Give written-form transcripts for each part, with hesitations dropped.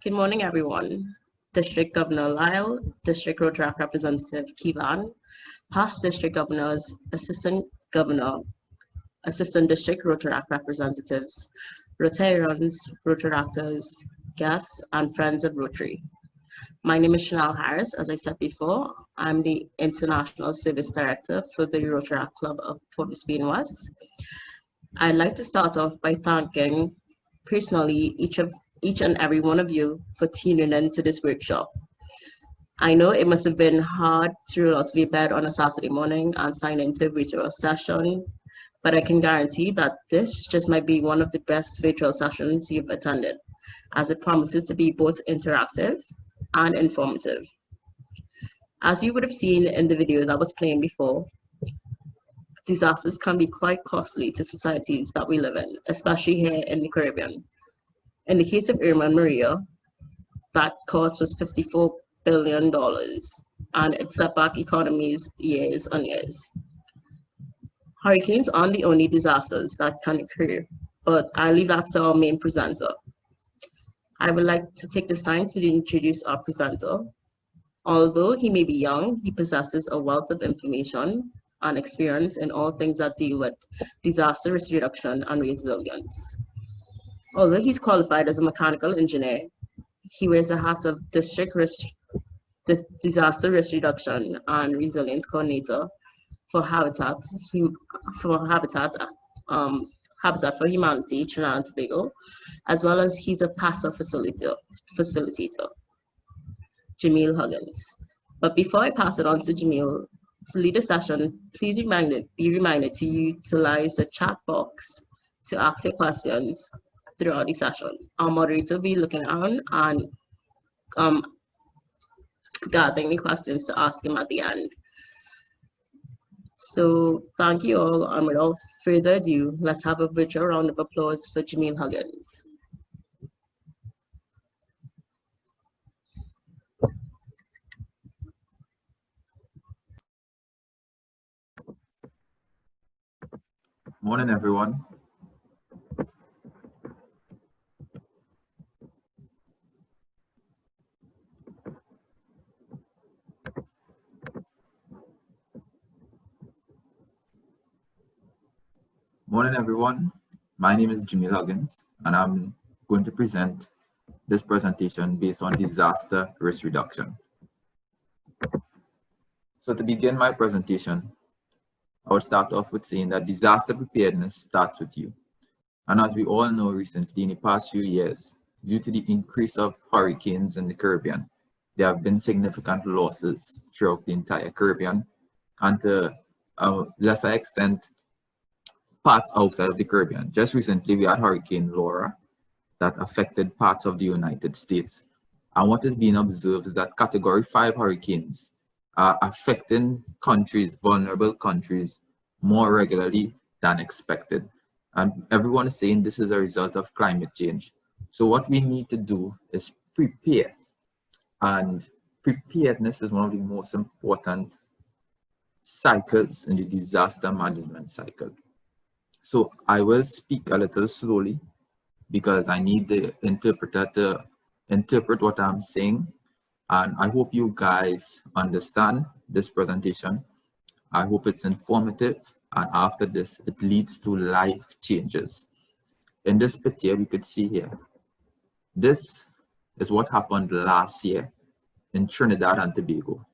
Good morning, everyone. District Governor Lyle, District Rotaract Representative Kivan, past District Governors, Assistant Governor, Assistant District Rotaract Representatives, Rotarians, Rotaractors, guests, and friends of Rotary. My name is Chanel Harris. As I said before, I'm the International Service Director for the Rotaract Club of Port of Spain West. I'd like to start off by thanking personally each and every one of you for tuning in to this workshop. I know it must have been hard to roll out of your bed on a Saturday morning and sign into a virtual session, but I can guarantee that this just might be one of the best virtual sessions you've attended, as it promises to be both interactive and informative. As you would have seen in the video that was playing before, disasters can be quite costly to societies that we live in, especially here in the Caribbean. In the case of Irma and Maria, that cost was $54 billion, and it set back economies years and years. Hurricanes aren't the only disasters that can occur, but I leave that to our main presenter. I would like to take this time to introduce our presenter. Although he may be young, he possesses a wealth of information and experience in all things that deal with disaster risk reduction and resilience. Although he's qualified as a mechanical engineer, he wears the hats of disaster risk reduction and resilience coordinator for Habitat for Humanity, Trinidad and Tobago, as well as he's a PASA facilitator, Jamil Huggins. But before I pass it on to Jamil to lead the session, please be reminded to utilize the chat box to ask your questions throughout the session. Our moderator will be looking around and gathering the questions to ask him at the end. So thank you all, and without further ado, let's have a virtual round of applause for Jamil Huggins. Morning, everyone. Morning, everyone. My name is Jamil Huggins, and I'm going to present this presentation based on disaster risk reduction. So to begin my presentation, I would start off with saying that disaster preparedness starts with you. And as we all know recently, in the past few years, due to the increase of hurricanes in the Caribbean, there have been significant losses throughout the entire Caribbean, and to a lesser extent, parts outside of the Caribbean. Just recently, we had Hurricane Laura that affected parts of the United States. And what is being observed is that Category 5 hurricanes are affecting countries, vulnerable countries, more regularly than expected. And everyone is saying this is a result of climate change. So what we need to do is prepare. And preparedness is one of the most important cycles in the disaster management cycle. So I will speak a little slowly because I need the interpreter to interpret what I'm saying. And I hope you guys understand this presentation. I hope it's informative. And after this, it leads to life changes. In this picture, we could see here, this is what happened last year in Trinidad and Tobago.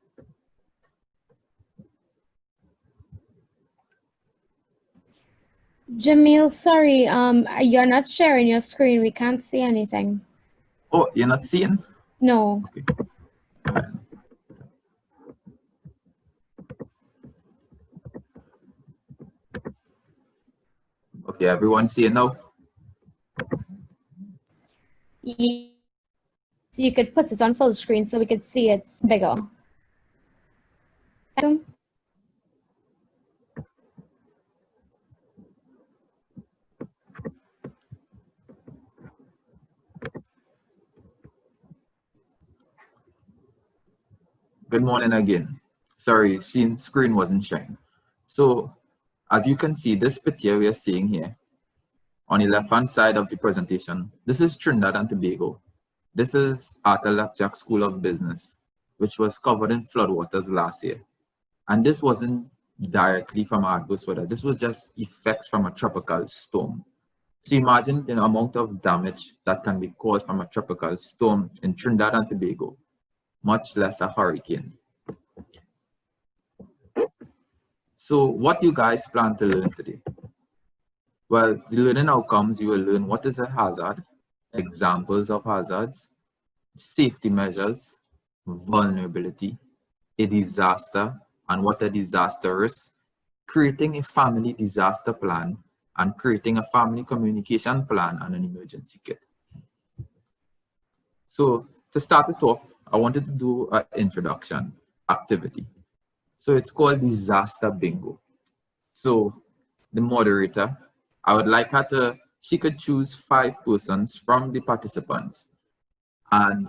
Jamil, sorry, you're not sharing your screen. We can't see anything. Oh, you're not seeing? No. Okay. All right. Okay, everyone see it now? You could put it on full screen so we could see it's bigger. Good morning again. Sorry, screen wasn't showing. So as you can see, this picture we are seeing here on the left-hand side of the presentation, this is Trinidad and Tobago. This is Rotaract School of Business, which was covered in floodwaters last year. And this wasn't directly from adverse weather. This was just effects from a tropical storm. So imagine the amount of damage that can be caused from a tropical storm in Trinidad and Tobago, much less a hurricane. So what you guys plan to learn today? Well, the learning outcomes, you will learn what is a hazard, examples of hazards, safety measures, vulnerability, a disaster, and what a disaster is, creating a family disaster plan, and creating a family communication plan and an emergency kit. So to start it off, I wanted to do an introduction activity. So it's called Disaster Bingo. So the moderator, I would like her to, she could choose 5 persons from the participants. And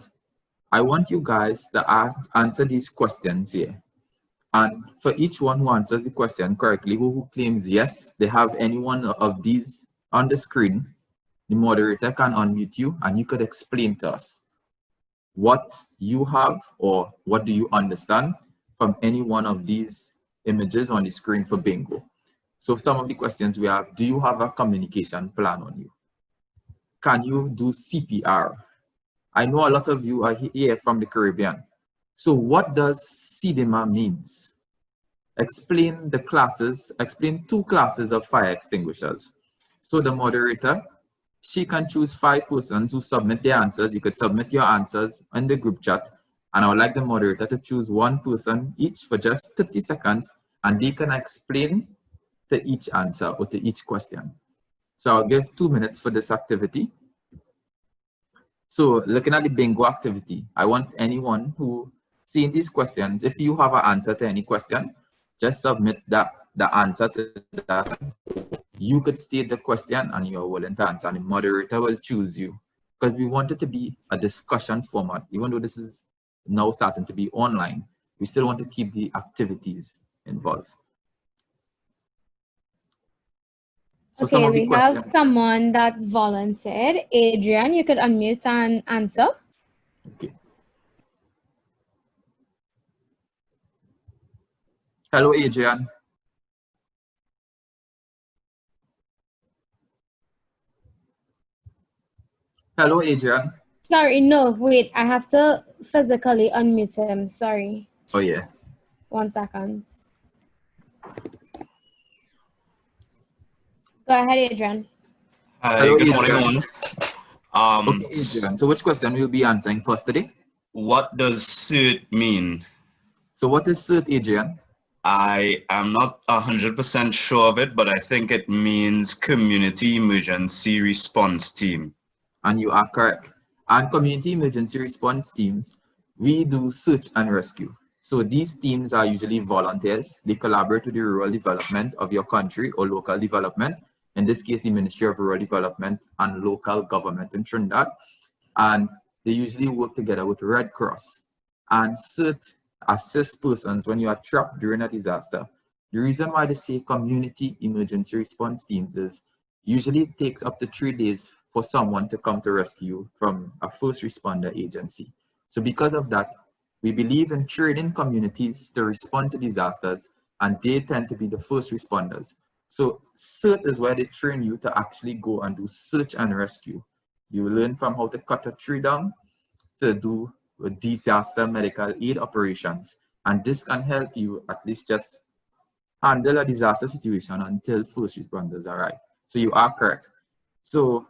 I want you guys to answer these questions here. And for each one who answers the question correctly, who claims yes, they have any one of these on the screen, the moderator can unmute you and you could explain to us what you have or what do you understand from any one of these images on the screen for bingo. So some of the questions we have, do you have a communication plan on you? Can you do CPR? I know a lot of you are here from the Caribbean. So what does CDMA means? Explain the classes, explain 2 classes of fire extinguishers. So the moderator, she can choose 5 persons who submit their answers. You could submit your answers in the group chat. And I would like the moderator to choose 1 person each for just 30 seconds and they can explain to each answer or to each question. So I'll give 2 minutes for this activity. So looking at the bingo activity, I want anyone who seeing these questions, if you have an answer to any question, just submit the answer to that. You could state the question and you're willing to answer and the moderator will choose you. Because we want it to be a discussion format. Even though this is now starting to be online, we still want to keep the activities involved. So okay, we have someone that volunteered. Adrian, you could unmute and answer. Okay. Hello, Adrian. Hello, Adrian. Sorry, no, wait. I have to physically unmute him. Sorry. Oh, yeah. 1 second. Go ahead, Adrian. Hi, Hello, good Adrian. morning, all. Okay, Adrian. So which question will you be answering first today? What does CERT mean? So what is CERT, Adrian? I am not 100% sure of it, but I think it means Community Emergency Response Team. And you are correct. And Community Emergency Response Teams, we do search and rescue. So these teams are usually volunteers. They collaborate with the rural development of your country or local development. In this case, the Ministry of Rural Development and local government in Trinidad. And they usually work together with Red Cross. And CERT assist persons when you are trapped during a disaster. The reason why they say community emergency response teams is usually it takes up to 3 days for someone to come to rescue from a first responder agency. So because of that, we believe in training communities to respond to disasters, and they tend to be the first responders. So CERT is where they train you to actually go and do search and rescue. You learn from how to cut a tree down to do disaster medical aid operations. And this can help you at least just handle a disaster situation until first responders arrive. So you are correct. So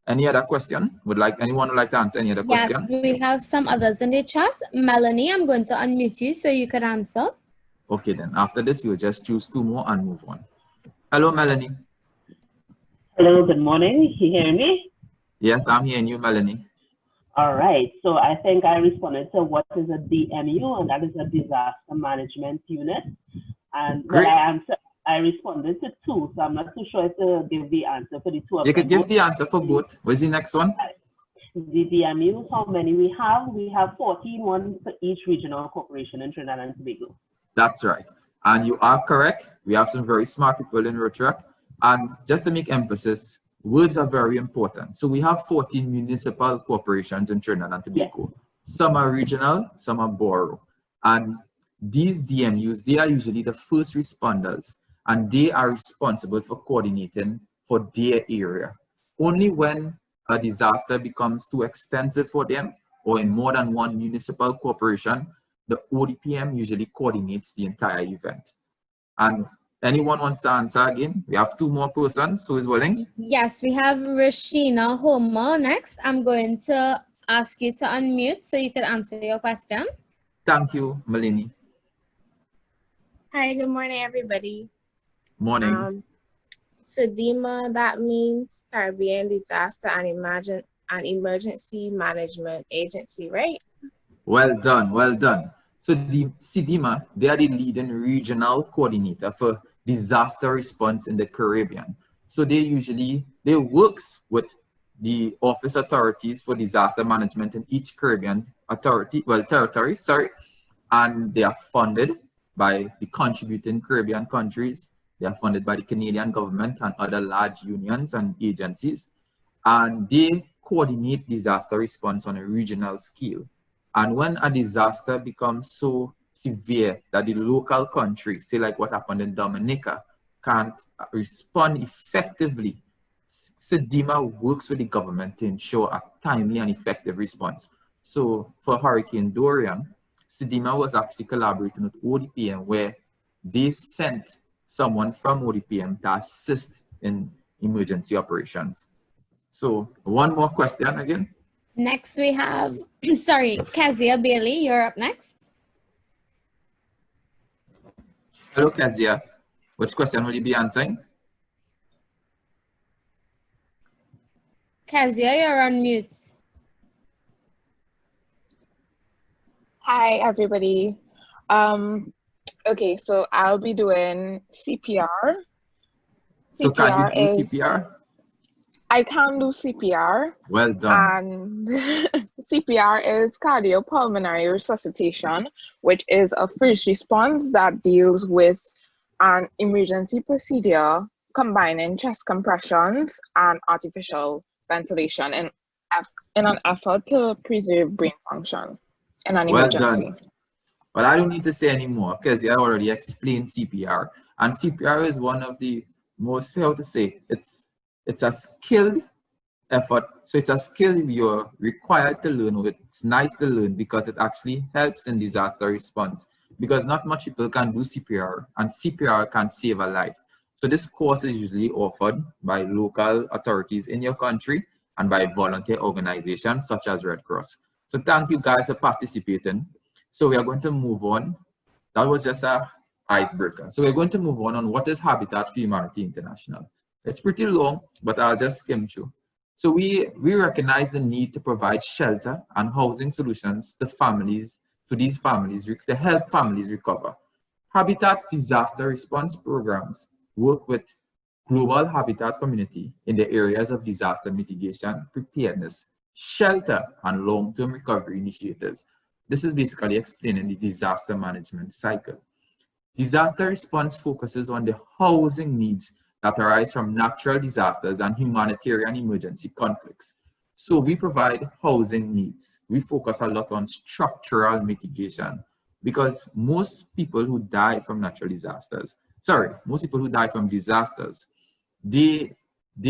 any other question? Anyone would like to answer any other question? Yes, we have some others in the chat. Melanie, I'm going to unmute you so you could answer. Okay, then after this, we'll just choose 2 more and move on. Hello, Melanie. Hello, good morning. You hear me? Yes, I'm hearing you, Melanie. All right. So I think I responded to what is a DMU, and that is a disaster management unit. And Great. I responded to 2, so I'm not too sure if to give the answer for the 2 of them. You could give the answer for both. What's the next one? The DMUs, how many we have? We have 14, one for each regional corporation in Trinidad and Tobago. That's right. And you are correct. We have some very smart people in Rotaract. And just to make emphasis, words are very important. So we have 14 municipal corporations in Trinidad and Tobago. Yes. Some are regional, some are borough. And these DMUs, they are usually the first responders, and they are responsible for coordinating for their area. Only when a disaster becomes too extensive for them, or in more than one municipal corporation, the ODPM usually coordinates the entire event. And anyone wants to answer again? We have 2 more persons who is willing. Yes, we have Rashina Homer next. I'm going to ask you to unmute so you can answer your question. Thank you, Malini. Hi, good morning, everybody. Morning. SEDIMA, that means Caribbean Disaster and Emergency Management Agency, right? Well done, well done. So the SEDIMA, they are the leading regional coordinator for disaster response in the Caribbean. So they works with the office authorities for disaster management in each Caribbean territory, and they are funded by the contributing Caribbean countries. They are funded by the Canadian government and other large unions and agencies, and they coordinate disaster response on a regional scale. And when a disaster becomes so severe that the local country, say like what happened in Dominica, can't respond effectively, SEDIMA works with the government to ensure a timely and effective response. So for Hurricane Dorian, SEDIMA was actually collaborating with ODPM, where they sent someone from ODPM to assist in emergency operations. So one more question again. Next we have, sorry, Kezia Bailey, you're up next. Hello, Kezia. Which question will you be answering? Kezia, you're on mute. Hi, everybody. Okay, so I'll be doing CPR. So can you do CPR? I can do CPR. Well done. And CPR is cardiopulmonary resuscitation, which is a first response that deals with an emergency procedure combining chest compressions and artificial ventilation in an effort to preserve brain function in an emergency. Done. Well, I don't need to say any more because I already explained CPR. And CPR is one of the most, how to say, it's a skilled effort. So it's a skill you're required to learn. It's nice to learn because it actually helps in disaster response, because not much people can do CPR, and CPR can save a life. So this course is usually offered by local authorities in your country and by volunteer organizations such as Red Cross. So thank you guys for participating. So we are going to move on. That was just an icebreaker. So we're going to move on what is Habitat for Humanity International. It's pretty long, but I'll just skim through. So we recognize the need to provide shelter and housing solutions to families, to these families, to help families recover. Habitat's disaster response programs work with global habitat community in the areas of disaster mitigation, preparedness, shelter, and long-term recovery initiatives. This is basically explaining the disaster management cycle. Disaster response focuses on the housing needs that arise from natural disasters and humanitarian emergency conflicts. So we provide housing needs. We focus a lot on structural mitigation, because most people who die from natural disasters, most people who die from disasters, they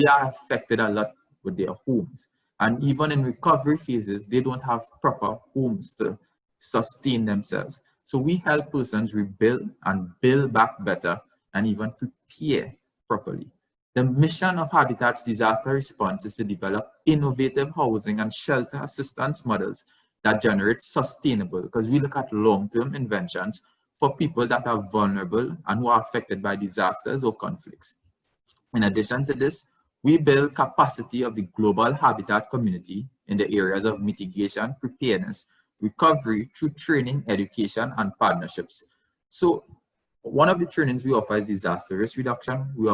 are affected a lot with their homes. And even in recovery phases, they don't have proper homes to sustain themselves. So we help persons rebuild and build back better and even prepare properly. The mission of Habitat's disaster response is to develop innovative housing and shelter assistance models that generate sustainable, because we look at long-term interventions for people that are vulnerable and who are affected by disasters or conflicts. In addition to this, we build capacity of the global habitat community in the areas of mitigation, preparedness, recovery through training, education, and partnerships. So one of the trainings we offer is disaster risk reduction. We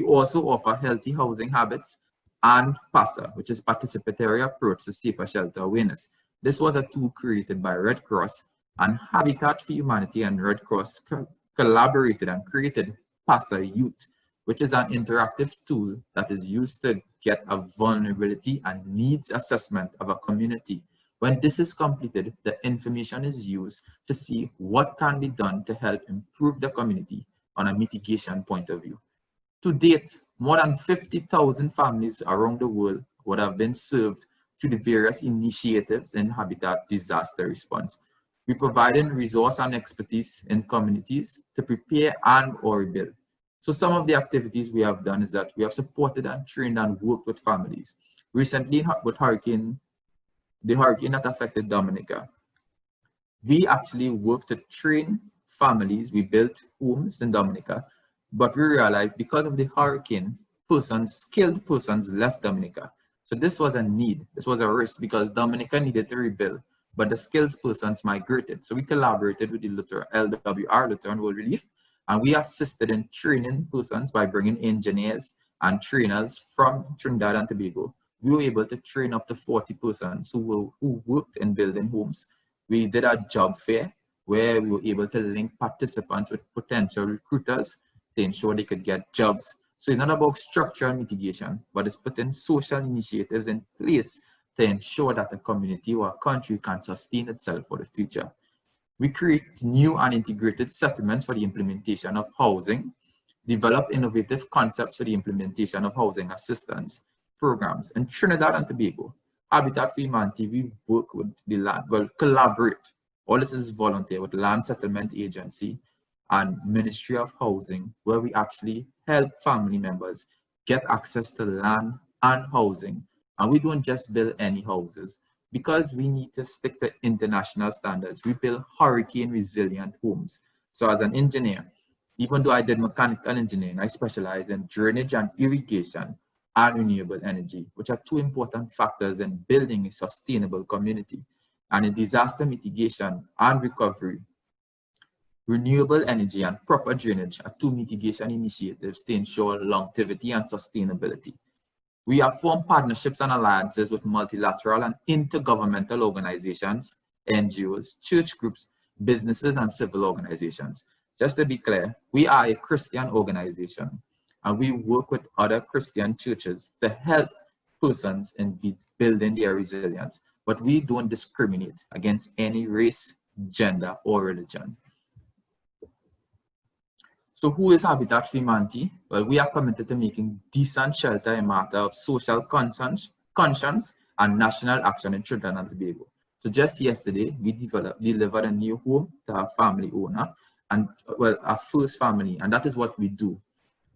also offer healthy housing habits and PASA, which is participatory approach to safer shelter awareness. This was a tool created by Red Cross, and Habitat for Humanity and Red Cross collaborated and created PASA Youth, which is an interactive tool that is used to get a vulnerability and needs assessment of a community. When this is completed, the information is used to see what can be done to help improve the community on a mitigation point of view. To date, more than 50,000 families around the world would have been served through the various initiatives in habitat disaster response. We providing resource and expertise in communities to prepare and or rebuild. So some of the activities we have done is that we have supported and trained and worked with families. Recently with the hurricane that affected Dominica, we actually worked to train families. We built homes in Dominica, but we realized because of the hurricane, skilled persons left Dominica. So this was a need, this was a risk because Dominica needed to rebuild, but the skilled persons migrated. So we collaborated with the LWR, Lutheran World Relief, and we assisted in training persons by bringing engineers and trainers from Trinidad and Tobago. We were able to train up to 40 persons who worked in building homes. We did a job fair where we were able to link participants with potential recruiters to ensure they could get jobs. So it's not about structural mitigation, but it's putting social initiatives in place to ensure that a community or a country can sustain itself for the future. We create new and integrated settlements for the implementation of housing, develop innovative concepts for the implementation of housing assistance programs. In Trinidad and Tobago, Habitat for Humanity, we work with the land, collaborate. All this is volunteer with Land Settlement Agency and Ministry of Housing, where we actually help family members get access to land and housing. And we don't just build any houses because we need to stick to international standards. We build hurricane resilient homes. So as an engineer, even though I did mechanical engineering, I specialize in drainage and irrigation and renewable energy, which are two important factors in building a sustainable community. And in disaster mitigation and recovery, renewable energy and proper drainage are two mitigation initiatives to ensure longevity and sustainability. We have formed partnerships and alliances with multilateral and intergovernmental organizations, NGOs, church groups, businesses, and civil organizations. Just to be clear, we are a Christian organization, and we work with other Christian churches to help persons in building their resilience, but we don't discriminate against any race, gender, or religion. So who is Habitat for Humanity? Well, we are committed to making decent shelter a matter of social conscience and national action in Trinidad and Tobago. So just yesterday, we delivered a new home to our family owner, and well, our first family, and that is what we do.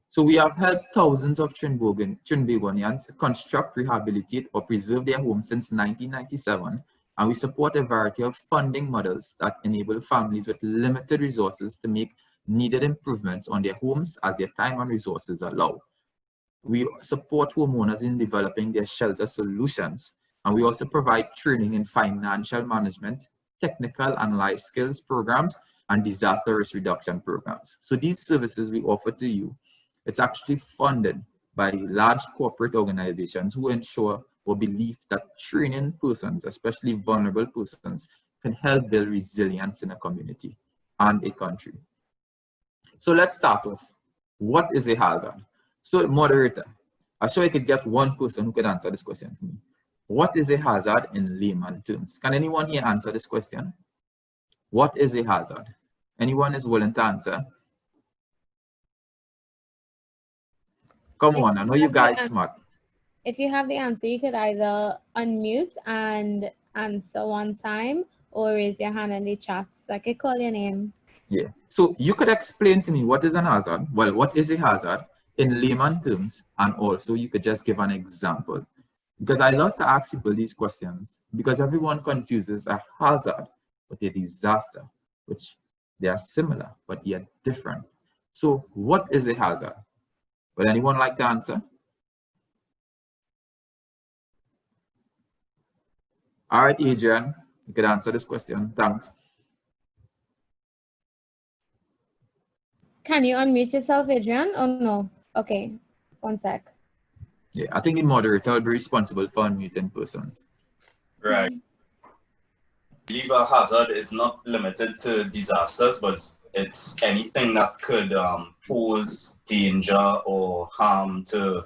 So we have helped thousands of Trinbagonians construct, rehabilitate, or preserve their homes since 1997, and we support a variety of funding models that enable families with limited resources to make needed improvements on their homes as their time and resources allow. We support homeowners in developing their shelter solutions, and we also provide training in financial management, technical and life skills programs, and disaster risk reduction programs. So these services we offer to you, it's actually funded by large corporate organizations who ensure or believe that training persons, especially vulnerable persons, can help build resilience in a community and a country. So let's start off. What is a hazard? So moderator, I'm sure I could get one person who could answer this question for me. What is a hazard in layman terms? Can anyone here answer this question? What is a hazard? Anyone is willing to answer? Come on, I know you guys smart. If you have the answer, you could either unmute and answer one time or raise your hand in the chat so I could call your name. Yeah, so you could explain to me what is an hazard? Well, what is a hazard in layman terms, and also you could just give an example. Because I love to ask people these questions because everyone confuses a hazard with a disaster, which they are similar, but yet different. So what is a hazard? Would anyone like to answer? All right, Adrian, you could answer this question. Thanks. Can you unmute yourself, Adrian, or no? Okay, one sec. Yeah, I think the moderator will be responsible for unmuting persons. Right. believe a hazard is not limited to disasters, but it's anything that could pose danger or harm to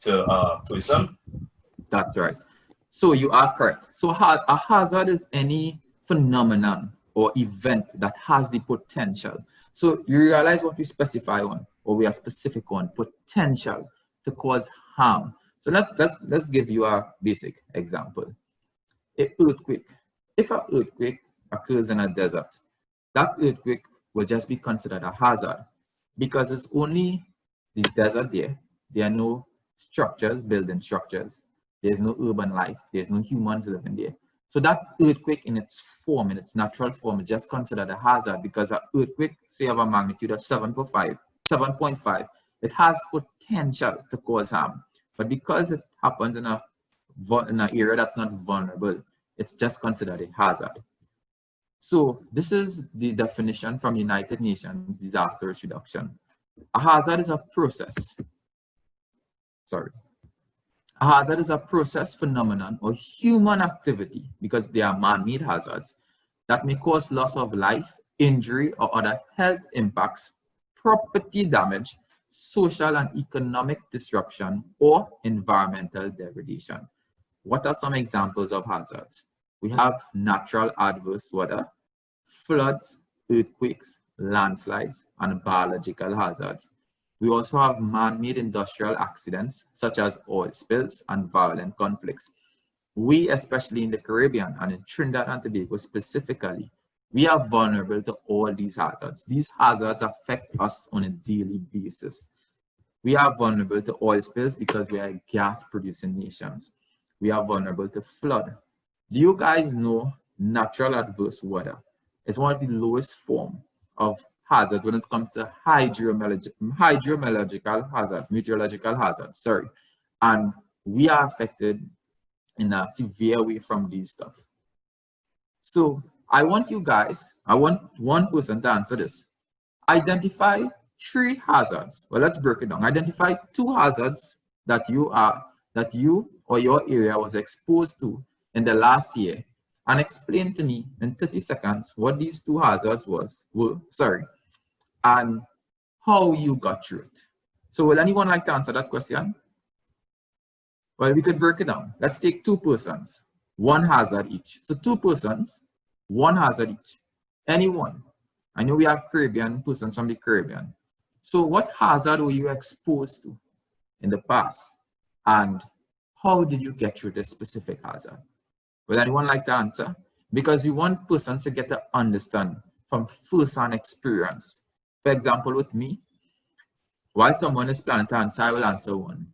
a person. That's right. So you are correct. So a hazard is any phenomenon or event that has the potential. So you realize what we specify on, or we are specific on, potential to cause harm. So let's give you a basic example. An earthquake. If an earthquake occurs in a desert, that earthquake will just be considered a hazard because it's only the desert there. There are no structures, building structures. There's no urban life. There's no humans living there. So that earthquake in its form, in its natural form, is just considered a hazard because an earthquake, say of a magnitude of 7.5, it has potential to cause harm. But because it happens in an area that's not vulnerable, it's just considered a hazard. So this is the definition from United Nations Disaster Risk Reduction. A hazard is a process. A hazard is a process, phenomenon, or human activity, because they are man-made hazards, that may cause loss of life, injury, or other health impacts, property damage, social and economic disruption, or environmental degradation. What are some examples of hazards? We have natural adverse weather, floods, earthquakes, landslides, and biological hazards. We also have man-made industrial accidents such as oil spills and violent conflicts. We, especially in the Caribbean and in Trinidad and Tobago specifically, we are vulnerable to all these hazards. These hazards affect us on a daily basis. We are vulnerable to oil spills because we are gas-producing nations. We are vulnerable to flood. Do you guys know natural adverse weather is one of the lowest forms of hazards when it comes to hydrometeorological hazards, meteorological hazards, and we are affected in a severe way from these stuff. So I want one person to answer this. Identify 3 hazards. Well, let's break it down. Identify 2 hazards that you or your area was exposed to in the last year, and explain to me in 30 seconds what these 2 hazards were, and how you got through it. So will anyone like to answer that question? Well, we could break it down. Let's take 2 persons, 1 hazard each. So 2 persons, 1 hazard each. Anyone? I know we have Caribbean persons from the Caribbean. So what hazard were you exposed to in the past? And how did you get through this specific hazard? Will anyone like to answer? Because we want persons to get to understand from first-hand experience. For example, with me, while someone is planning to answer, I will answer one.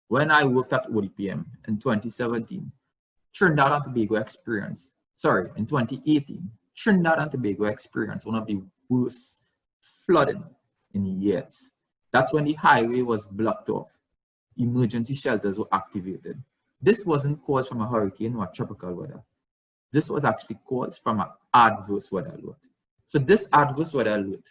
When I worked at ODPM in 2017, Trinidad and Tobago experienced, in 2018, Trinidad and Tobago experienced one of the worst flooding in years. That's when the highway was blocked off. Emergency shelters were activated. This wasn't caused from a hurricane or tropical weather. This was actually caused from an adverse weather alert. So this adverse weather alert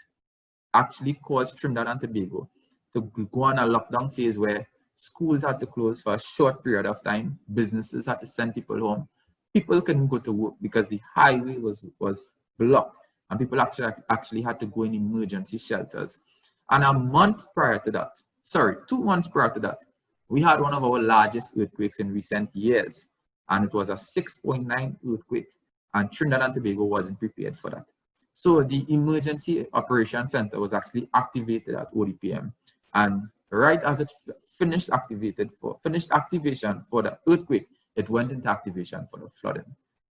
actually caused Trinidad and Tobago to go on a lockdown phase where schools had to close for a short period of time, businesses had to send people home, people couldn't go to work because the highway was blocked, and people actually had to go in emergency shelters. And a month prior to that, 2 months prior to that, we had one of our largest earthquakes in recent years, and it was a 6.9 earthquake, and Trinidad and Tobago wasn't prepared for that. So the Emergency Operations Center was actually activated at ODPM, and right as it finished activation for the earthquake, it went into activation for the flooding.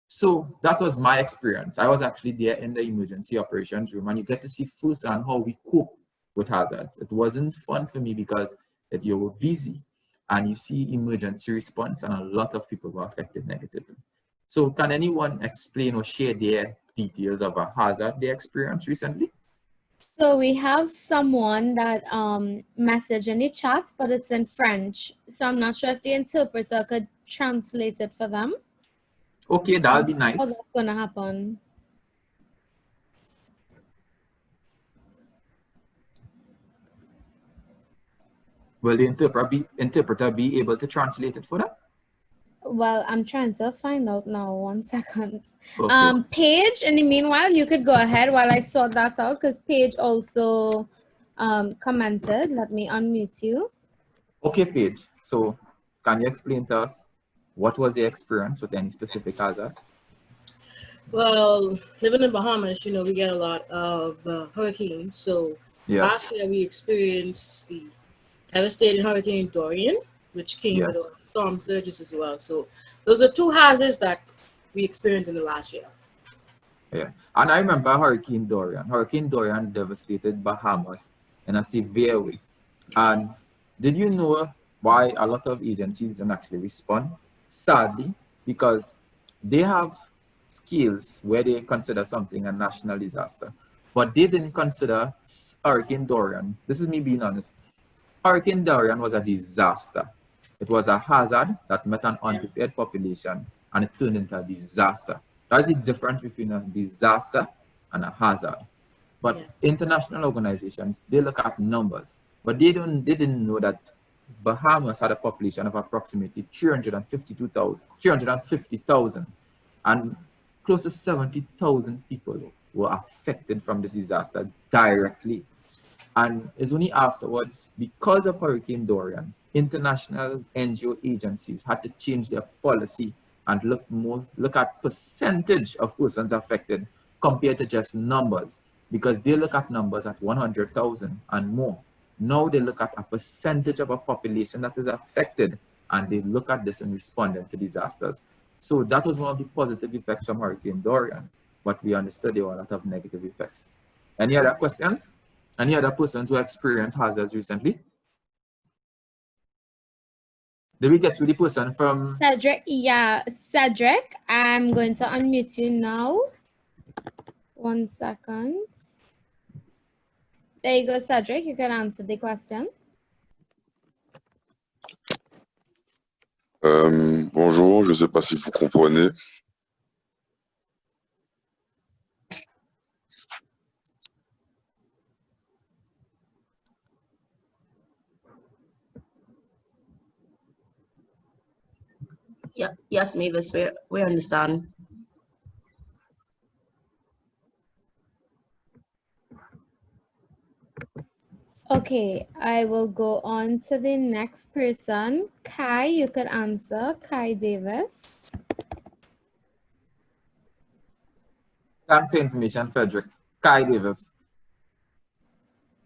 So that was my experience. I was actually there in the emergency operations room, and you get to see firsthand how we cope with hazards. It wasn't fun for me because you were busy, and you see emergency response, and a lot of people were affected negatively. So can anyone explain or share their details of a hazard they experienced recently? So we have someone that messaged in the chat, but it's in French. So I'm not sure if the interpreter could translate it for them. Okay, that'll be nice. How that's gonna happen? Will the interpreter be able to translate it for that? Well, I'm trying to find out now. 1 second. Okay. Paige, in the meanwhile, you could go ahead while I sort that out because Paige also commented. Let me unmute you. Okay, Paige. So can you explain to us what was your experience with any specific hazard? Well, living in Bahamas, we get a lot of hurricanes. So Yeah. last year we experienced the devastating Hurricane Dorian, which came with Yes. storm surges as well. So those are two hazards that we experienced in the last year. Yeah. And I remember Hurricane Dorian. Hurricane Dorian devastated Bahamas in a severe way. And did you know why a lot of agencies don't actually respond? Sadly, because they have skills where they consider something a national disaster, but they didn't consider Hurricane Dorian. This is me being honest. Hurricane Dorian was a disaster. It was a hazard that met an unprepared population and it turned into a disaster. That's the difference between a disaster and a hazard. But international organizations, they look at numbers, but they didn't know that Bahamas had a population of approximately 350,000, and close to 70,000 people were affected from this disaster directly. And it's only afterwards, because of Hurricane Dorian, international NGO agencies had to change their policy and look at percentage of persons affected compared to just numbers, because they look at numbers at 100,000 and more. Now they look at a percentage of a population that is affected, and they look at this in responding to disasters. So that was one of the positive effects from Hurricane Dorian, but we understood there were a lot of negative effects. Any other questions? Any other persons who experienced hazards recently? Did we get to the person from Cedric? Yeah, Cedric, I'm going to unmute you now. 1 second. There you go, Cedric. You can answer the question. Bonjour, je ne sais pas si vous comprenez. Yeah, yes, Mavis, we understand. Okay, I will go on to the next person. Kai, you could answer. Kai Davis. Thanks for information, Frederick. Kai Davis.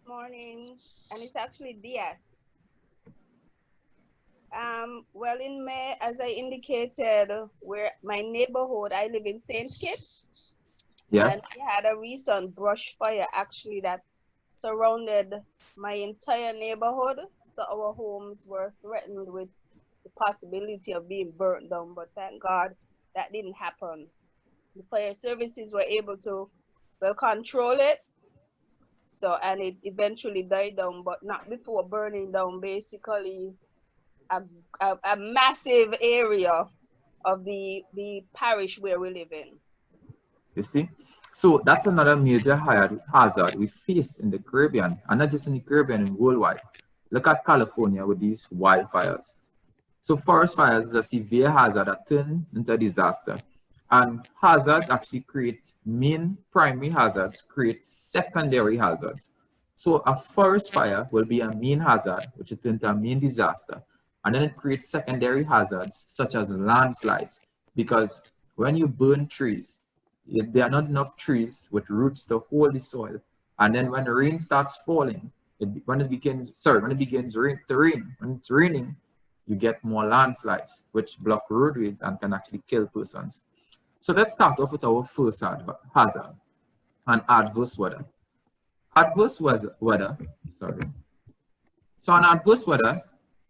Morning, and it's actually Diaz. Well, in May, as I indicated, where my neighborhood, I live in St. Kitts. Yes. And we had a recent brush fire actually that surrounded my entire neighborhood. So our homes were threatened with the possibility of being burnt down, but thank God that didn't happen. The fire services were able to control it. So, and it eventually died down, but not before burning down basically a massive area of the parish where we live in. You see? So that's another major hazard we face in the Caribbean, and not just in the Caribbean, and worldwide. Look at California with these wildfires. So forest fires is a severe hazard that turn into a disaster. And hazards actually create primary hazards, create secondary hazards. So a forest fire will be a main hazard, which will turn into a main disaster. And then it creates secondary hazards, such as landslides, because when you burn trees, there are not enough trees with roots to hold the soil. And then when the rain starts falling, when it's raining, you get more landslides, which block roadways and can actually kill persons. So let's start off with our first hazard, and adverse weather. Adverse weather, sorry. So an adverse weather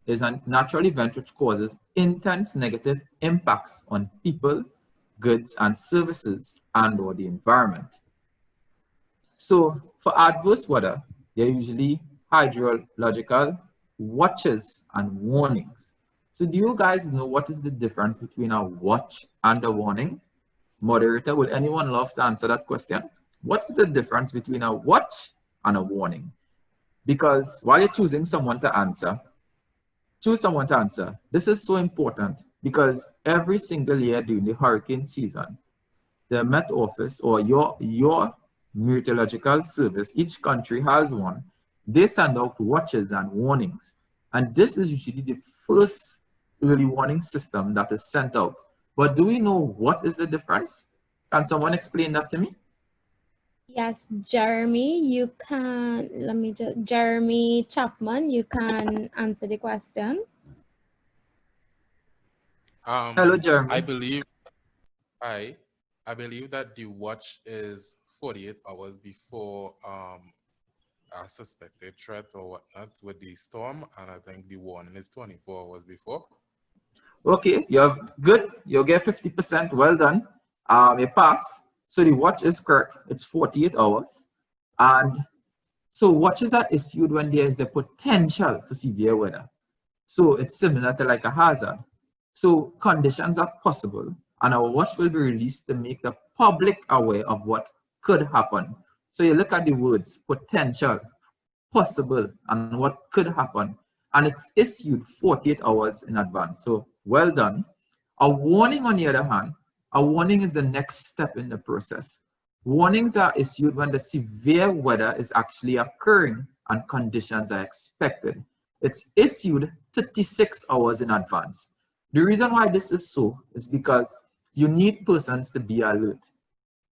is a natural event which causes intense negative impacts on people, goods and services, and or the environment. So for adverse weather, there are usually hydrological watches and warnings. So do you guys know what is the difference between a watch and a warning? Moderator, would anyone love to answer that question? What's the difference between a watch and a warning? Because while you're choosing someone to answer, choose someone to answer. This is so important because every single year during the hurricane season, the Met Office or your meteorological service, each country has one, they send out watches and warnings. And this is usually the first early warning system that is sent out. But do we know what is the difference? Can someone explain that to me? Yes, Jeremy, you can, Jeremy Chapman, you can answer the question. Hello, Jeremy. I believe that the watch is 48 hours before a suspected threat or whatnot with the storm, and I think the warning is 24 hours before. Okay, you're good. You'll get 50%. Well done. You pass. So the watch is correct. It's 48 hours. And so watches are issued when there is the potential for severe weather. So it's similar to like a hazard. So conditions are possible, and a watch will be released to make the public aware of what could happen. So you look at the words potential, possible, and what could happen, and it's issued 48 hours in advance. So well done. A warning, on the other hand, a warning is the next step in the process. Warnings are issued when the severe weather is actually occurring and conditions are expected. It's issued 36 hours in advance. The reason why this is so is because you need persons to be alert.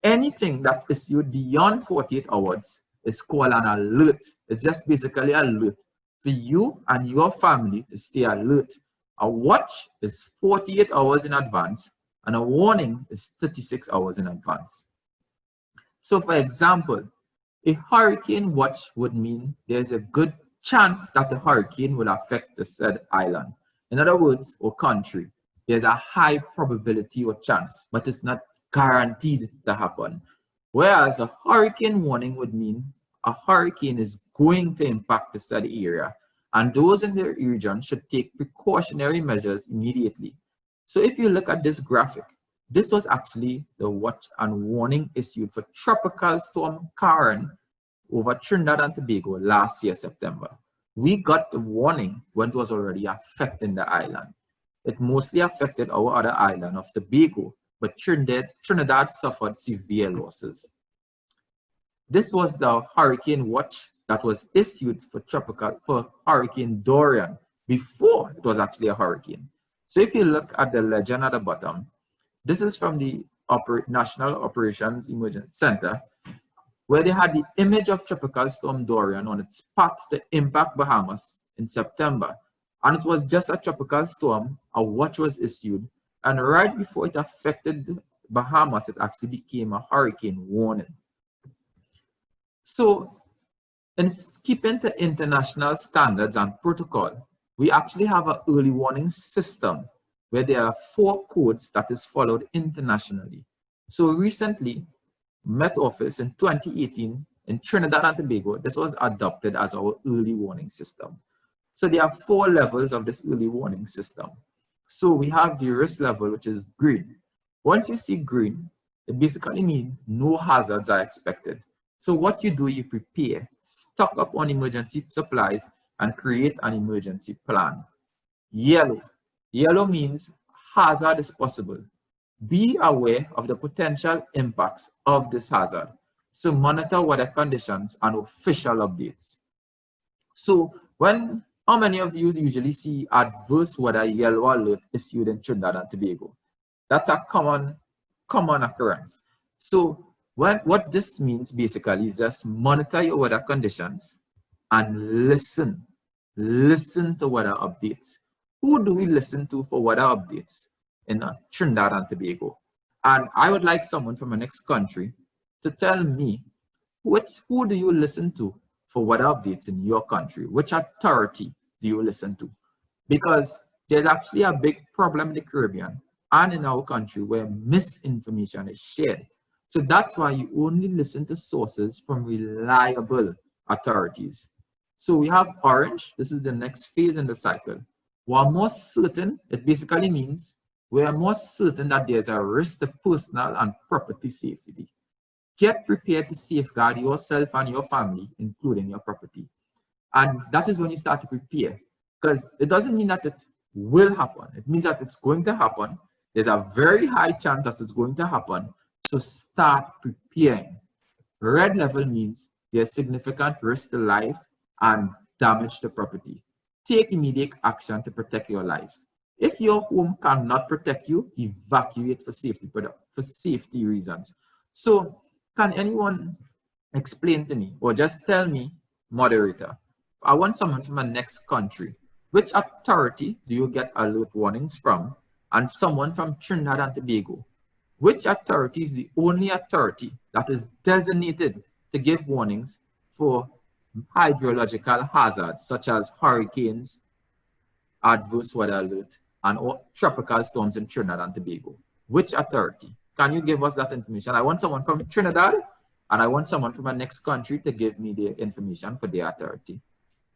Anything that is issued beyond 48 hours is called an alert. It's just basically alert for you and your family to stay alert. A watch is 48 hours in advance, and a warning is 36 hours in advance. So for example, a hurricane watch would mean there's a good chance that the hurricane will affect the said island. In other words, or country. There's a high probability or chance, but it's not guaranteed to happen. Whereas a hurricane warning would mean a hurricane is going to impact the said area, and those in the region should take precautionary measures immediately. So if you look at this graphic, this was actually the watch and warning issued for Tropical Storm Karen over Trinidad and Tobago last year, September. We got the warning when it was already affecting the island. It mostly affected our other island of Tobago, but Trinidad suffered severe losses. This was the hurricane watch that was issued for Hurricane Dorian before it was actually a hurricane. So if you look at the legend at the bottom, this is from the National Operations Emergency Center, where they had the image of Tropical Storm Dorian on its path to impact Bahamas in September. And it was just a tropical storm. A watch was issued, and right before it affected Bahamas, it actually became a hurricane warning. So in keeping to international standards and protocol, we actually have an early warning system where there are 4 codes that is followed internationally. So recently, Met Office in 2018 in Trinidad and Tobago, this was adopted as our early warning system. So there are 4 levels of this early warning system. So we have the risk level, which is green. Once you see green, it basically means no hazards are expected. So what you do, you prepare, stock up on emergency supplies, and create an emergency plan. Yellow. Yellow means hazard is possible. Be aware of the potential impacts of this hazard. So monitor weather conditions and official updates. So how many of you usually see adverse weather yellow alert issued in Trinidad and Tobago? That's a common occurrence. So what this means basically is just monitor your weather conditions and listen to weather updates. Who do we listen to for weather updates in Trinidad and Tobago? And I would like someone from the next country to tell me who do you listen to for weather updates in your country? Which authority do you listen to? Because there's actually a big problem in the Caribbean and in our country where misinformation is shared. So that's why you only listen to sources from reliable authorities. So we have orange. This is the next phase in the cycle. We're more certain, it basically means we are more certain that there's a risk to personal and property safety. Get prepared to safeguard yourself and your family, including your property. And that is when you start to prepare, because it doesn't mean that will happen. It means that it's going to happen. There's a very high chance that it's going to happen. So start preparing. Red level means there's significant risk to life and damage to property. Take immediate action to protect your lives. If your home cannot protect you, evacuate for safety reasons. So can anyone explain to me, or just tell me, moderator, I want someone from the next country. Which authority do you get alert warnings from? And someone from Trinidad and Tobago. Which authority is the only authority that is designated to give warnings for hydrological hazards such as hurricanes, adverse weather alert, and tropical storms in Trinidad and Tobago? Which authority? Can you give us that information? I want someone from Trinidad and I want someone from the next country to give me the information for their authority.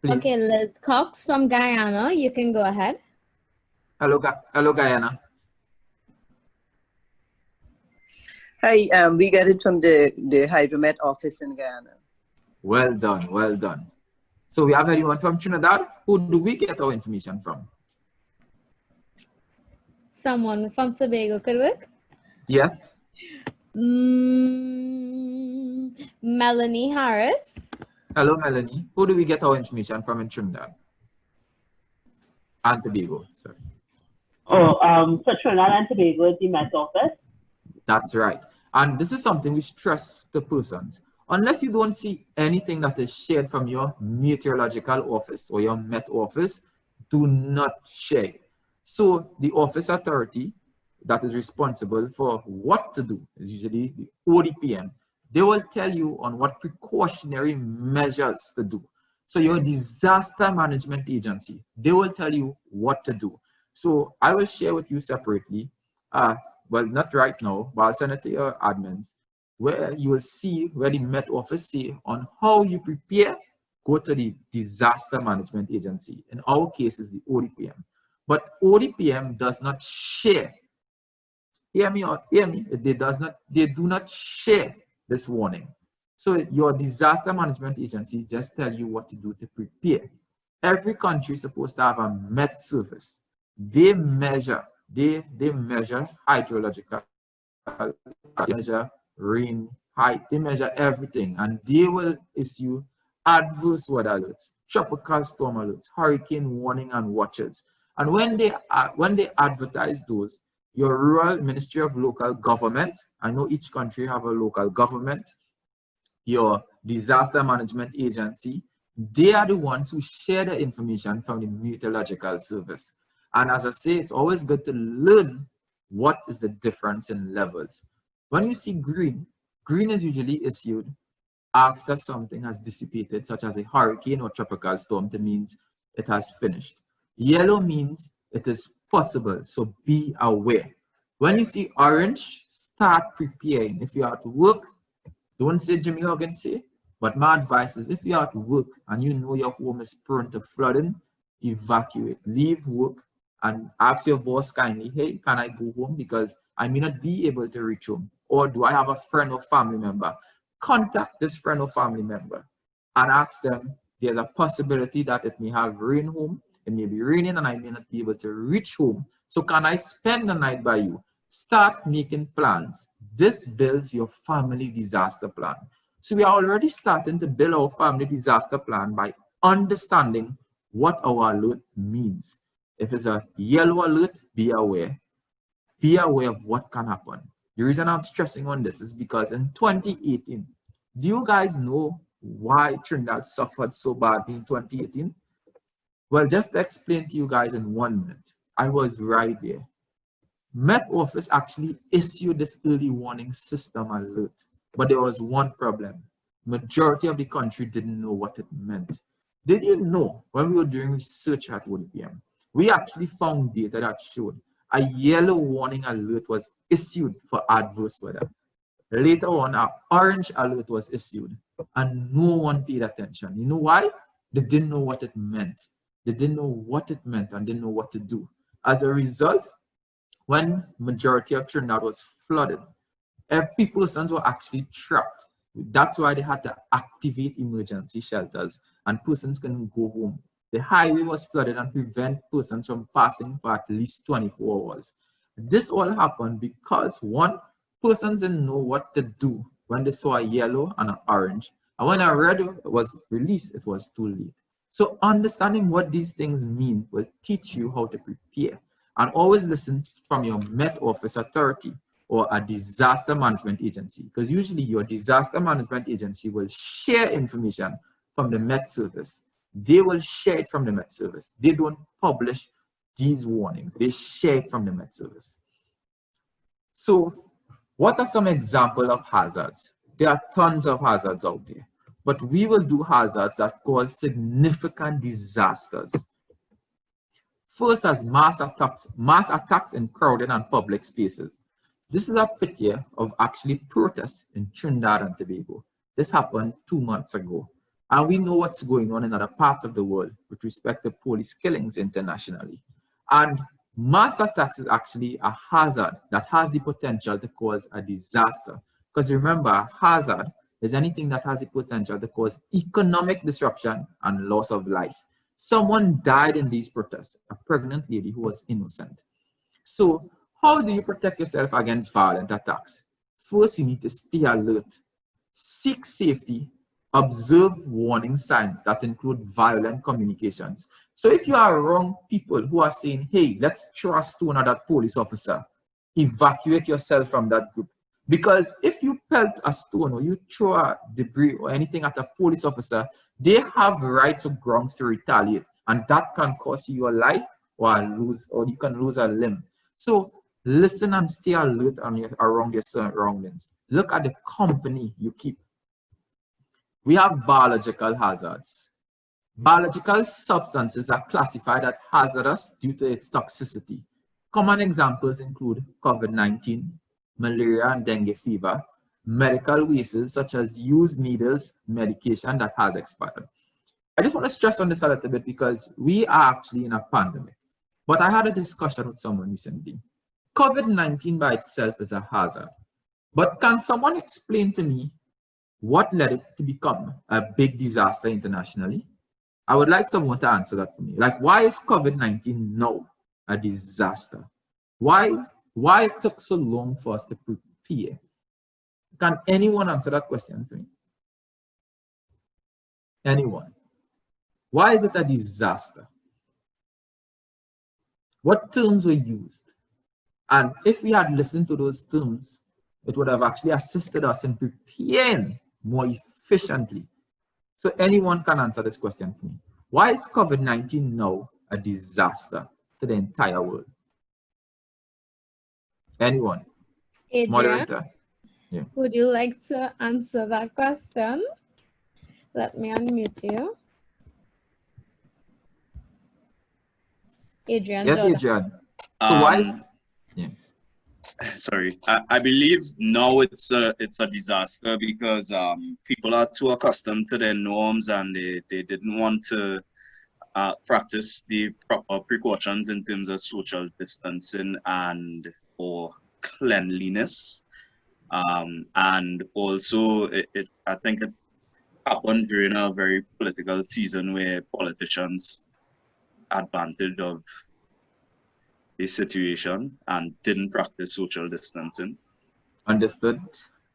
Please. Okay, Liz Cox from Guyana, you can go ahead. Hello, Guyana. Hi, we get it from the Hydromet office in Guyana. Well done, well done. So we have anyone from Trinidad? Who do we get our information from? Someone from Tobago could work? Yes. Melanie Harris. Hello, Melanie. Who do we get our information from in Trinidad? And Tobago, sorry. For Trinidad and Tobago, it's the Met Office. That's right. And this is something we stress to persons. Unless you don't see anything that is shared from your meteorological office or your Met office, do not share it. So the office authority that is responsible for what to do is usually the ODPM. They will tell you on what precautionary measures to do. So your disaster management agency, they will tell you what to do. So I will share with you separately, well, not right now, but I'll send it to your admins, where you will see where the Met Office say on how you prepare, go to the disaster management agency. In our case, is the ODPM. But ODPM does not share. Hear me or hear me? They do not share this warning. So your disaster management agency just tell you what to do to prepare. Every country is supposed to have a Met service. They measure hydrological, they measure rain height, they measure everything, and they will issue adverse weather alerts, tropical storm alerts, hurricane warning and watches. And when they advertise those, your rural Ministry of Local Government, I know each country have a local government, your disaster management agency, they are the ones who share the information from the meteorological service. And as I say, it's always good to learn what is the difference in levels. When you see green, green is usually issued after something has dissipated, such as a hurricane or tropical storm. That means it has finished. Yellow means it is possible, so be aware. When you see orange, start preparing. If you are at work, don't say Jimmy Huggins say, but my advice is if you are at work and you know your home is prone to flooding, evacuate, leave work, and ask your boss kindly, hey, can I go home because I may not be able to reach home? Or do I have a friend or family member? Contact this friend or family member and ask them, there's a possibility that it may have rain home, it may be raining and I may not be able to reach home. So can I spend the night by you? Start making plans. This builds your family disaster plan. So we are already starting to build our family disaster plan by understanding what our alert means. If it's a yellow alert, be aware. Be aware of what can happen. The reason I'm stressing on this is because in 2018, do you guys know why Trinidad suffered so badly in 2018? Well, just to explain to you guys in 1 minute, I was right there. Met Office actually issued this early warning system alert, but there was one problem. Majority of the country didn't know what it meant. Did you know when we were doing research at ODPM, we actually found data that showed a yellow warning alert was issued for adverse weather. Later on, an orange alert was issued and no one paid attention. You know why? They didn't know what it meant. They didn't know what it meant and didn't know what to do. As a result, when majority of Trinidad was flooded, every persons were actually trapped. That's why they had to activate emergency shelters and persons couldn't go home. The highway was flooded and prevent persons from passing for at least 24 hours. This all happened because one, persons didn't know what to do when they saw a yellow and an orange. And when a red was released, it was too late. So understanding what these things mean will teach you how to prepare. And always listen from your Met Office authority or a disaster management agency, because usually your disaster management agency will share information from the Met Service. They will share it from the Met Service. They don't publish these warnings. They share it from the Met Service. So what are some examples of hazards? There are tons of hazards out there, but we will do hazards that cause significant disasters. First, as mass attacks in crowded and public spaces. This is a picture of actually protests in Trinidad and Tobago. This happened 2 months ago. And we know what's going on in other parts of the world with respect to police killings internationally. And mass attacks is actually a hazard that has the potential to cause a disaster. Because remember, a hazard is anything that has the potential to cause economic disruption and loss of life. Someone died in these protests, a pregnant lady who was innocent. So how do you protect yourself against violent attacks? First, you need to stay alert, seek safety, observe warning signs that include violent communications. So if you are around people who are saying, hey, let's throw a stone at that police officer, evacuate yourself from that group. Because if you pelt a stone or you throw a debris or anything at a police officer, they have rights or grounds to retaliate, and that can cost you your life or you can lose a limb. So listen and stay alert around your surroundings. Look at the company you keep. We have biological hazards. Biological substances are classified as hazardous due to its toxicity. Common examples include COVID-19, malaria and dengue fever, medical wastes such as used needles, medication that has expired. I just want to stress on this a little bit because we are actually in a pandemic. But I had a discussion with someone recently. COVID-19 by itself is a hazard. But can someone explain to me what led it to become a big disaster internationally? I would like someone to answer that for me. Like, why is COVID-19 now a disaster? Why it took so long for us to prepare? Can anyone answer that question for me? Anyone? Why is it a disaster? What terms were used? And if we had listened to those terms, it would have actually assisted us in preparing more efficiently. So anyone can answer this question for me. Why is COVID-19 now a disaster to the entire world? Anyone? Adrian, Moderator? Yeah. Would you like to answer that question? Let me unmute you. Adrian. Yes, Jordan. Adrian. So why is... Yeah. Sorry, I believe now it's a disaster because people are too accustomed to their norms and they didn't want to practice the proper precautions in terms of social distancing or cleanliness. And also I think it happened during a very political season where politicians advantage of the situation and didn't practice social distancing. Understood.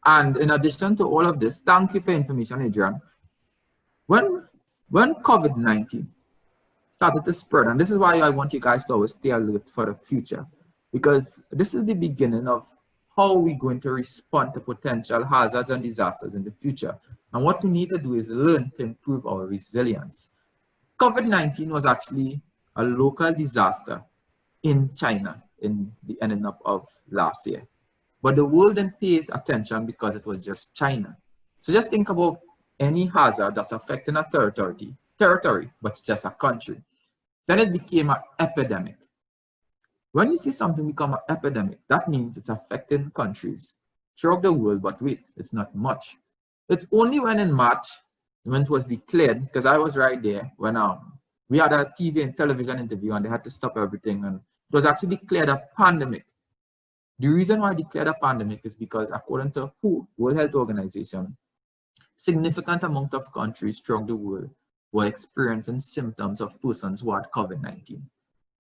And in addition to all of this, thank you for information, Adrian. When COVID-19 started to spread, and this is why I want you guys to always stay alert for the future, because this is the beginning of how we're going to respond to potential hazards and disasters in the future. And what we need to do is learn to improve our resilience. COVID-19 was actually a local disaster in China in the ending up of last year. But the world didn't pay attention because it was just China. So just think about any hazard that's affecting a territory, but it's just a country. Then it became an epidemic. When you see something become an epidemic, that means it's affecting countries throughout the world, but wait, it's not much. It's only when in March, when it was declared, because I was right there, when we had a TV and television interview and they had to stop everything, and it was actually declared a pandemic. The reason why I declared a pandemic is because according to WHO, World Health Organization, significant amount of countries throughout the world were experiencing symptoms of persons who had COVID-19.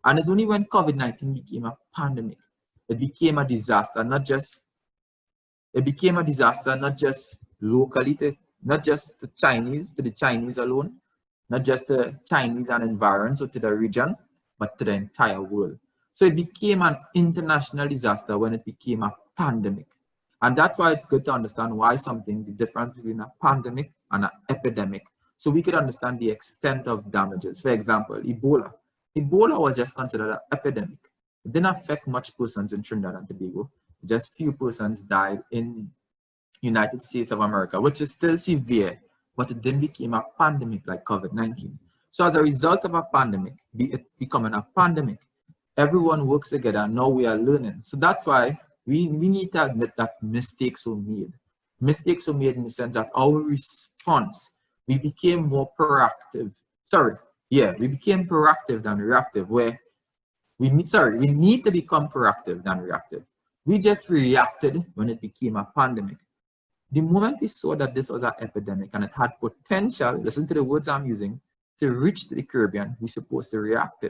And it's only when COVID-19 became a pandemic, it became a disaster, not just locally, not just the Chinese alone, not just the Chinese and environs or to the region, but to the entire world. So it became an international disaster when it became a pandemic. And that's why it's good to understand the difference between a pandemic and an epidemic, so we could understand the extent of damages. For example, Ebola. Ebola was just considered an epidemic. It didn't affect much persons in Trinidad and Tobago. Just few persons died in United States of America, which is still severe, but it didn't become a pandemic like COVID-19. So as a result of a pandemic, it becoming a pandemic, everyone works together, and now we are learning. So that's why we need to admit that mistakes were made. Mistakes were made in the sense that our response, we became more proactive. We became proactive than reactive, where we need to become proactive than reactive. We just reacted when it became a pandemic. The moment we saw that this was an epidemic and it had potential, listen to the words I'm using, to reach the Caribbean, we're supposed to react.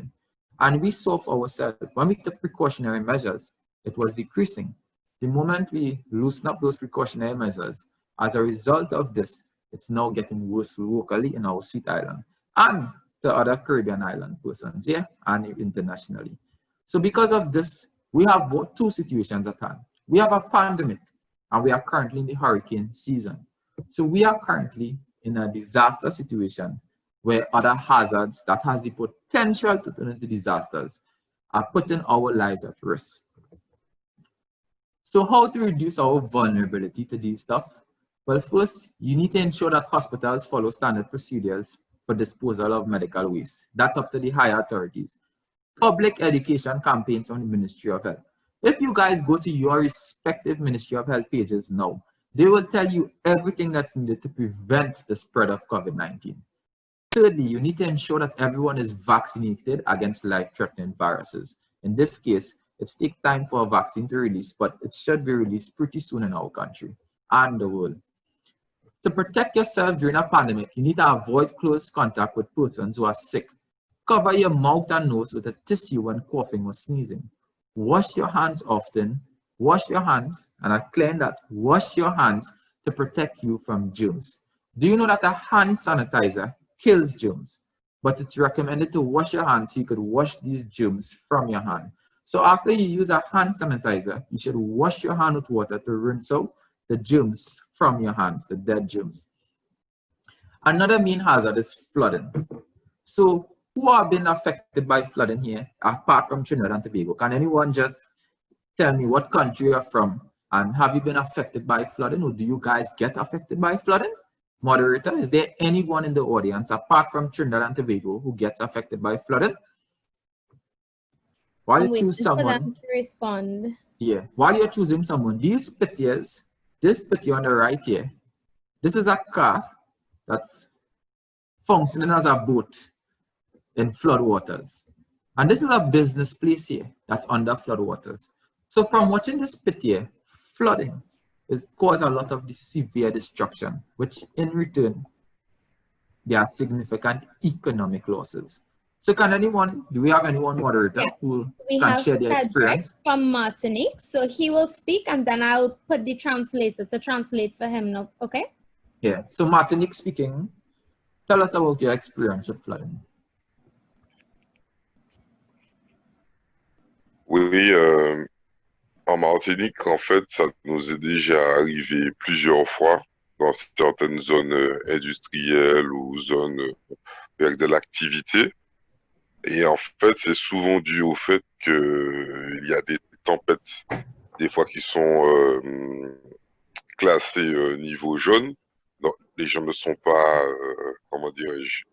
And we saw for ourselves, when we took precautionary measures, it was decreasing. The moment we loosen up those precautionary measures, as a result of this, it's now getting worse locally in our sweet island and the other Caribbean island persons, and internationally. So because of this, we have two situations at hand. We have a pandemic, and we are currently in the hurricane season. So we are currently in a disaster situation where other hazards that has the potential to turn into disasters are putting our lives at risk. So how to reduce our vulnerability to these stuff? Well, first, you need to ensure that hospitals follow standard procedures for disposal of medical waste. That's up to the higher authorities. Public education campaigns on the Ministry of Health. If you guys go to your respective Ministry of Health pages now, they will tell you everything that's needed to prevent the spread of COVID-19. Thirdly, you need to ensure that everyone is vaccinated against life-threatening viruses. In this case, it takes time for a vaccine to release, but it should be released pretty soon in our country and the world. To protect yourself during a pandemic, you need to avoid close contact with persons who are sick. Cover your mouth and nose with a tissue when coughing or sneezing. Wash your hands often. Wash your hands, and I claim that wash your hands to protect you from germs. Do you know that a hand sanitizer kills germs? But it's recommended to wash your hands so you could wash these germs from your hand. So after you use a hand sanitizer, you should wash your hand with water to rinse out the germs from your hands, the dead germs. Another main hazard is flooding. So who have been affected by flooding here, apart from Trinidad and Tobago? Can anyone just tell me what country you're from, and have you been affected by flooding, or do you guys get affected by flooding? Moderator, is there anyone in the audience, apart from Trinidad and Tobago, who gets affected by flooding? While you choose someone, to respond. While you're choosing someone, these pictures, this picture on the right here, this is a car that's functioning as a boat in floodwaters. And this is a business place here that's under floodwaters. So from watching this picture, flooding is cause a lot of severe destruction, which in return, there are significant economic losses. So can anyone, do we have anyone moderator who can share their experience? From Martinique, so he will speak and then I'll put the translator to translate for him now, okay? Yeah, so Martinique speaking, tell us about your experience with flooding. Oui, en Martinique, en fait, ça nous est déjà arrivé plusieurs fois dans certaines zones industrielles ou zones avec de l'activité. Et en fait, c'est souvent dû au fait qu'il y a des tempêtes, des fois qui sont classées niveau jaune. Donc, les gens ne sont pas, comment dirais-je,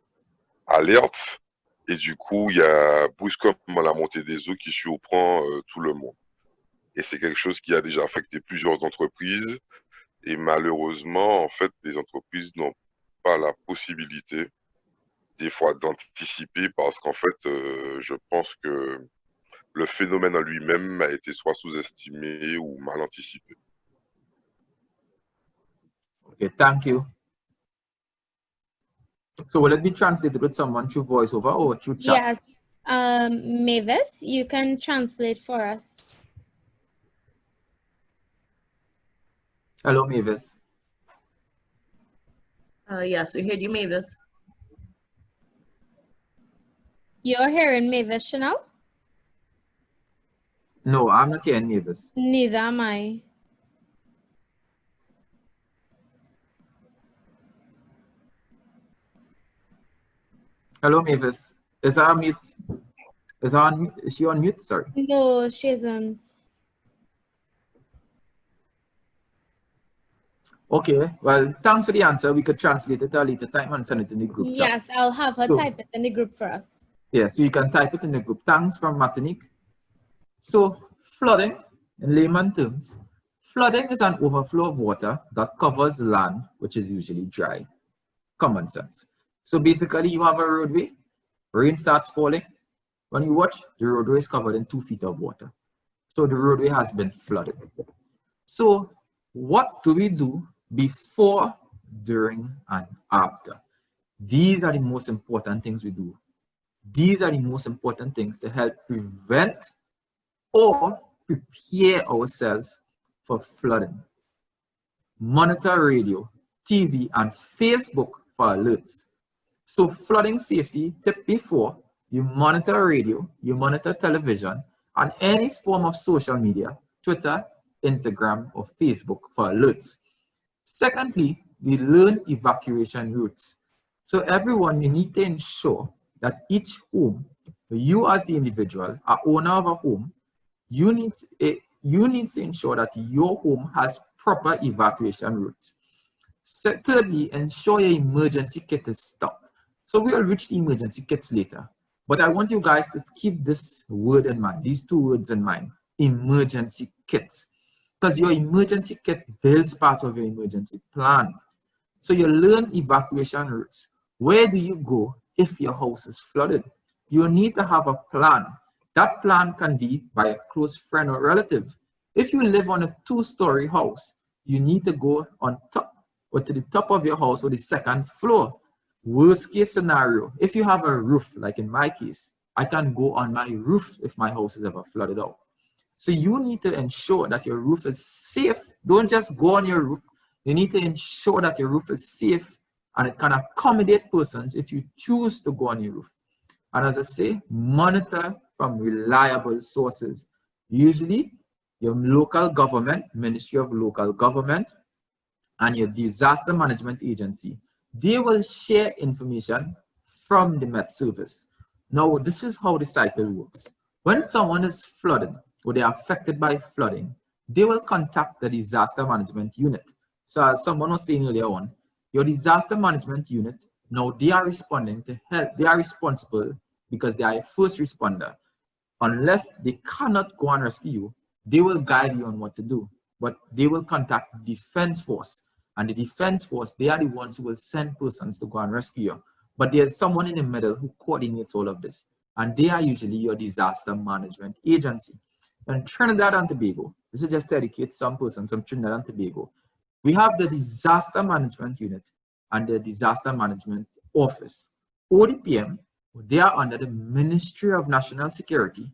alertes. Et du coup, il y a brusquement la montée des eaux qui surprend tout le monde. Et c'est quelque chose qui a déjà affecté plusieurs entreprises. Et malheureusement, en fait, les entreprises n'ont pas la possibilité, des fois, d'anticiper parce qu'en fait, je pense que le phénomène en lui-même a été soit sous-estimé ou mal anticipé. Okay, thank you. So will it be translated with someone through voiceover or through chat? Yes. Mavis, you can translate for us. Hello, Mavis. Yes, we heard you, Mavis. You're hearing Mavis, Chanel? No, I'm not hearing Mavis. Neither am I. Hello, Mavis. Is her mute? Is she on mute? Sorry. No, she isn't. Okay, well, thanks for the answer. We could translate it at a later time and send it in the group chat. Yes, I'll have her So, type it in the group for us. yeah, so you can type it in the group. Thanks from Martinique. So, flooding, in layman terms, flooding is an overflow of water that covers land, which is usually dry. Common sense. So basically, you have a roadway, rain starts falling. When you watch, the roadway is covered in 2 feet of water. So the roadway has been flooded. So what do we do before, during, and after? These are the most important things we do. These are the most important things to help prevent or prepare ourselves for flooding. Monitor radio, TV, and Facebook for alerts. So flooding safety tip before, you monitor radio, you monitor television, and any form of social media, Twitter, Instagram, or Facebook for alerts. Secondly, we learn evacuation routes. So everyone, you need to ensure that each home, you as the individual, a owner of a home, you need to ensure that your home has proper evacuation routes. So thirdly, ensure your emergency kit is stocked. So we'll reach the emergency kits later. But I want you guys to keep this word in mind, these 2 words in mind, emergency kits. Because your emergency kit builds part of your emergency plan. So you learn evacuation routes. Where do you go if your house is flooded? You need to have a plan. That plan can be by a close friend or relative. If you live on a 2-story house, you need to go on top or to the top of your house or the 2nd floor. Worst case scenario, if you have a roof, like in my case, I can go on my roof if my house is ever flooded out. So you need to ensure that your roof is safe. Don't just go on your roof. You need to ensure that your roof is safe and it can accommodate persons if you choose to go on your roof. And as I say, monitor from reliable sources. Usually, your local government, Ministry of Local Government, and your disaster management agency, they will share information from the Met Service. Now, this is how the cycle works. When someone is flooded or they are affected by flooding, they will contact the disaster management unit. So as someone was saying earlier on, your disaster management unit, now they are responding to help. They are responsible because they are a first responder. Unless they cannot go and rescue you, they will guide you on what to do. But they will contact the defense force. And the defense force, they are the ones who will send persons to go and rescue you. But there's someone in the middle who coordinates all of this. And they are usually your disaster management agency. And Trinidad and Tobago, this is just to educate some persons from Trinidad and Tobago. We have the disaster management unit and the disaster management office. ODPM, they are under the Ministry of National Security,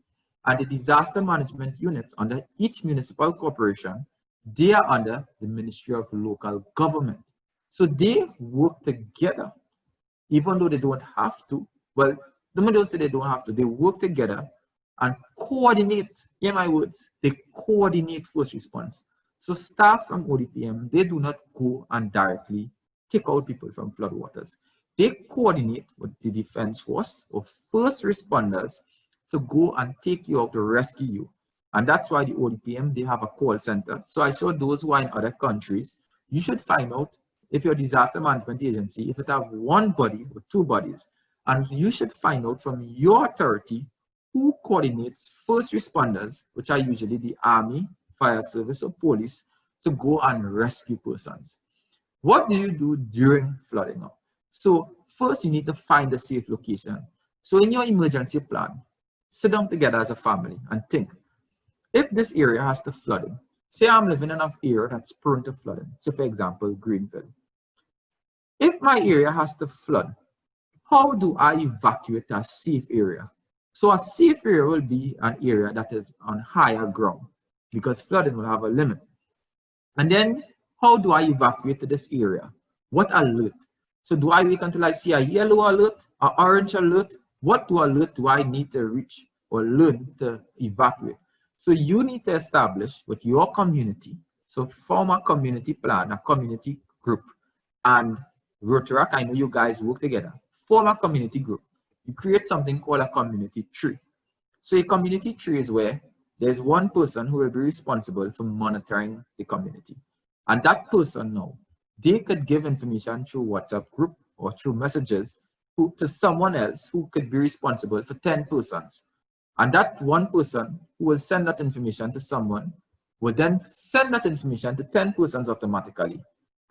and the disaster management units under each municipal corporation, they are under the Ministry of Local Government. So they work together, even though they don't have to. Well, the middle say they don't have to. They work together and coordinate, hear my words, they coordinate first response. So staff from ODPM, they do not go and directly take out people from floodwaters. They coordinate with the defense force or first responders to go and take you out to rescue you. And that's why the ODPM, they have a call center. So I saw those who are in other countries, you should find out if your disaster management agency, if it have 1 body or 2 bodies, and you should find out from your authority who coordinates first responders, which are usually the Army, Fire Service, or Police, to go and rescue persons. What do you do during flooding? So first you need to find a safe location. So in your emergency plan, sit down together as a family and think, if this area has to flooding, say I'm living in an area that's prone to flooding, say for example, Greenville. If my area has to flood, how do I evacuate a safe area? So a safe area will be an area that is on higher ground because flooding will have a limit. And then how do I evacuate to this area? What alert? So do I wait until I see a yellow alert, an orange alert? What alert do I need to reach or learn to evacuate? So you need to establish with your community. So form a community plan, a community group. And Rotaract, I know you guys work together. Form a community group. You create something called a community tree. So a community tree is where there's one person who will be responsible for monitoring the community. And that person now, they could give information through WhatsApp group or through messages to someone else who could be responsible for 10 persons. And that one person who will send that information to someone will then send that information to 10 persons automatically.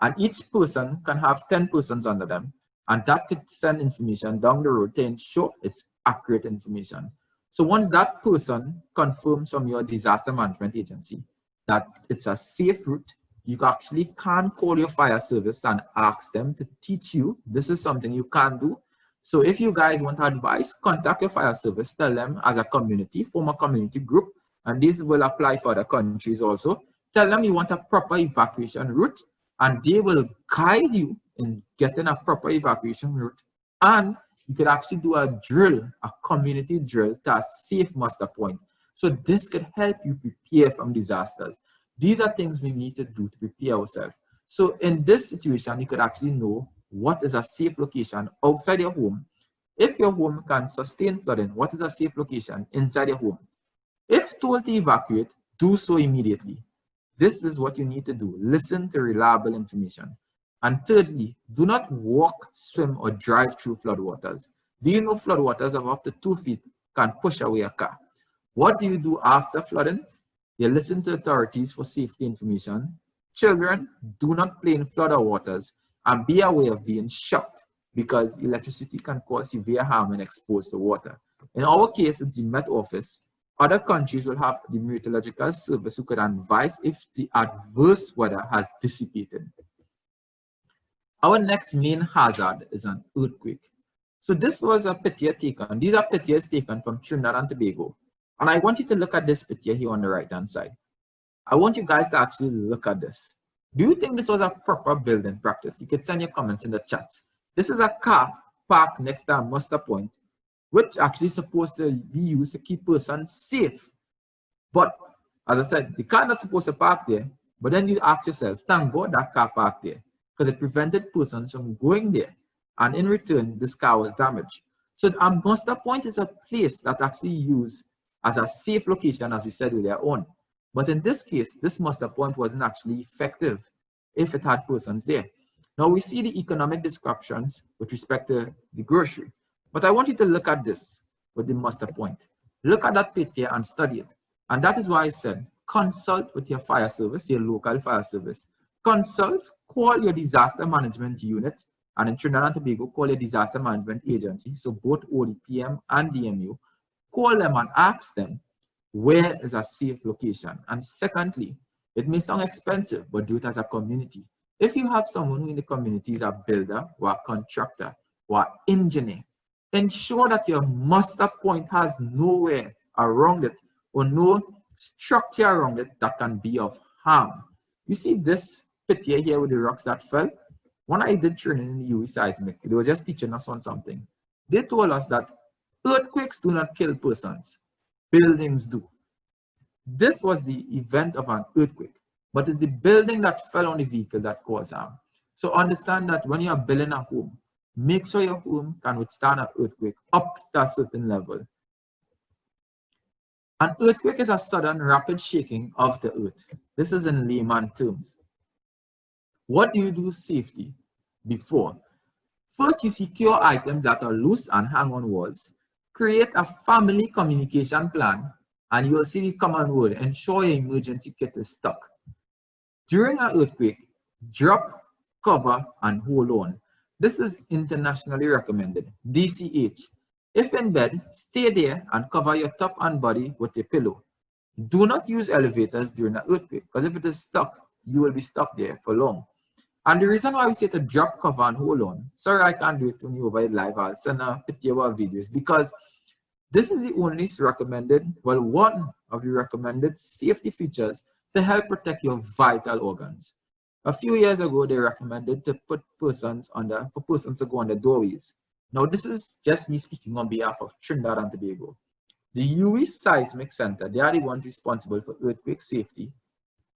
And each person can have 10 persons under them. And that could send information down the road to ensure it's accurate information. So once that person confirms from your disaster management agency that it's a safe route, you actually can call your fire service and ask them to teach you. This is something you can do. So if you guys want advice, contact your fire service, tell them as a community, form a community group, and this will apply for other countries also. Tell them you want a proper evacuation route, and they will guide you in getting a proper evacuation route. And you could actually do a drill, a community drill to a safe muster point. So this could help you prepare from disasters. These are things we need to do to prepare ourselves. So in this situation, you could actually know what is a safe location outside your home. If your home can sustain flooding, what is a safe location inside your home? If told to evacuate, do so immediately. This is what you need to do. Listen to reliable information. And thirdly, do not walk, swim, or drive through floodwaters. Do you know floodwaters of up to 2 feet can push away a car? What do you do after flooding? You listen to authorities for safety information. Children, do not play in flooded waters and be aware of being shocked because electricity can cause severe harm when exposed to water. In our case, it's the Met Office. Other countries will have the meteorological service who could advise if the adverse weather has dissipated. Our next main hazard is an earthquake. So this was a picture taken. These are pictures taken from Trinidad and Tobago. And I want you to look at this picture here on the right-hand side. I want you guys to actually look at this. Do you think this was a proper building practice? You could send your comments in the chats. This is a car parked next to a muster point, which actually is supposed to be used to keep persons safe. But as I said, the car not supposed to park there, but then you ask yourself, thank God that car parked there, because it prevented persons from going there. And in return, this car was damaged. So a muster point is a place that actually used as a safe location, as we said earlier on. But in this case, this muster point wasn't actually effective if it had persons there. Now we see the economic disruptions with respect to the grocery. But I want you to look at this with the muster point. Look at that picture and study it. And that is why I said, consult with your fire service, your local fire service. Consult, call your disaster management unit, and in Trinidad and Tobago, call your disaster management agency. So both ODPM and DMU. Call them and ask them, where is a safe location? And secondly, it may sound expensive, but do it as a community. If you have someone who in the community is a builder or a contractor or an engineer, ensure that your muster point has nowhere around it or no structure around it that can be of harm. You see this picture here with the rocks that fell? When I did training in the UE seismic, they were just teaching us on something. They told us that earthquakes do not kill persons, buildings do. This was the event of an earthquake, but it's the building that fell on the vehicle that caused harm. So understand that when you are building a home, make sure your home can withstand an earthquake up to a certain level. An earthquake is a sudden rapid shaking of the earth. This is in layman terms. What do you do safety before? First, you secure items that are loose and hang on walls. Create a family communication plan, and you will see the common word, ensure your emergency kit is stuck. During an earthquake, drop, cover, and hold on. This is internationally recommended, DCH. If in bed, stay there and cover your top and body with a pillow. Do not use elevators during an earthquake, because if it is stuck, you will be stuck there for long. And the reason why we say to drop cover and hold on, sorry I can't do it when you over live, I'll send a picture of videos, because this is the only recommended, well, one of the recommended safety features to help protect your vital organs. A few years ago, they recommended to put for persons to go under doorways. Now, this is just me speaking on behalf of Trinidad and Tobago. The UE Seismic Center, they are the ones responsible for earthquake safety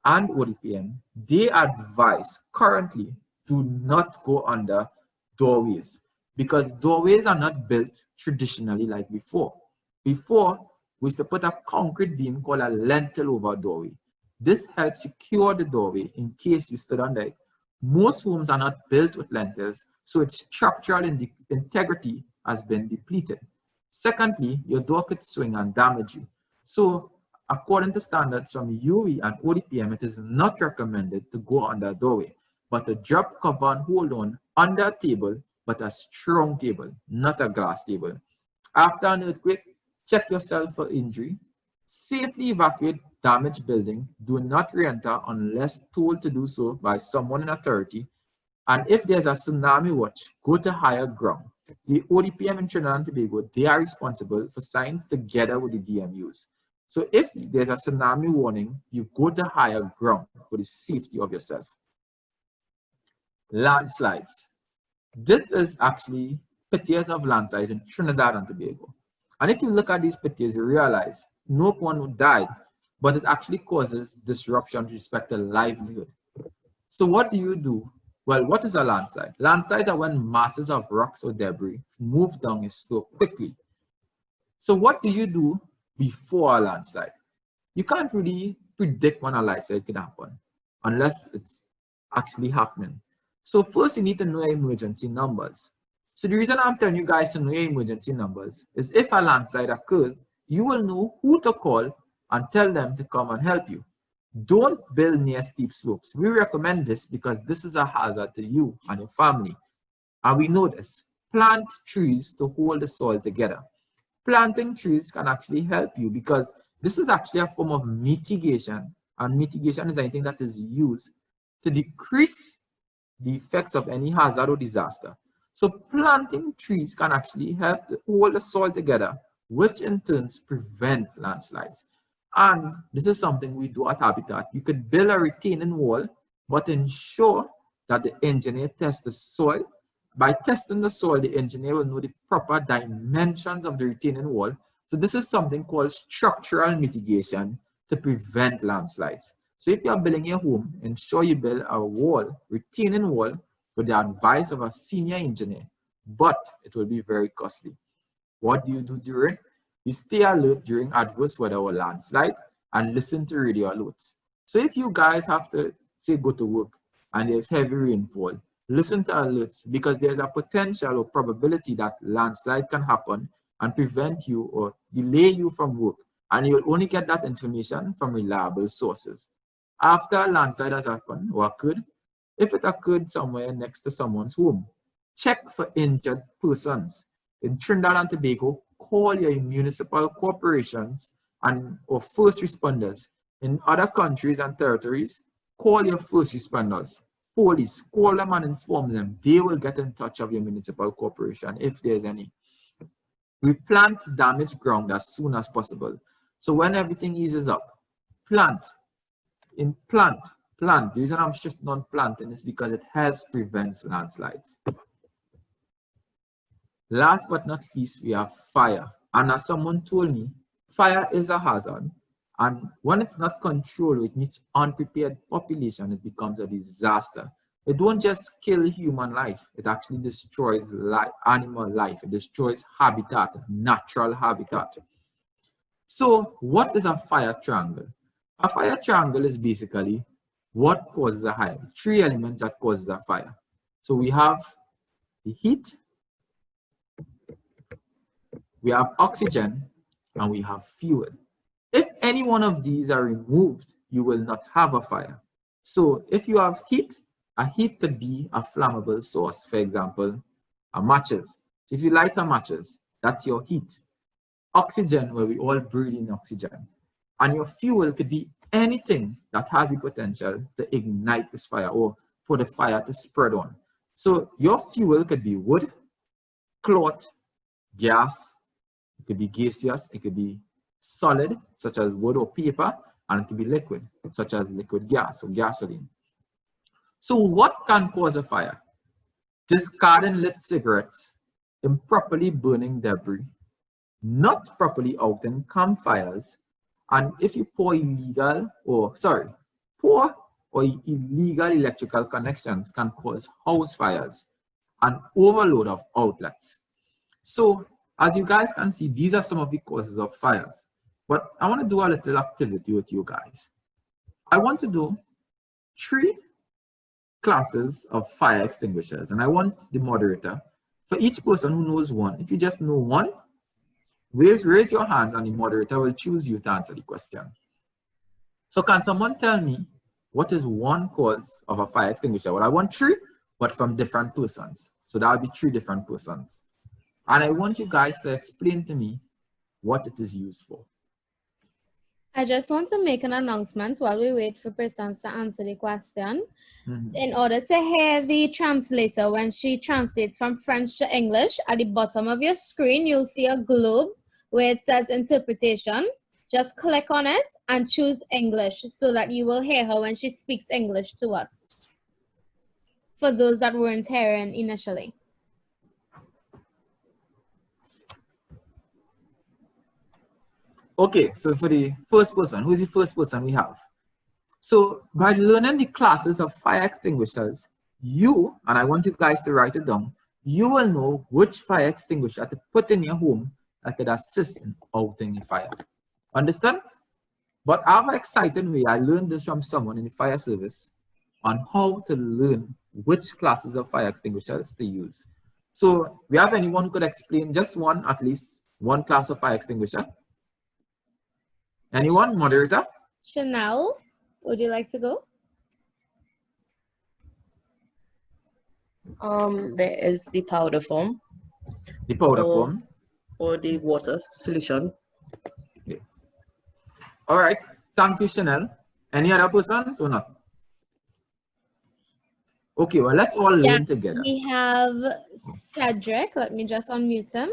and ODPM. They advise currently do not go under doorways, because doorways are not built traditionally like before. Before, we used to put a concrete beam called a lintel over a doorway. This helps secure the doorway in case you stood under it. Most homes are not built with lintels, so its structural integrity has been depleted. Secondly, your door could swing and damage you. So, according to standards from UE and ODPM, it is not recommended to go under a doorway, but to drop cover and hold on under a table, but a strong table, not a glass table. After an earthquake, check yourself for injury. Safely evacuate damaged building. Do not re-enter unless told to do so by someone in authority. And if there's a tsunami watch, go to higher ground. The ODPM in Trinidad and Tobago, they are responsible for signs together with the DMUs. So if there's a tsunami warning, you go to higher ground for the safety of yourself. Landslides. This is actually pictures of landslides in Trinidad and Tobago. And if you look at these pictures, you realize no one died, but it actually causes disruption with respect to livelihood. So what do you do? Well, what is a landslide? Landslides are when masses of rocks or debris move down a slope quickly. So what do you do before a landslide? You can't really predict when a landslide could happen unless it's actually happening. So first you need to know your emergency numbers. So the reason I'm telling you guys to know your emergency numbers is if a landslide occurs, you will know who to call and tell them to come and help you. Don't build near steep slopes. We recommend this because this is a hazard to you and your family. And we know this. Plant trees to hold the soil together. Planting trees can actually help you because this is actually a form of mitigation. And mitigation is anything that is used to decrease the effects of any hazard or disaster. So planting trees can actually help to hold the soil together, which in turn prevent landslides. And this is something we do at Habitat. You could build a retaining wall, but ensure that the engineer tests the soil. By testing the soil, the engineer will know the proper dimensions of the retaining wall. So this is something called structural mitigation to prevent landslides. So if you are building your home, ensure you build a wall, retaining wall, with the advice of a senior engineer, but it will be very costly. What do you do during? You stay alert during adverse weather or landslides and listen to radio alerts. So if you guys have to, say, go to work and there's heavy rainfall, listen to alerts because there's a potential or probability that landslide can happen and prevent you or delay you from work. And you'll only get that information from reliable sources. After a landslide has happened or occurred, if it occurred somewhere next to someone's home, check for injured persons. In Trinidad and Tobago, call your municipal corporations or first responders. In other countries and territories, call your first responders. Police, call them and inform them. They will get in touch with your municipal corporation if there's any. We plant damaged ground as soon as possible. So when everything eases up, plant. The reason I'm stressing on planting is because it helps prevent landslides. Last but not least, we have fire. And as someone told me, fire is a hazard. And when it's not controlled with its unprepared population, it becomes a disaster. It don't just kill human life, it actually destroys animal life. It destroys habitat, natural habitat. So what is a fire triangle? A fire triangle is basically what causes a fire? Three elements that causes a fire. So we have the heat, we have oxygen, and we have fuel. If any one of these are removed, you will not have a fire. So if you have heat, a heat could be a flammable source. For example, a matches. So if you light a matches, that's your heat. Oxygen, where we all breathe in oxygen. And your fuel could be anything that has the potential to ignite this fire or for the fire to spread on. So your fuel could be wood, cloth, gas, it could be gaseous, it could be solid, such as wood or paper, and it could be liquid, such as liquid gas or gasoline. So what can cause a fire? Discarding lit cigarettes, improperly burning debris, not properly outing campfires, and if you pour illegal or illegal electrical connections can cause house fires and overload of outlets. So as you guys can see, these are some of the causes of fires. But I want to do a little activity with you guys. I want to do 3 classes of fire extinguishers, and I want the moderator, for each person who knows one, if you just know one, raise your hands and the moderator will choose you to answer the question. So can someone tell me what is one cause of a fire extinguisher? Well, I want 3, but from different persons. So that would be 3 different persons. And I want you guys to explain to me what it is used for. I just want to make an announcement while we wait for persons to answer the question. In order to hear the translator when she translates from French to English, at the bottom of your screen, you'll see a globe where it says interpretation. Just click on it and choose English so that you will hear her when she speaks English to us. For those that weren't hearing initially. Okay, so for the first person, who's the first person we have? So by learning the classes of fire extinguishers, you, and I want you guys to write it down, you will know which fire extinguisher to put in your home that could assist in outing a fire. Understand? But I have an exciting way. I learned this from someone in the fire service on how to learn which classes of fire extinguishers to use. So we have anyone who could explain just one, at least one class of fire extinguisher? Anyone, moderator? Chanel, would you like to go? There is the powder form. The powder form. Or the water solution. Okay. All right. Thank you, Chanel. Any other persons or not? Okay, well, let's all learn together. We have Cedric. Let me just unmute him.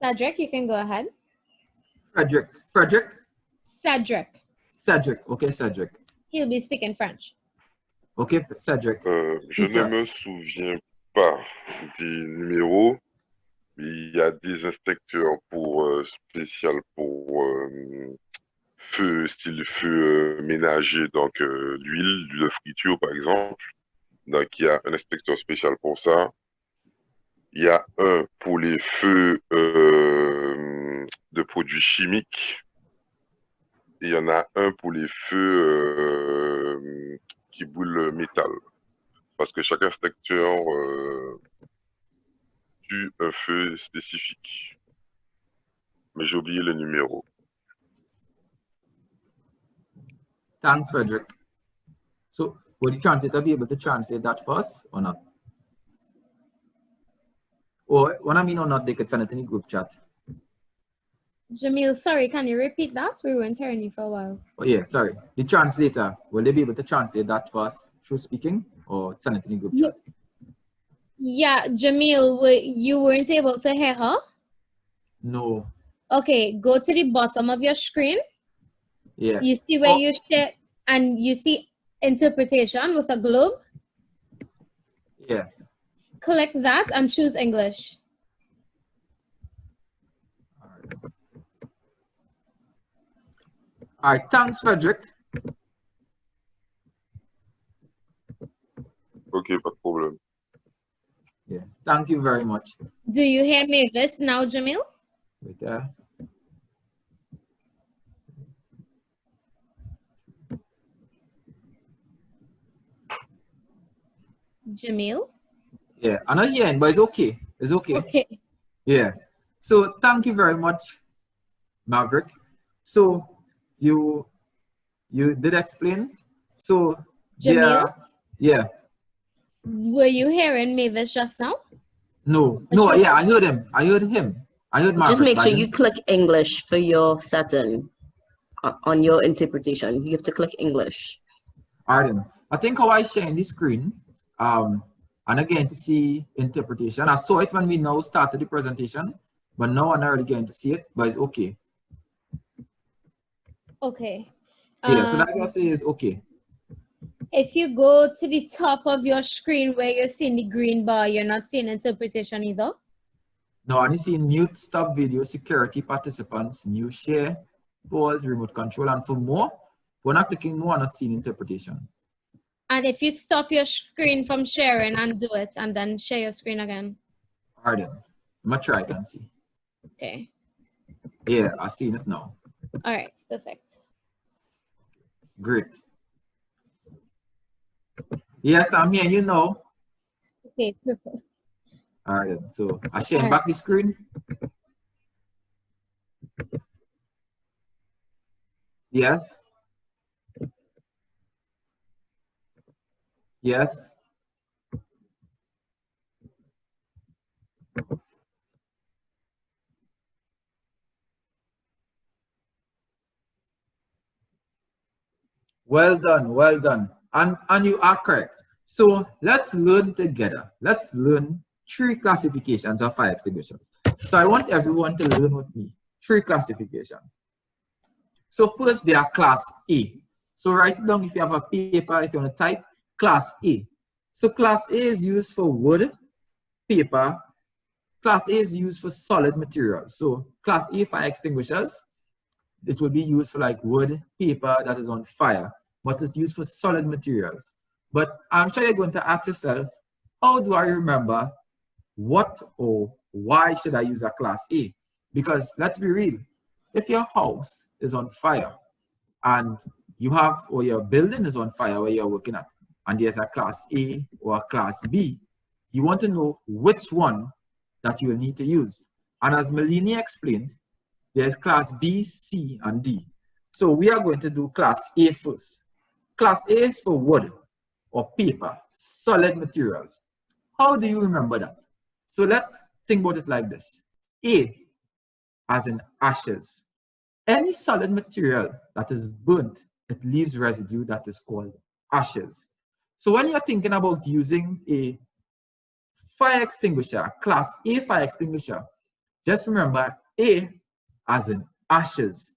Cedric, you can go ahead. Frederick. Cedric. Okay, Cedric. He'll be speaking French. Okay, Cedric. Je ne me souviens pas des numéros, mais il y a des inspecteurs spécial pour feu, style feu ménager, donc l'huile de friture par exemple. Donc il y a un inspecteur spécial pour ça. Il y a un pour les feux de produits chimiques. Et il y en a un pour les feux qui brûlent le métal. Parce que chaque inspecteur tue un feu spécifique. Mais j'ai oublié le numéro. Thanks, Frederick. So, would the translator be able to translate that for us or not? Or when I mean or not, they could send it in the group chat. Jamil, sorry, can you repeat that? We weren't hearing you for a while. Oh yeah, sorry. The translator, will they be able to translate that for us through speaking or send it in the group chat? Yeah, Jamil, you weren't able to hear her? No. Okay, go to the bottom of your screen. Yeah. You see where you share and you see interpretation with a globe? Yeah. Click that and choose English. All right, thanks, Frederick. Okay, pas de problème. Yeah, thank you very much. Do you hear Mavis now, Jamil? Wait there. Jamil? Yeah, I'm not hearing, but it's okay. It's okay. Okay. Yeah. So thank you very much, Maverick. So you did explain. So Jamil? Yeah. Were you hearing Mavis just now? No, yeah, I heard him. I heard Maverick. Just make sure you click English for your setting on your interpretation. You have to click English. Arden, I think how I share in the screen, and again to see interpretation. I saw it when we now started the presentation, but now I'm not really going to see it, but it's okay. Okay. Yeah, so that just say is okay. If you go to the top of your screen where you're seeing the green bar, you're not seeing interpretation either? No, I see mute, stop video, security, participants, new share, pause, remote control, and for more, we're not clicking more, I'm not seeing interpretation. And if you stop your screen from sharing and do it, and then share your screen again. Arden, I'm gonna try it and see. Okay. Yeah, I seen it now. All right, perfect. Great. Yes, I'm here, you know. Okay, perfect. All right, so I share back the screen. Yes. Yes. Well done, well done. And you are correct. So let's learn together. Let's learn 3 classifications of fire extinguishers. So I want everyone to learn with me 3 classifications. So first, they are class A. So write it down if you have a paper, if you want to type, class A. So class A is used for wood, paper. Class A is used for solid materials. So class A fire extinguishers, it will be used for like wood, paper that is on fire, but it's used for solid materials. But I'm sure you're going to ask yourself, how do I remember what or why should I use a class A? Because let's be real, if your house is on fire and you have, or your building is on fire where you're working at, and there's a class A or a class B, you want to know which one that you will need to use. And as Melanie explained, there's class B, C, and D. So we are going to do class A first. Class A is for wood or paper, solid materials. How do you remember that? So let's think about it like this. A, as in ashes. Any solid material that is burnt, it leaves residue that is called ashes. So when you're thinking about using a fire extinguisher, class A fire extinguisher, just remember A as in ashes.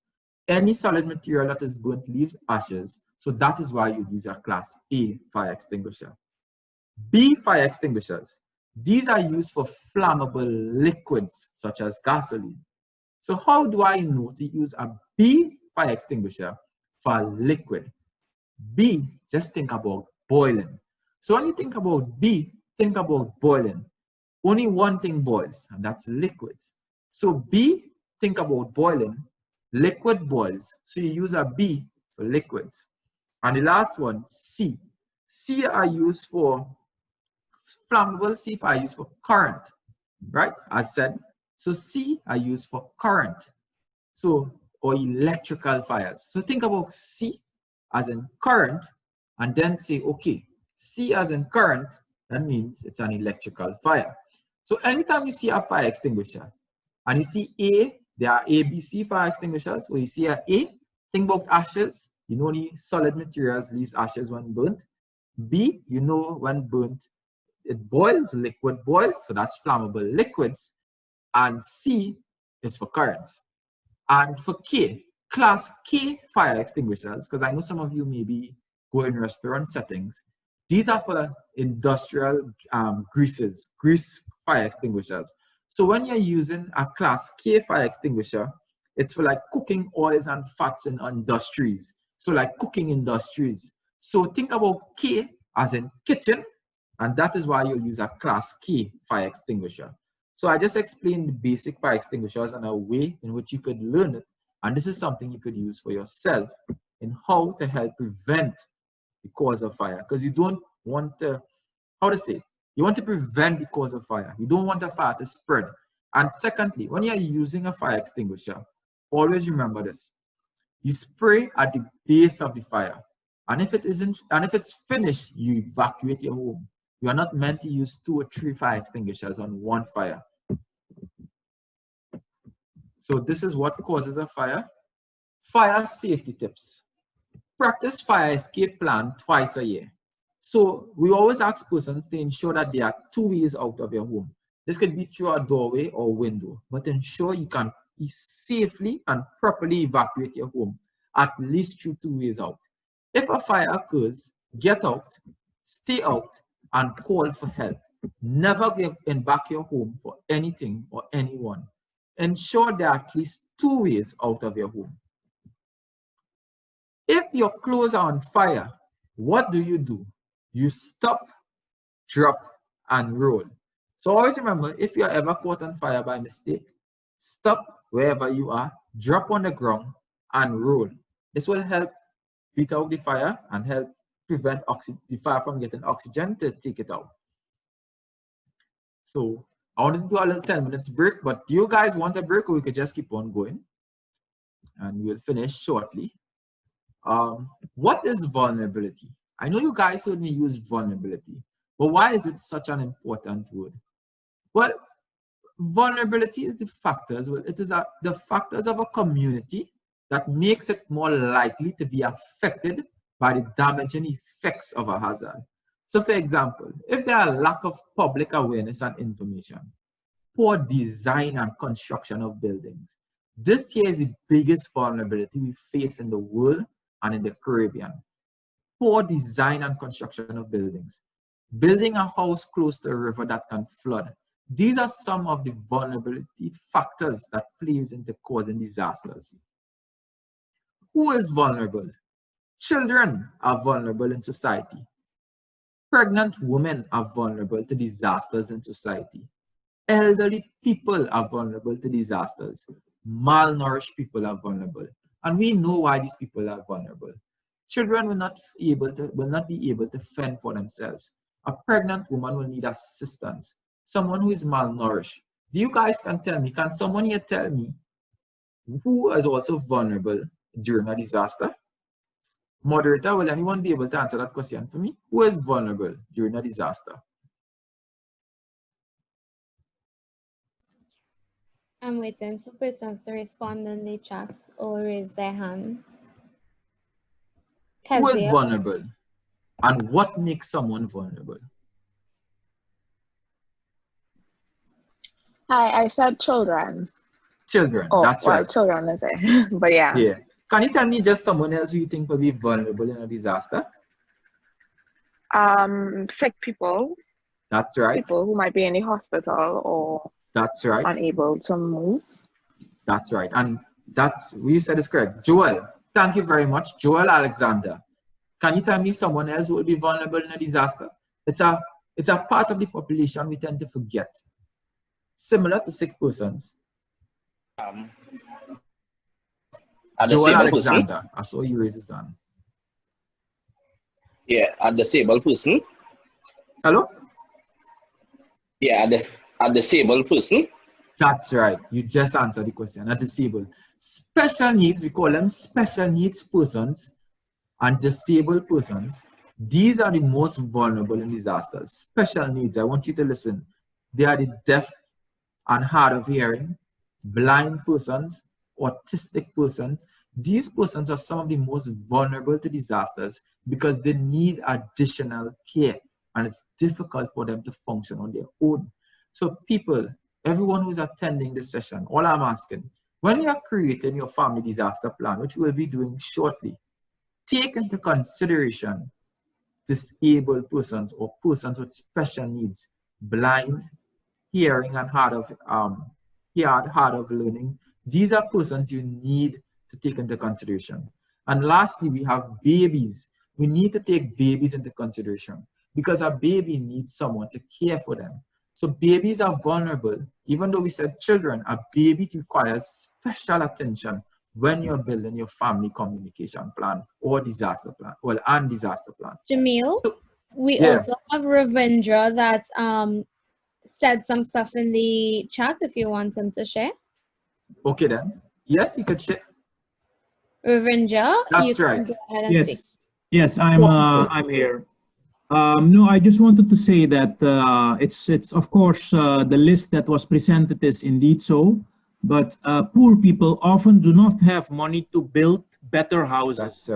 Any solid material that is burnt leaves ashes. So that is why you use a class A fire extinguisher. B fire extinguishers. These are used for flammable liquids such as gasoline. So how do I know to use a B fire extinguisher for a liquid? B, just think about boiling. So when you think about B, think about boiling. Only one thing boils, and that's liquids. So B, think about boiling. Liquid boils. So you use a B for liquids. And the last one, C. C are used for flammable, C are used for current, right? As said. So C are used for current. So, or electrical fires. So think about C as in current, and then say, okay, C as in current, that means it's an electrical fire. So anytime you see a fire extinguisher, and you see A, there are A, B, C fire extinguishers. So you see a A, think about ashes. You know the solid materials leaves ashes when burnt. B, you know when burnt, it boils, liquid boils, so that's flammable liquids. And C is for currents. And for K, class K fire extinguishers, because I know some of you may be going restaurant settings, these are for industrial grease fire extinguishers. So when you're using a class K fire extinguisher, it's for like cooking oils and fats in industries. So like cooking industries. So think about K as in kitchen, and that is why you'll use a class K fire extinguisher. So I just explained the basic fire extinguishers and a way in which you could learn it. And this is something you could use for yourself in how to help prevent the cause of fire. Because you don't want to, how to say, you want to prevent the cause of fire. You don't want the fire to spread. And secondly, when you're using a fire extinguisher, always remember this. You spray at the base of the fire. And if it isn't, and if it's finished, you evacuate your home. You are not meant to use 2 or 3 fire extinguishers on one fire. So this is what causes a fire. Fire safety tips. Practice fire escape plan twice a year. So we always ask persons to ensure that they are 2 ways out of your home. This could be through a doorway or window, but ensure you can safely and properly evacuate your home at least through 2 ways out. If a fire occurs, get out, stay out, and call for help. Never get back your home for anything or anyone. Ensure there are at least 2 ways out of your home. If your clothes are on fire, what do? You stop, drop, and roll. So always remember, if you're ever caught on fire by mistake, stop wherever you are, drop on the ground, and roll. This will help beat out the fire and help prevent the fire from getting oxygen to take it out. So I wanted to do a little 10 minutes break, but do you guys want a break, or we could just keep on going? And we'll finish shortly. What is vulnerability? I know you guys heard me use vulnerability, but why is it such an important word? Well, vulnerability is the factors. Well, it is the factors of a community that makes it more likely to be affected by the damaging effects of a hazard. So for example, if there are lack of public awareness and information, poor design and construction of buildings, this here is the biggest vulnerability we face in the world and in the Caribbean. Poor design and construction of buildings. Building a house close to a river that can flood. These are some of the vulnerability factors that plays into causing disasters. Who is vulnerable? Children are vulnerable in society. Pregnant women are vulnerable to disasters in society. Elderly people are vulnerable to disasters. Malnourished people are vulnerable. And we know why these people are vulnerable. Children will not be able to fend for themselves. A pregnant woman will need assistance. Someone who is malnourished. Do you guys can tell me, can someone here tell me who is also vulnerable during a disaster? Moderator, will anyone be able to answer that question for me? Who is vulnerable during a disaster? I'm waiting for persons to respond in the chats or raise their hands. Who is vulnerable? And what makes someone vulnerable? Hi, I said children. Children, oh, that's well, right. Children is it, but yeah. Yeah. Can you tell me just someone else who you think will be vulnerable in a disaster? Sick people. That's right. People who might be in the hospital or that's right. Unable to move. That's right. And that's, we said is correct. Joel, thank you very much. Joel Alexander. Can you tell me someone else who will be vulnerable in a disaster? It's a part of the population we tend to forget. Similar to sick persons. Joel Alexander, I saw you raise his hand. Yeah, a disabled person. Hello? Yeah, a disabled person. That's right. You just answered the question. A disabled. Special needs, we call them special needs persons and disabled persons. These are the most vulnerable in disasters. Special needs, I want you to listen. They are the deaf and hard of hearing, blind persons, autistic persons. These persons are some of the most vulnerable to disasters because they need additional care and it's difficult for them to function on their own. So people, everyone who's attending this session, all I'm asking, when you are creating your family disaster plan, which we'll be doing shortly, take into consideration disabled persons or persons with special needs, blind, hearing and hard of learning. These are persons you need to take into consideration. And lastly, we have babies. We need to take babies into consideration because a baby needs someone to care for them. So babies are vulnerable. Even though we said children, a baby requires special attention when you're building your family communication plan or disaster plan, well, and disaster plan. Jamil, so, we yeah. also have Ravindra that said some stuff in the chat if you want him to share. Okay then. Yes, you could share. Ravindra, that's right. Go ahead and yes, speak. yes, I'm here. No, I just wanted to say that it's of course the list that was presented is indeed so, but poor people often do not have money to build better houses.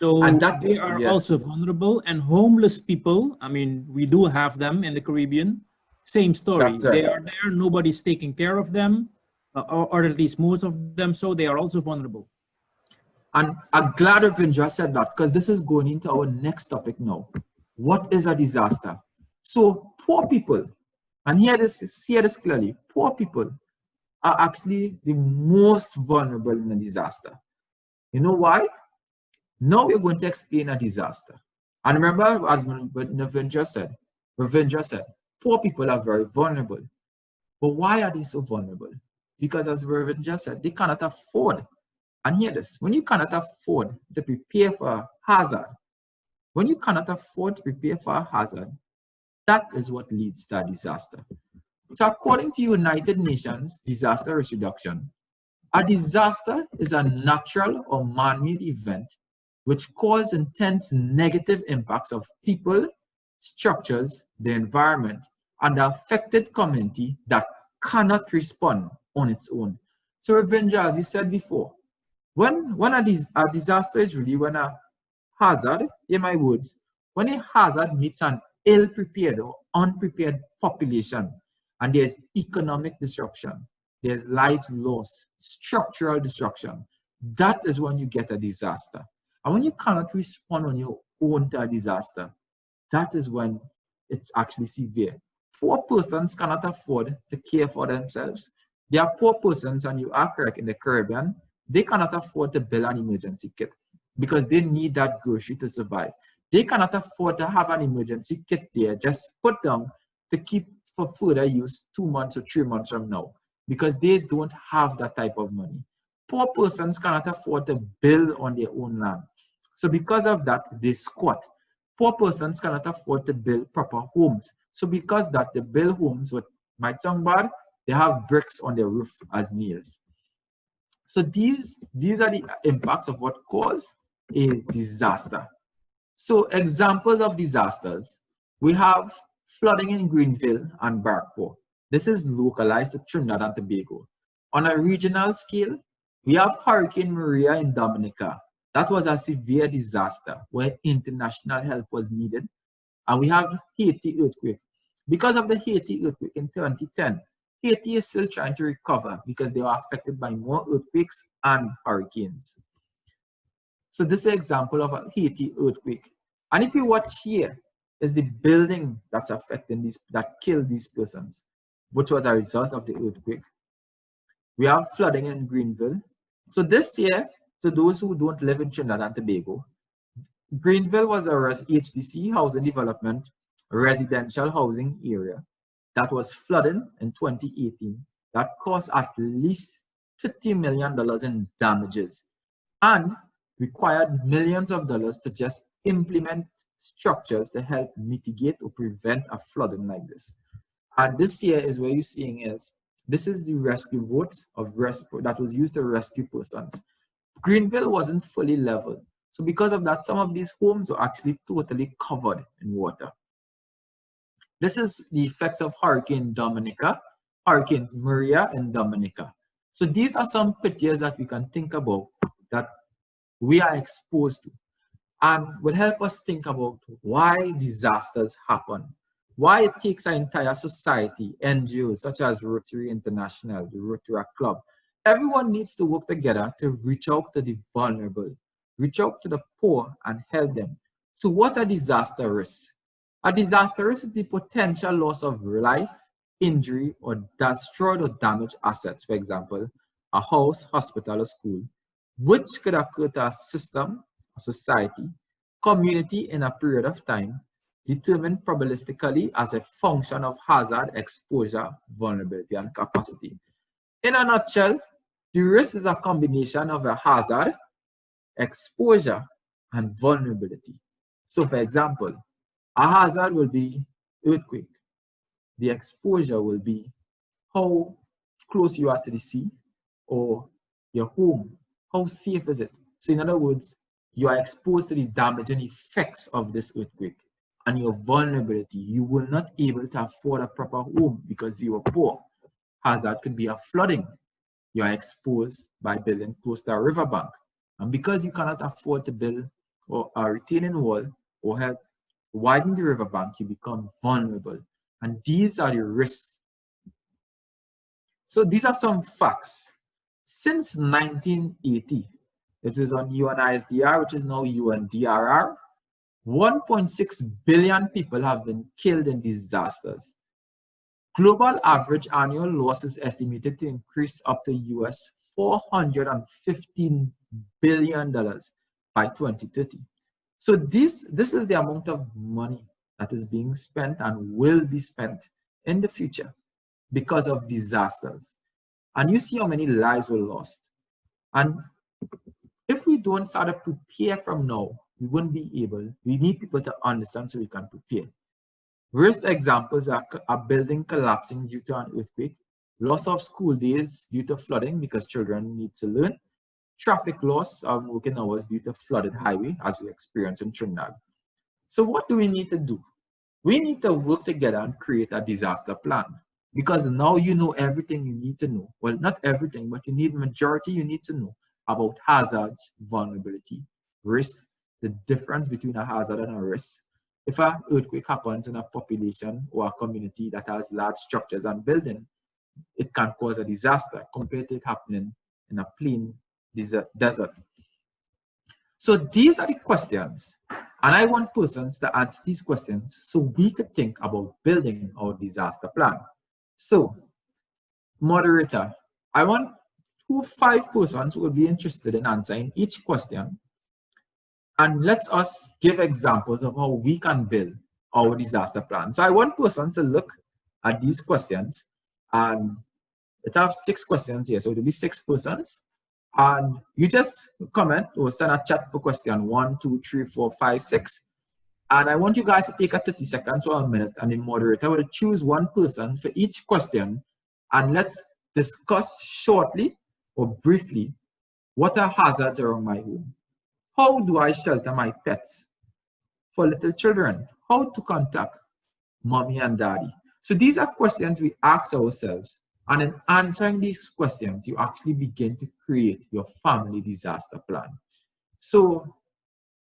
So And that, they are yes. also vulnerable, and homeless people, I mean, we do have them in the Caribbean. Same story. That's right. They are there, nobody's taking care of them, or at least most of them, so they are also vulnerable. And I'm glad Ravindra said that, because this is going into our next topic now. What is a disaster? So poor people, and hear this clearly, poor people are actually the most vulnerable in a disaster. You know why? Now we're going to explain a disaster. And remember, as Ravindra said, poor people are very vulnerable. But why are they so vulnerable? Because as Ravindra said, they cannot afford. And hear this, when you cannot afford to prepare for a hazard, when you cannot afford to prepare for a hazard, that is what leads to a disaster. So according to United Nations Disaster Risk Reduction, a disaster is a natural or man-made event which causes intense negative impacts of people, structures, the environment, and the affected community that cannot respond on its own. So Ravindra, as you said before, when a disaster is really when a hazard, in my words, when a hazard meets an ill-prepared or unprepared population, and there's economic disruption, there's lives lost, structural destruction, that is when you get a disaster. And when you cannot respond on your own to a disaster, that is when it's actually severe. Poor persons cannot afford to care for themselves. There are poor persons, and you are correct, in the Caribbean, they cannot afford to build an emergency kit because they need that grocery to survive. They cannot afford to have an emergency kit there, just put down to keep for further use 2 months or 3 months from now, because they don't have that type of money. Poor persons cannot afford to build on their own land. So because of that, they squat. Poor persons cannot afford to build proper homes. So because that, they build homes, what might sound bad, they have bricks on their roof as nails. So these are the impacts of what cause a disaster. So examples of disasters, we have flooding in Greenville and Barkpore. This is localized to Trinidad and Tobago. On a regional scale, we have Hurricane Maria in Dominica. That was a severe disaster where international help was needed. And we have Haiti earthquake. Because of the Haiti earthquake in 2010, Haiti is still trying to recover because they were affected by more earthquakes and hurricanes. So this is an example of a Haiti earthquake. And if you watch here, is the building that's affecting these, that killed these persons, which was a result of the earthquake. We have flooding in Greenville. So this year, to those who don't live in Trinidad and Tobago, Greenville was a HDC housing development residential housing area that was flooding in 2018 that caused at least $50 million in damages and required millions of dollars to just implement structures to help mitigate or prevent a flooding like this. And this year is what you're seeing is, this is the rescue boat that was used to rescue persons. Greenville wasn't fully leveled. So because of that, some of these homes were actually totally covered in water. This is the effects of Hurricane Maria in Dominica. So these are some pictures that we can think about that we are exposed to and will help us think about why disasters happen, why it takes an entire society, NGOs such as Rotary International, the Rotaract Club. Everyone needs to work together to reach out to the vulnerable, reach out to the poor and help them. So what are disaster risks? A disaster risk is the potential loss of life, injury, or destroyed or damaged assets, for example, a house, hospital, or school, which could occur to a system, a society, community in a period of time, determined probabilistically as a function of hazard, exposure, vulnerability, and capacity. In a nutshell, the risk is a combination of a hazard, exposure, and vulnerability. So for example, a hazard will be earthquake. The exposure will be how close you are to the sea or your home. How safe is it? So in other words, you are exposed to the damage and effects of this earthquake. And your vulnerability, you will not be able to afford a proper home because you are poor. Hazard could be a flooding. You are exposed by building close to a riverbank. And because you cannot afford to build or a retaining wall or help widen the riverbank, you become vulnerable. And these are the risks. So these are some facts. Since 1980, it is on UNISDR, which is now UNDRR, 1.6 billion people have been killed in disasters. Global average annual loss is estimated to increase up to US $415 billion by 2030. So this is the amount of money that is being spent and will be spent in the future because of disasters. And you see how many lives were lost. And if we don't start to prepare from now, we won't be able, we need people to understand so we can prepare. Risk examples are a building collapsing due to an earthquake, loss of school days due to flooding because children need to learn, traffic loss of working hours due to flooded highway as we experience in Trinidad. So what do we need to do? We need to work together and create a disaster plan, because now you know everything you need to know. Well, not everything, but you need majority you need to know about hazards, vulnerability, risk, the difference between a hazard and a risk. If an earthquake happens in a population or a community that has large structures and buildings, it can cause a disaster compared to it happening in a plain desert. So these are the questions, and I want persons to answer these questions so we could think about building our disaster plan. So, moderator, I want 5 persons who will be interested in answering each question, and let us give examples of how we can build our disaster plan. So I want persons to look at these questions, and it has 6 questions here, so it will be 6 persons. And you just comment or send a chat for question 1, 2, 3, 4, 5, 6. And I want you guys to take a 30 seconds or a minute, and the moderator will choose one person for each question. And let's discuss shortly or briefly what are hazards around my home. How do I shelter my pets? For little children, how to contact mommy and daddy? So these are questions we ask ourselves. And in answering these questions, you actually begin to create your family disaster plan. So,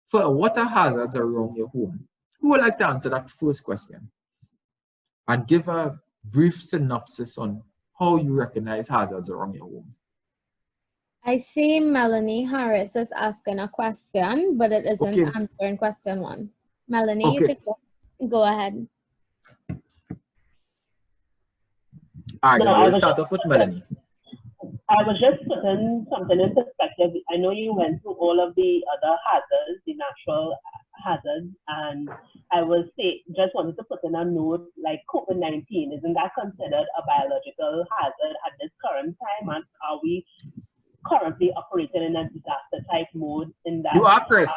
for what are hazards around your home? Who would like to answer that first question? And give a brief synopsis on how you recognize hazards around your home. I see Melanie Harris is asking a question, but it isn't answering question 1. Melanie, you could go ahead. All right, we'll start off with Melanie. I was just putting something in perspective. I know you went through all of the other hazards, the natural hazards, and I just wanted to put in a note like COVID-19. Isn't that considered a biological hazard at this current time? And are we currently operating in a disaster type mode in that you are correct.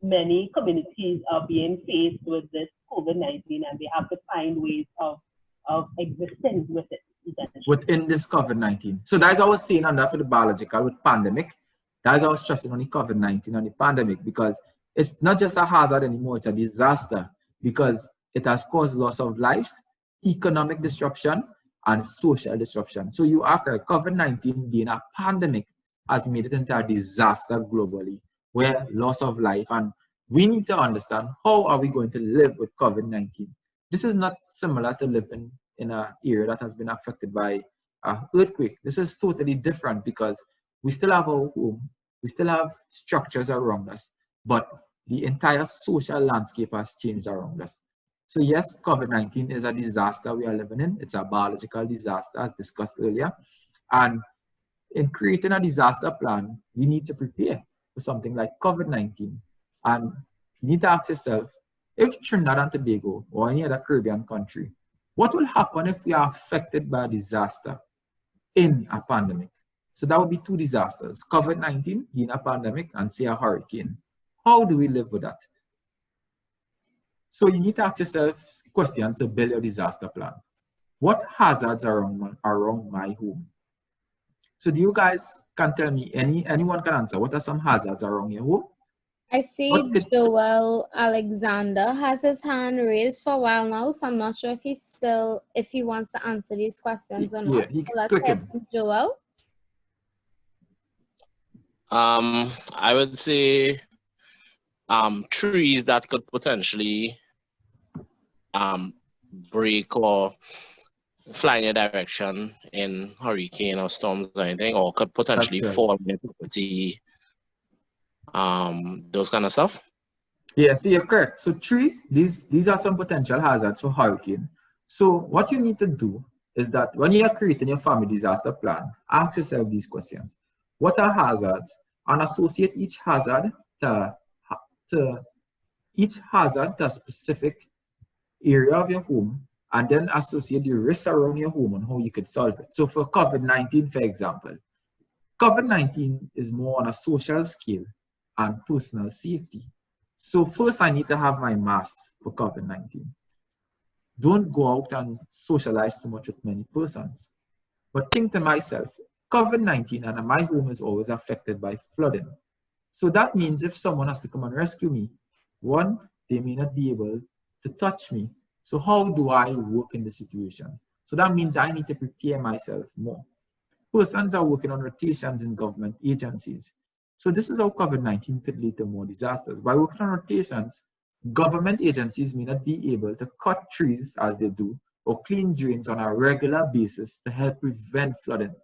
Many communities are being faced with this COVID-19 and they have to find ways of existing with it. Within this COVID-19. So that's what I was saying on that for the biological with pandemic. That's what I was stressing on the COVID-19 on the pandemic, because it's not just a hazard anymore, it's a disaster because it has caused loss of lives, economic disruption, and social disruption. So you are correct, COVID-19 being a pandemic has made it into a disaster globally, where loss of life, and we need to understand how are we going to live with COVID-19. This is not similar to living in an area that has been affected by an earthquake. This is totally different because we still have our home, we still have structures around us, but the entire social landscape has changed around us. So yes, COVID-19 is a disaster we are living in. It's a biological disaster as discussed earlier. And in creating a disaster plan, we need to prepare for something like COVID-19. And you need to ask yourself, if Trinidad and Tobago or any other Caribbean country, what will happen if we are affected by a disaster in a pandemic? So that would be 2 disasters, COVID-19 being a pandemic and say a hurricane. How do we live with that? So you need to ask yourself questions to build your disaster plan. What hazards are around my home? So do you guys can tell me, anyone can answer, what are some hazards around your home? I see Joel Alexander has his hand raised for a while now, so I'm not sure if he wants to answer these questions or not. Yeah, so let's hear from Joel. I would say trees that could potentially break or fly in your direction in hurricane or storms or anything, or could potentially fall on your property, those kind of stuff? Yeah, so you're correct. So trees, these are some potential hazards for hurricane. So what you need to do is that when you are creating your family disaster plan, ask yourself these questions. What are hazards? And associate each hazard to a specific area of your home, and then associate the risks around your home and how you could solve it. So for COVID-19, for example, COVID-19 is more on a social scale and personal safety. So first I need to have my mask for COVID-19. Don't go out and socialize too much with many persons. But think to myself, COVID-19 and my home is always affected by flooding. So that means if someone has to come and rescue me, one, they may not be able to touch me. So how do I work in the situation? So that means I need to prepare myself more. Persons are working on rotations in government agencies. So this is how COVID-19 could lead to more disasters. By working on rotations, government agencies may not be able to cut trees as they do or clean drains on a regular basis to help prevent flooding.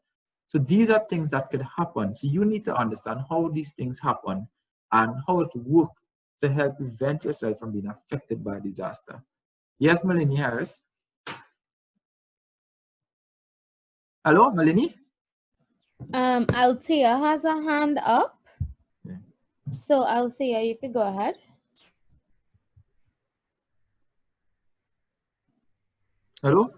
So these are things that could happen. So you need to understand how these things happen and how to work to help prevent yourself from being affected by disaster. Yes, Melanie Harris. Hello, Melanie? Althea has a hand up. Yeah. So Althea, you could go ahead. Hello?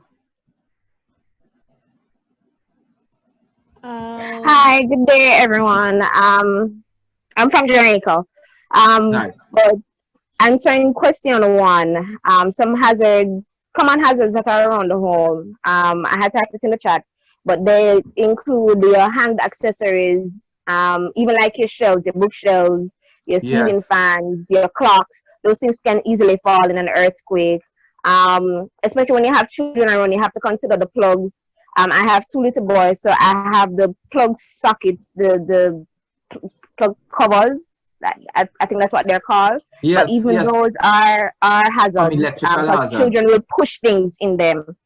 Hi, good day, everyone. I'm from Jamaica. Nice. But answering question one, some hazards, common hazards that are around the home. I had typed it in the chat, but they include your hand accessories, even like your shelves, your bookshelves, your ceiling fans, your clocks. Those things can easily fall in an earthquake. Especially when you have children around, you have to consider the plugs. I have 2 little boys, so I have the plug sockets, the plug covers. I think that's what they're called. Yes, but even yes. those are hazards. Electrical Because hazards. children will push things in them.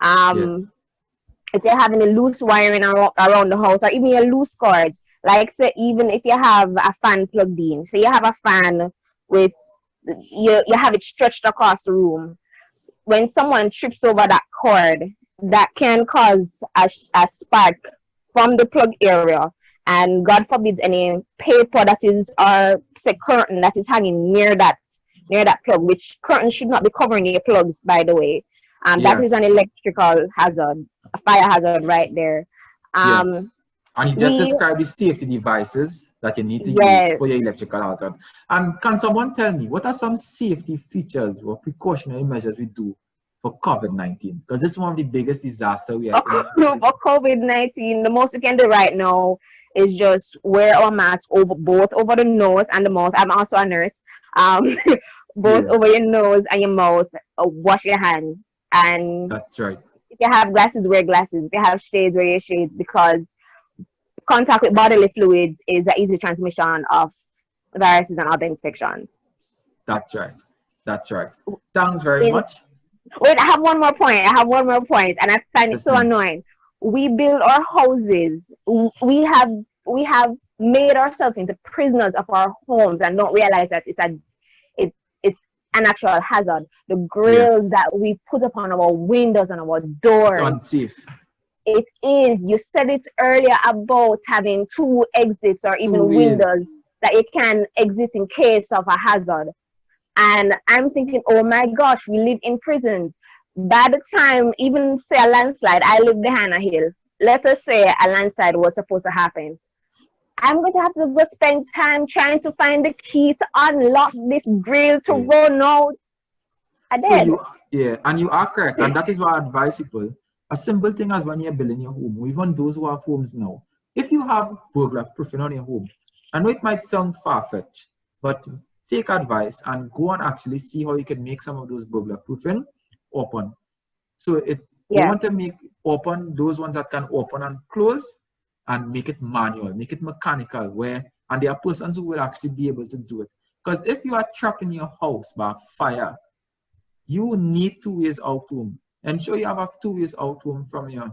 Yes. If you're having a loose wiring around the house, or even your loose cords, like say even if you have a fan plugged in, so you have a fan with you have it stretched across the room. When someone trips over that cord, that can cause a spark from the plug area, and God forbid any paper that is or say curtain that is hanging near that plug, which curtain should not be covering your plugs, by the way. That is an electrical hazard, a fire hazard right there. Yes. And you just described the safety devices that you need to use for your electrical hazards. And can someone tell me, what are some safety features or precautionary measures we do for COVID-19? Because this is one of the biggest disasters we are in. For COVID-19, the most we can do right now is just wear our masks both over the nose and the mouth. I'm also a nurse. Both over your nose and your mouth. Wash your hands. And that's right. If you have glasses, wear glasses. If you have shades, wear your shades, because contact with bodily fluids is an easy transmission of viruses and other infections. That's right. That's right. Thanks very much. Wait, I have one more point. And I find it so annoying. We build our houses. We have made ourselves into prisoners of our homes and don't realize that it's an actual hazard. The grills that we put upon our windows and our doors. It's unsafe. It is. You said it earlier about having 2 exits or even windows that you can exit in case of a hazard. And I'm thinking, oh my gosh, we live in prisons. By the time, even say a landslide, I live behind a hill. Let us say a landslide was supposed to happen. I'm going to have to go spend time trying to find the key to unlock this grill to run out. And you are correct. And that is why I advise people. A simple thing as when you're building your home, even those who have homes now, if you have burglar proofing on your home, I know it might sound far-fetched, but take advice and go and actually see how you can make some of those burglar proofing open. So you want to make open those ones that can open and close, and make it manual, make it mechanical, and there are persons who will actually be able to do it. Because if you are trapped in your house by fire, you need 2 ways out home. Ensure you have a 2 ways out home from your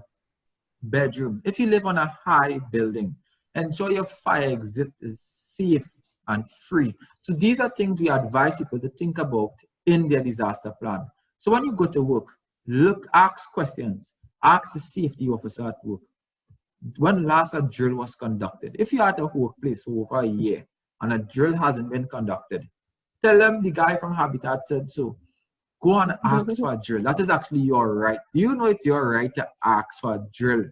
bedroom. If you live on a high building, ensure your fire exit is safe and free. So these are things we advise people to think about in their disaster plan. So when you go to work, ask questions. Ask the safety officer at work. When last a drill was conducted? If you're at a workplace for over a year and a drill hasn't been conducted, tell them the guy from Habitat said so. Go and ask for a drill. That is actually your right. Do you know it's your right to ask for a drill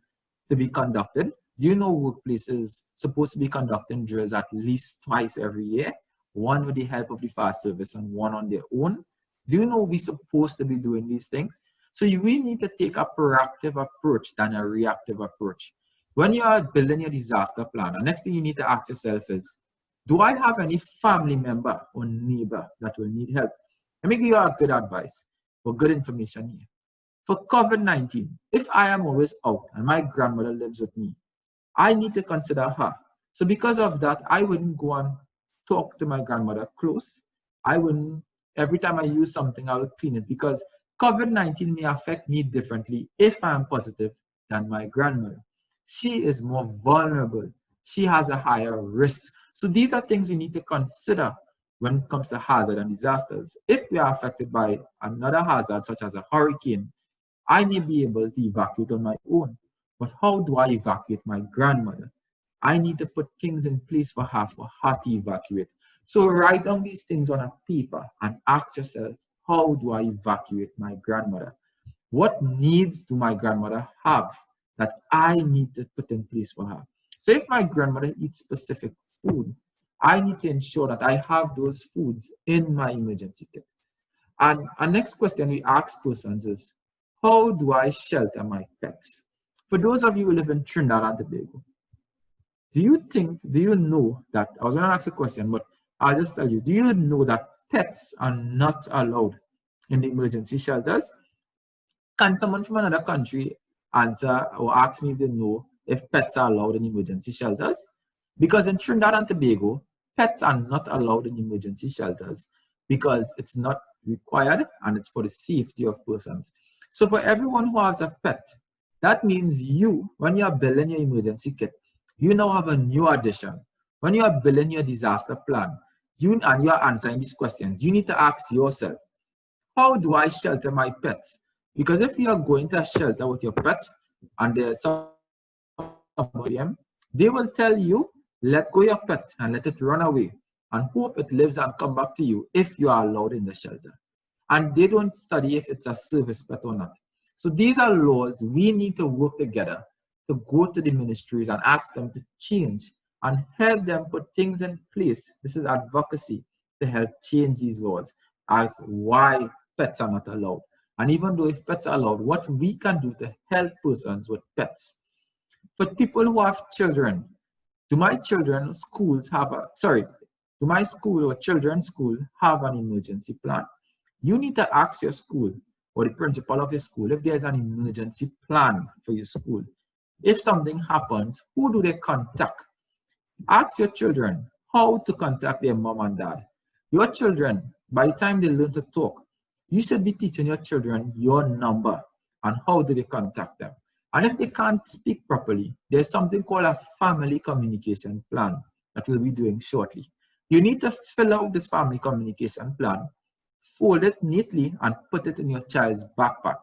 to be conducted? Do you know workplaces supposed to be conducting drills at least twice every year? One with the help of the fire service and one on their own. Do you know we're supposed to be doing these things? So you really need to take a proactive approach than a reactive approach. When you are building your disaster plan, the next thing you need to ask yourself is, do I have any family member or neighbor that will need help? Let me give you a good advice or good information here. For COVID-19, if I am always out and my grandmother lives with me, I need to consider her. So because of that, I wouldn't go and talk to my grandmother close. I wouldn't, every time I use something, I would clean it because COVID-19 may affect me differently if I am positive than my grandmother. She is more vulnerable. She has a higher risk. So these are things we need to consider when it comes to hazard and disasters. If we are affected by another hazard, such as a hurricane, I may be able to evacuate on my own. But how do I evacuate my grandmother? I need to put things in place for her to evacuate. So write down these things on a paper and ask yourself, how do I evacuate my grandmother? What needs do my grandmother have that I need to put in place for her? So if my grandmother eats specific food, I need to ensure that I have those foods in my emergency kit. And our next question we ask persons is, how do I shelter my pets? For those of you who live in Trinidad and Tobago, do you know that, I was going to ask a question, but I'll just tell you, do you know that pets are not allowed in the emergency shelters? Can someone from another country answer or ask me if they know if pets are allowed in emergency shelters? Because in Trinidad and Tobago, pets are not allowed in emergency shelters because it's not required and it's for the safety of persons. So for everyone who has a pet, that means you, when you are building your emergency kit, you now have a new addition. When you are building your disaster plan, you are answering these questions, you need to ask yourself, how do I shelter my pets? Because if you are going to a shelter with your pet and there's somebody, they will tell you, let go your pet and let it run away and hope it lives and come back to you if you are allowed in the shelter. And they don't study if it's a service pet or not. So these are laws we need to work together to go to the ministries and ask them to change and help them put things in place. This is advocacy to help change these laws as why pets are not allowed. And even though if pets are allowed, what we can do to help persons with pets. For people who have children, do my children's schools have do my school or children's school have an emergency plan? You need to ask your school or the principal of your school if there's an emergency plan for your school. If something happens, who do they contact? Ask your children how to contact their mom and dad. Your children, by the time they learn to talk, you should be teaching your children your number and how do they contact them. And if they can't speak properly, there's something called a family communication plan that we'll be doing shortly. You need to fill out this family communication plan, fold it neatly, and put it in your child's backpack.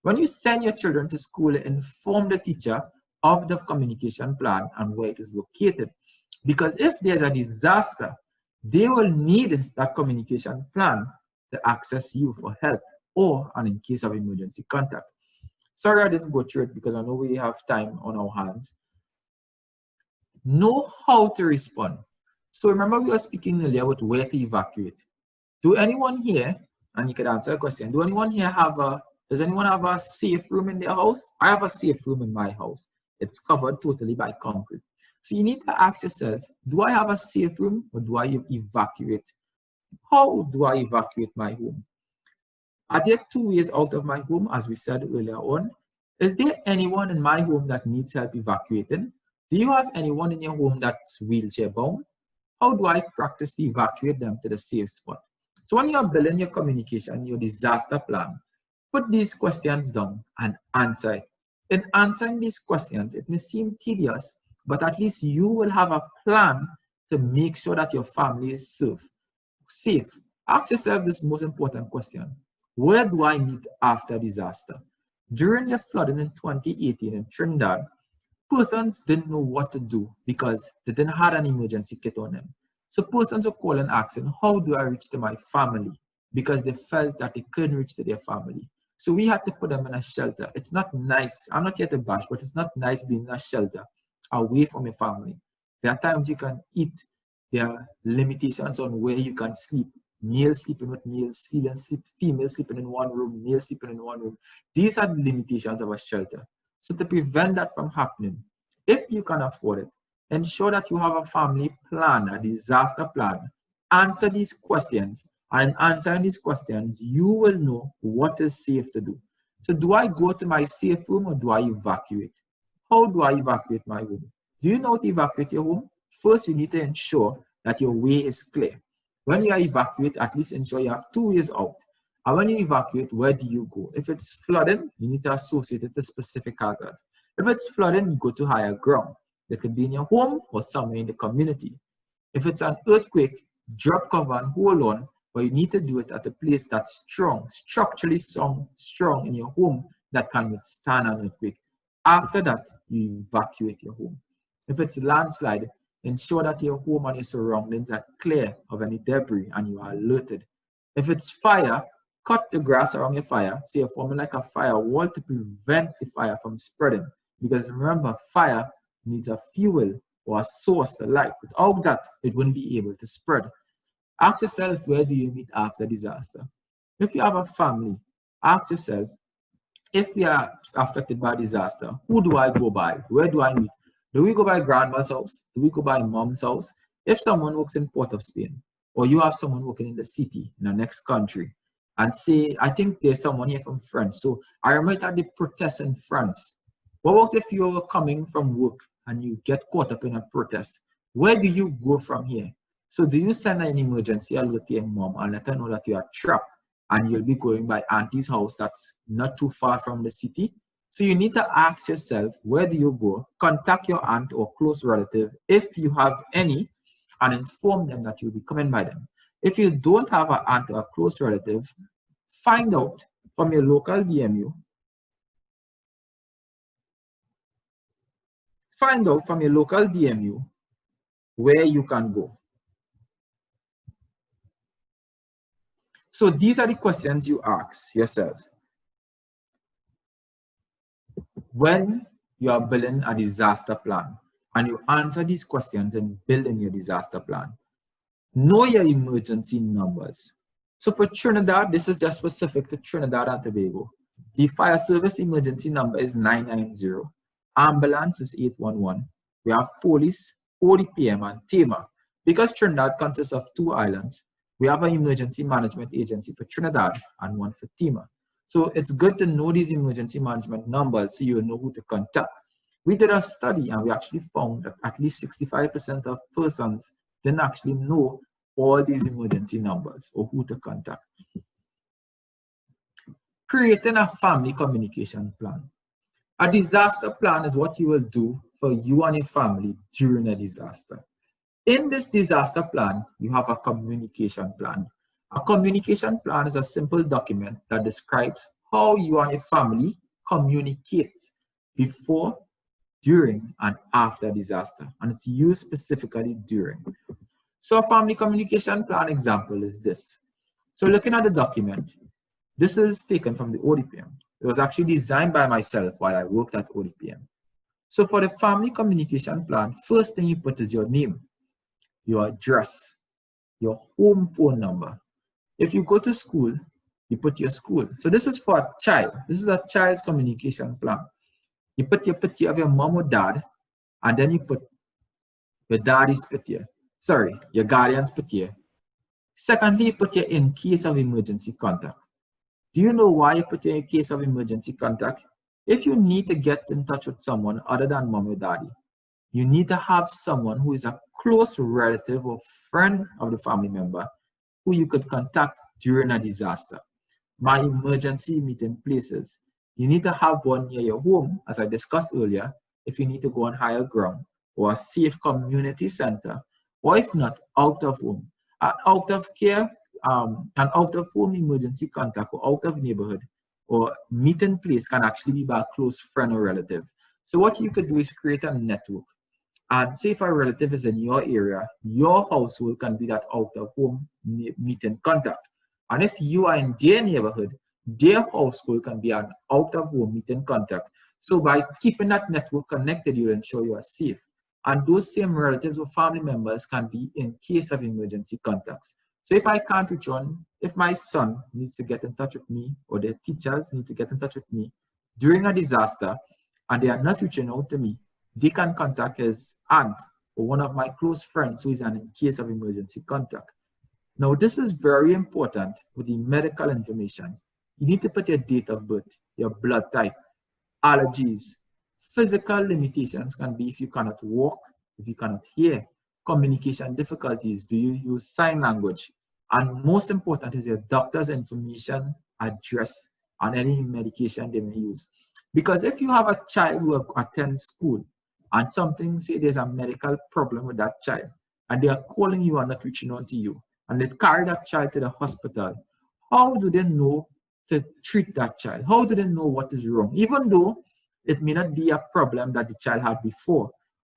When you send your children to school, inform the teacher of the communication plan and where it is located. Because if there's a disaster, they will need that communication plan to access you for help or and in case of emergency contact. Sorry I didn't go through it because I know we have time on our hands. Know how to respond. So remember we were speaking earlier about where to evacuate. Do anyone here, and you can answer a question, does anyone have a safe room in their house? I have a safe room in my house. It's covered totally by concrete. So you need to ask yourself, do I have a safe room or do I evacuate? How do I evacuate my home? Are there 2 ways out of my home, as we said earlier on? Is there anyone in my home that needs help evacuating? Do you have anyone in your home that's wheelchair bound? how do I practice to evacuate them to the safe spot? So when you are building your communication, your disaster plan, put these questions down and answer it. In answering these questions, it may seem tedious, but at least you will have a plan to make sure that your family is safe. Ask yourself this most important question: where do I meet after disaster? During the flooding in 2018 in Trinidad, persons didn't know what to do because they didn't have an emergency kit on them. So persons were calling asking, how do I reach to my family? Because they felt that they couldn't reach to their family. So we had to put them in a shelter. It's not nice. I'm not here to bash, but it's not nice being in a shelter away from your family. There are times you can eat. There are limitations on where you can sleep. Males sleeping with males, females sleeping in one room, males sleeping in one room. These are the limitations of a shelter. So to prevent that from happening, if you can afford it, ensure that you have a family plan, a disaster plan. Answer these questions, and in answering these questions, you will know what is safe to do. So do I go to my safe room or do I evacuate? How do I evacuate my home? Do you know how to evacuate your home? First, you need to ensure that your way is clear. When you evacuate, at least ensure you have 2 ways out. And when you evacuate, where do you go? If it's flooding, you need to associate it with specific hazards. If it's flooding, you go to higher ground. It could be in your home or somewhere in the community. If it's an earthquake, drop cover and hold on, but you need to do it at a place that's strong, structurally strong in your home that can withstand an earthquake. After that, you evacuate your home. If it's landslide, ensure that your home and your surroundings are clear of any debris and you are alerted. If it's fire, cut the grass around your fire so you're forming like a firewall to prevent the fire from spreading. Because remember, fire needs a fuel or a source to light. Without that, it wouldn't be able to spread. Ask yourself, where do you meet after disaster? If you have a family, ask yourself, if we are affected by disaster, who do I go by? Where do I meet? Do we go by grandma's house? Do we go by mom's house? If someone works in Port of Spain, or you have someone working in the city, in the next country, and say, I think there's someone here from France, so I remember at the protest in France. What about if you're coming from work and you get caught up in a protest? Where do you go from here? So do you send an emergency alert to your mom and let her know that you are trapped and you'll be going by auntie's house that's not too far from the city? So you need to ask yourself, where do you go? Contact your aunt or close relative if you have any, and inform them that you'll be coming by them. If you don't have an aunt or a close relative, find out from your local DMU. Find out from your local DMU where you can go. So these are the questions you ask yourself when you are building a disaster plan, and you answer these questions in building your disaster plan. Know your emergency numbers. So for Trinidad, this is just specific to Trinidad and Tobago. The fire service emergency number is 990. Ambulance is 811. We have police, ODPM, and TEMA. Because Trinidad consists of 2 islands, we have an emergency management agency for Trinidad and one for TEMA. So it's good to know these emergency management numbers so you know who to contact. We did a study and we actually found that at least 65% of persons didn't actually know all these emergency numbers or who to contact. Creating a family communication plan. A disaster plan is what you will do for you and your family during a disaster. In this disaster plan, you have a communication plan. A communication plan is a simple document that describes how you and your family communicate before, during, and after disaster, and it's used specifically during. So a family communication plan example is this. So looking at the document, this is taken from the ODPM. It was actually designed by myself while I worked at ODPM. So for the family communication plan, first thing you put is your name, your address, your home phone number. If you go to school, you put your school. So this is for a child. This is a child's communication plan. You put your picture of your mom or dad, and then you put your daddy's picture. Sorry, your guardian's picture. Secondly, you put your in case of emergency contact. Do you know why you put your in case of emergency contact? If you need to get in touch with someone other than mom or daddy, you need to have someone who is a close relative or friend of the family member who you could contact during a disaster. My emergency meeting places. You need to have one near your home, as I discussed earlier, if you need to go on higher ground, or a safe community center, or if not, out of home. An out of care, an out of home emergency contact or out of neighborhood or meeting place can actually be by a close friend or relative. So what you could do is create a network. And say if a relative is in your area, your household can be that out of home meeting contact. And if you are in their neighborhood, their household can be an out of home meeting contact. So by keeping that network connected, you'll ensure you are safe. And those same relatives or family members can be in case of emergency contacts. So if I can't reach on, if my son needs to get in touch with me or their teachers need to get in touch with me during a disaster and they are not reaching out to me, they can contact his aunt or one of my close friends who is an in case of emergency contact. Now, this is very important with the medical information. You need to put your date of birth, your blood type, allergies. Physical limitations can be if you cannot walk, if you cannot hear, communication difficulties, do you use sign language? And most important is your doctor's information, address, and any medication they may use. Because if you have a child who attends school and something, say there's a medical problem with that child, and they are calling you and not reaching out to you, and they carry that child to the hospital, how do they know to treat that child? How do they know what is wrong? Even though it may not be a problem that the child had before.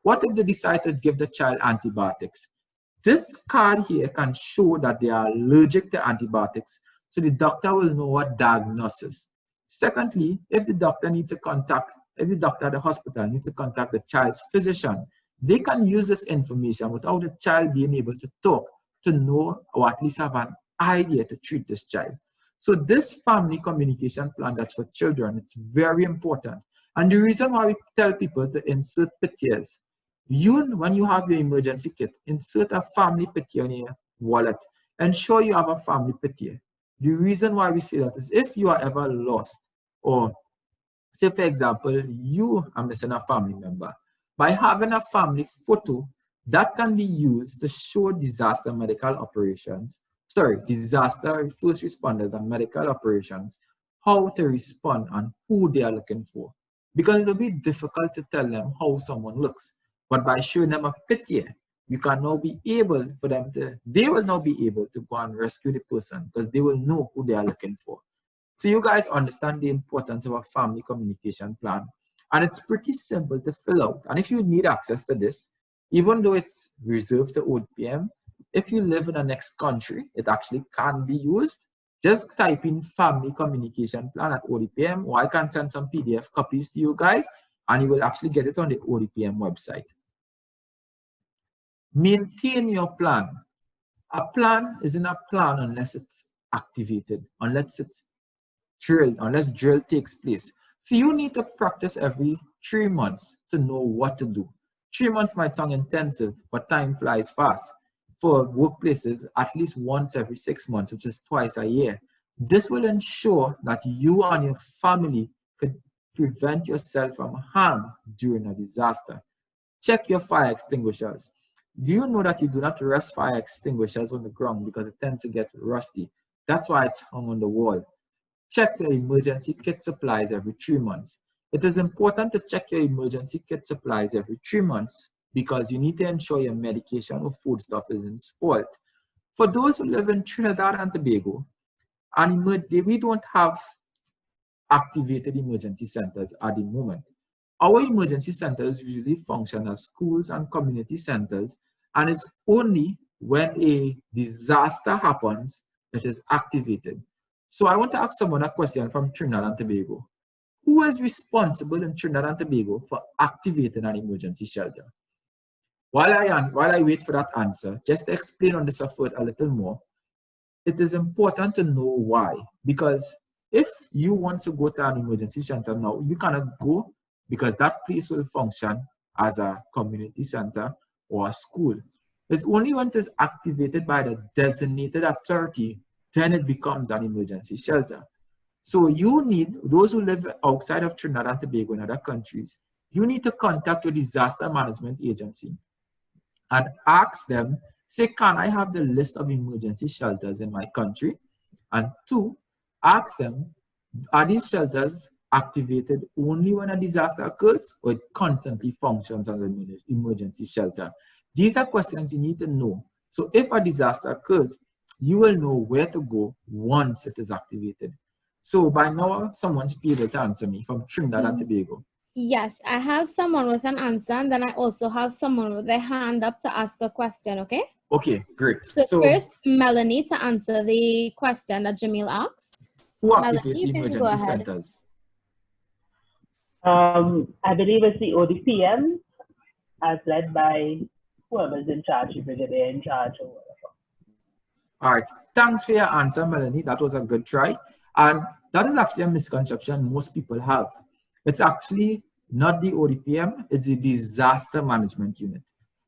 What if they decide to give the child antibiotics? This card here can show that they are allergic to antibiotics, so the doctor will know what diagnosis. Secondly, if the doctor needs to contact, if the doctor at the hospital needs to contact the child's physician, they can use this information without the child being able to talk to know or at least have an idea to treat this child. So this family communication plan that's for children, it's very important. And the reason why we tell people to insert pictures, when you have your emergency kit, insert a family picture in your wallet. Ensure you have a family picture. The reason why we say that is if you are ever lost, or say for example, you are missing a family member, by having a family photo, that can be used to show disaster medical operations, disaster first responders and medical operations, how to respond and who they are looking for. Because it will be difficult to tell them how someone looks. But by showing them a picture, you can now be able for them to, they will now be able to go and rescue the person because they will know who they are looking for. So you guys understand the importance of a family communication plan. And it's pretty simple to fill out. And if you need access to this, even though it's reserved to ODPM, if you live in the next country, it actually can be used. Just type in family communication plan at ODPM, or I can send some PDF copies to you guys, and you will actually get it on the ODPM website. Maintain your plan. A plan isn't a plan unless it's activated, unless it's drilled, unless drill takes place. So you need to practice every 3 months to know what to do. 3 months might sound intensive, but time flies fast. For workplaces, at least once every 6 months, which is twice a year. This will ensure that you and your family could prevent yourself from harm during a disaster. Check your fire extinguishers. Do you know that you do not rest fire extinguishers on the ground because it tends to get rusty? That's why it's hung on the wall. Check your emergency kit supplies every 3 months. It is important to check your emergency kit supplies every 3 months because you need to ensure your medication or food stuff isn't spoiled. For those who live in Trinidad and Tobago, we don't have activated emergency centers at the moment. Our emergency centers usually function as schools and community centers, and it's only when a disaster happens that is activated. So I want to ask someone a question from Trinidad and Tobago. Who is responsible in Trinidad and Tobago for activating an emergency shelter? While I wait for that answer, just to explain on this effort a little more, it is important to know why. Because if you want to go to an emergency center now, you cannot go because that place will function as a community center or a school. It's only when it is activated by the designated authority, then it becomes an emergency shelter. So you need, those who live outside of Trinidad and Tobago in other countries, you need to contact your disaster management agency and ask them, say, can I have the list of emergency shelters in my country? And two, ask them, are these shelters activated only when a disaster occurs, or it constantly functions as an emergency shelter? These are questions you need to know. So if a disaster occurs, you will know where to go once it is activated. So by now, someone should be able to answer me from Trinidad and Tobago. Yes, I have someone with an answer, and then I also have someone with their hand up to ask a question, okay? Okay, great. So first, Melanie, to answer the question that Jamil asked. Who Melanie, activates you can go emergency ahead. centers? I believe it's the ODPM, as led by whoever's in charge, the brigadier in charge or whatever. All right, thanks for your answer, Melanie. That was a good try. And that is actually a misconception most people have. It's actually not the ODPM, it's the disaster management unit.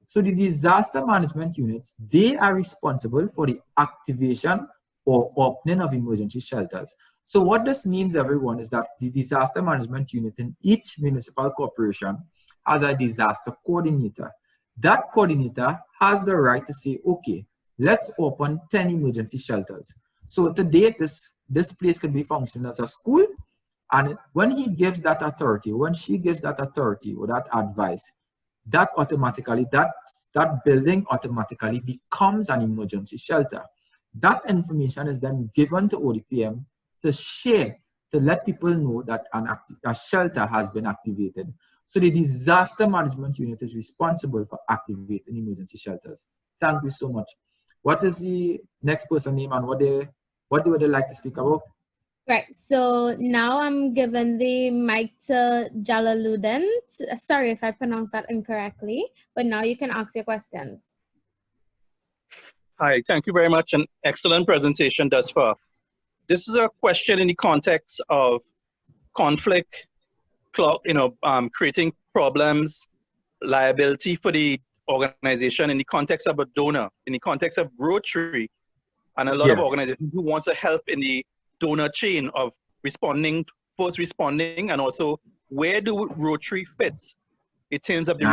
So the disaster management units, they are responsible for the activation or opening of emergency shelters. So what this means, everyone, is that the disaster management unit in each municipal corporation has a disaster coordinator. That coordinator has the right to say, okay, let's open 10 emergency shelters. So today, this place could be functioning as a school. And when he gives that authority, when she gives that authority or that advice, that automatically, that building automatically becomes an emergency shelter. That information is then given to ODPM to share, to let people know that a shelter has been activated. So the disaster management unit is responsible for activating emergency shelters. Thank you so much. What is the next person name and what would they like to speak about? Right, so now I'm giving the mic to Jalaluddin. Sorry if I pronounced that incorrectly, but now you can ask your questions. Hi, thank you very much. An excellent presentation thus far. This is a question in the context of conflict, creating problems, liability for the organization in the context of a donor, in the context of Rotary, and a lot of organizations who wants to help in the donor chain of first responding, and also where do Rotary fits in terms of the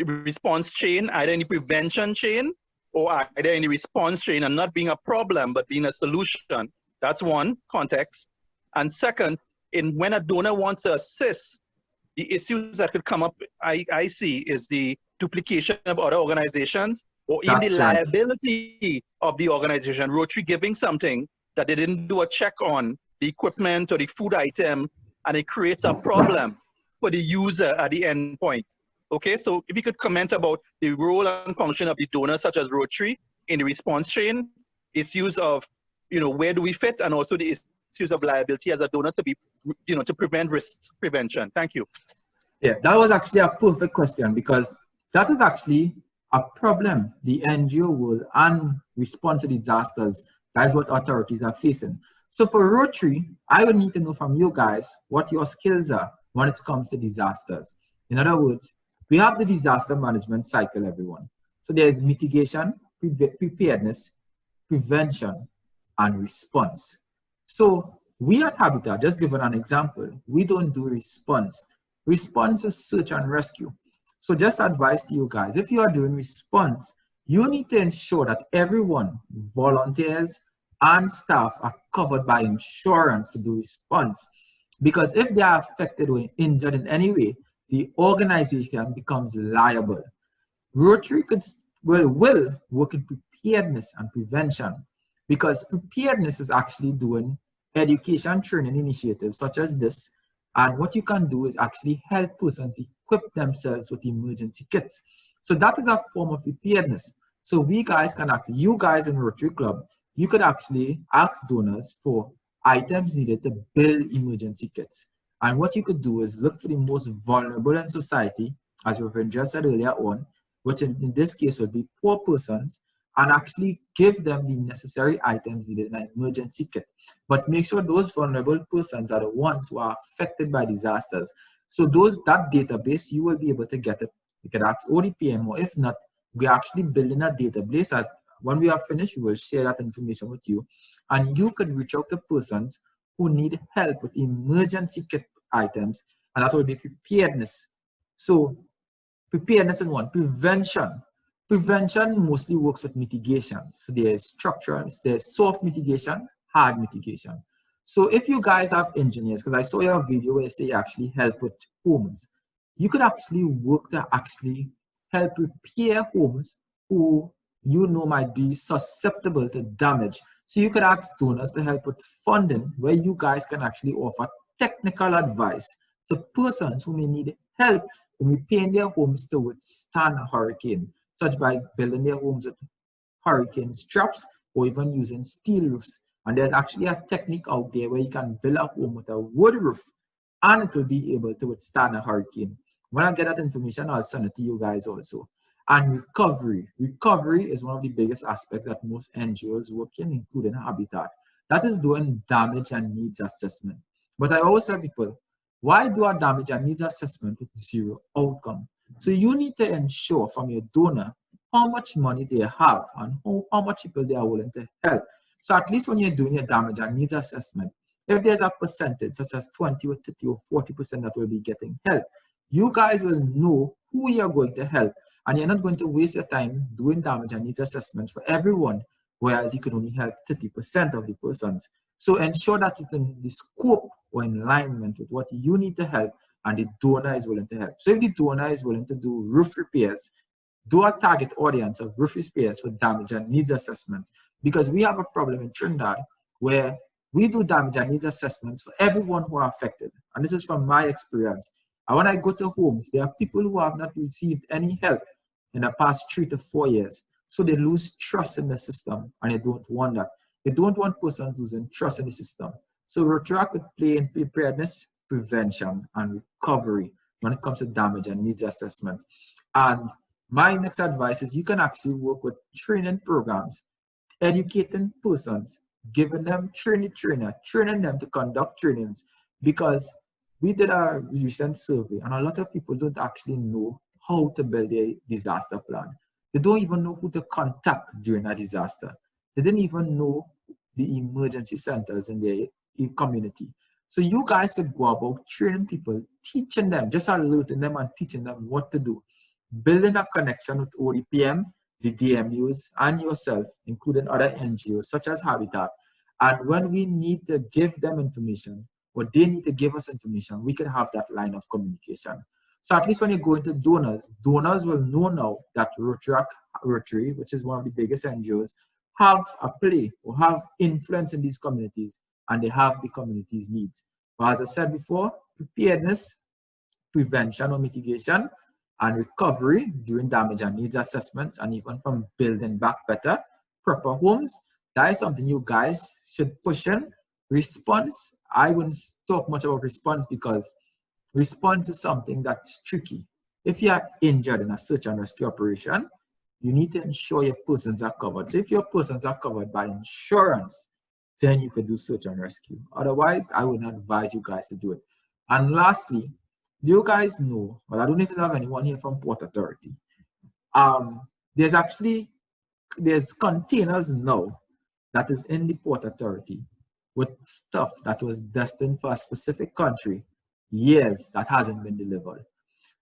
response chain, either in the prevention chain or either in the response chain, and not being a problem but being a solution. That's one context. And second, when a donor wants to assist, the issues that could come up, I see, is the duplication of other organizations, or even the liability of the organization. Rotary giving something that they didn't do a check on, the equipment or the food item, and it creates a problem for the user at the end point. Okay, so if you could comment about the role and function of the donor, such as Rotary, in the response chain, issues of, where do we fit, and also the issues of liability as a donor to be, to prevent risk prevention. Thank you. Yeah, that was actually a perfect question, because that is actually a problem the NGO world and response to disasters. That is what authorities are facing. So for Rotary, I would need to know from you guys what your skills are when it comes to disasters. In other words, we have the disaster management cycle, everyone. So there's mitigation, preparedness, prevention, and response. So we at Habitat, just giving an example, we don't do response. Response is search and rescue. So just advice to you guys, if you are doing response, you need to ensure that everyone, volunteers and staff, are covered by insurance to do response. Because if they are affected or injured in any way, the organization becomes liable. Rotary will work in preparedness and prevention, because preparedness is actually doing education training initiatives such as this. And what you can do is actually help persons equip themselves with emergency kits. So that is a form of preparedness. So we guys can actually, you guys in Rotary Club, you could actually ask donors for items needed to build emergency kits. And what you could do is look for the most vulnerable in society, as Reverend just said earlier on, which in this case would be poor persons, and actually give them the necessary items needed in an emergency kit. But make sure those vulnerable persons are the ones who are affected by disasters. So that database, you will be able to get it. You can ask ODPM, or if not, we're actually building a database that when we are finished, we will share that information with you. And you could reach out to persons who need help with emergency kit items and that will be preparedness. So preparedness in one, prevention. Prevention mostly works with mitigation. So there's structural, there's soft mitigation, hard mitigation. So if you guys have engineers, because I saw your video where you say you actually help with homes, you could actually work to actually help repair homes who you know might be susceptible to damage. So you could ask donors to help with funding where you guys can actually offer technical advice to persons who may need help in repairing their homes to withstand a hurricane, such by building their homes with hurricane straps or even using steel roofs. And there's actually a technique out there where you can build a home with a wood roof and it will be able to withstand a hurricane. When I get that information, I'll send it to you guys also. And recovery. Recovery is one of the biggest aspects that most NGOs work in, including Habitat. That is doing damage and needs assessment. But I always tell people, why do a damage and needs assessment with zero outcome? So you need to ensure from your donor how much money they have and how much people they are willing to help. So at least when you're doing your damage and needs assessment, if there's a percentage such as 20 or 30 or 40% that will be getting help, you guys will know who you're going to help. And you're not going to waste your time doing damage and needs assessment for everyone, whereas you can only help 30% of the persons. So ensure that it's in the scope or in alignment with what you need to help and the donor is willing to help. So if the donor is willing to do roof repairs, do a target audience of roof repairs for damage and needs assessments, because we have a problem in Trinidad where we do damage and needs assessments for everyone who are affected. And this is from my experience. And when I go to homes, there are people who have not received any help in the past 3 to 4 years. So they lose trust in the system and they don't want that. They don't want persons losing trust in the system. So Rotaract could play in preparedness, prevention, and recovery when it comes to damage and needs assessment. And my next advice is you can actually work with training programs, educating persons, giving them training them to conduct trainings, because we did a recent survey and a lot of people don't actually know how to build a disaster plan. They don't even know who to contact during a disaster. They didn't even know the emergency centers in their community. So you guys could go about training people, teaching them, just alerting them and teaching them what to do. Building a connection with ODPM, the DMUs, and yourself, including other NGOs such as Habitat. And when we need to give them information, or they need to give us information, we can have that line of communication. So at least when you go into donors, donors will know now that Rotary, which is one of the biggest NGOs, have a play or have influence in these communities, and they have the community's needs. But as I said before, preparedness, prevention or mitigation, and recovery during damage and needs assessments, and even from building back better, proper homes, that is something you guys should push in. Response, I wouldn't talk much about response because response is something that's tricky. If you are injured in a search and rescue operation, you need to ensure your persons are covered. So if your persons are covered by insurance, then you could do search and rescue. Otherwise, I would not advise you guys to do it. And lastly, do you guys know, well, I don't know if you have anyone here from Port Authority. There's containers now that is in the Port Authority with stuff that was destined for a specific country, years that hasn't been delivered.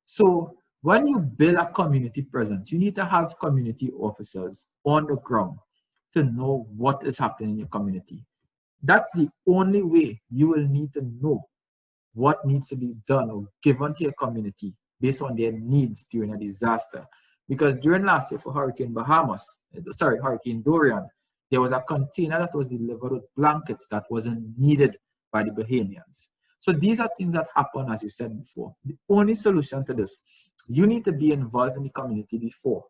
So when you build a community presence, you need to have community officers on the ground to know what is happening in your community. That's the only way you will need to know what needs to be done or given to your community based on their needs during a disaster. Because during last year for Hurricane Dorian, there was a container that was delivered with blankets that wasn't needed by the Bahamians. So these are things that happen, as you said before. The only solution to this, you need to be involved in the community before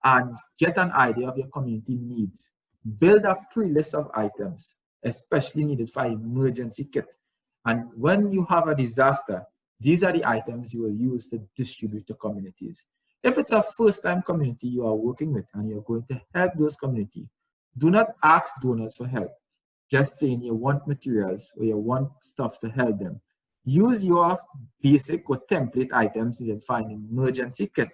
and get an idea of your community needs. Build a pre-list of items, especially needed for emergency kit. And when you have a disaster, these are the items you will use to distribute to communities. If it's a first-time community you are working with and you're going to help those communities, do not ask donors for help. Just saying you want materials or you want stuff to help them. Use your basic or template items needed for an emergency kit.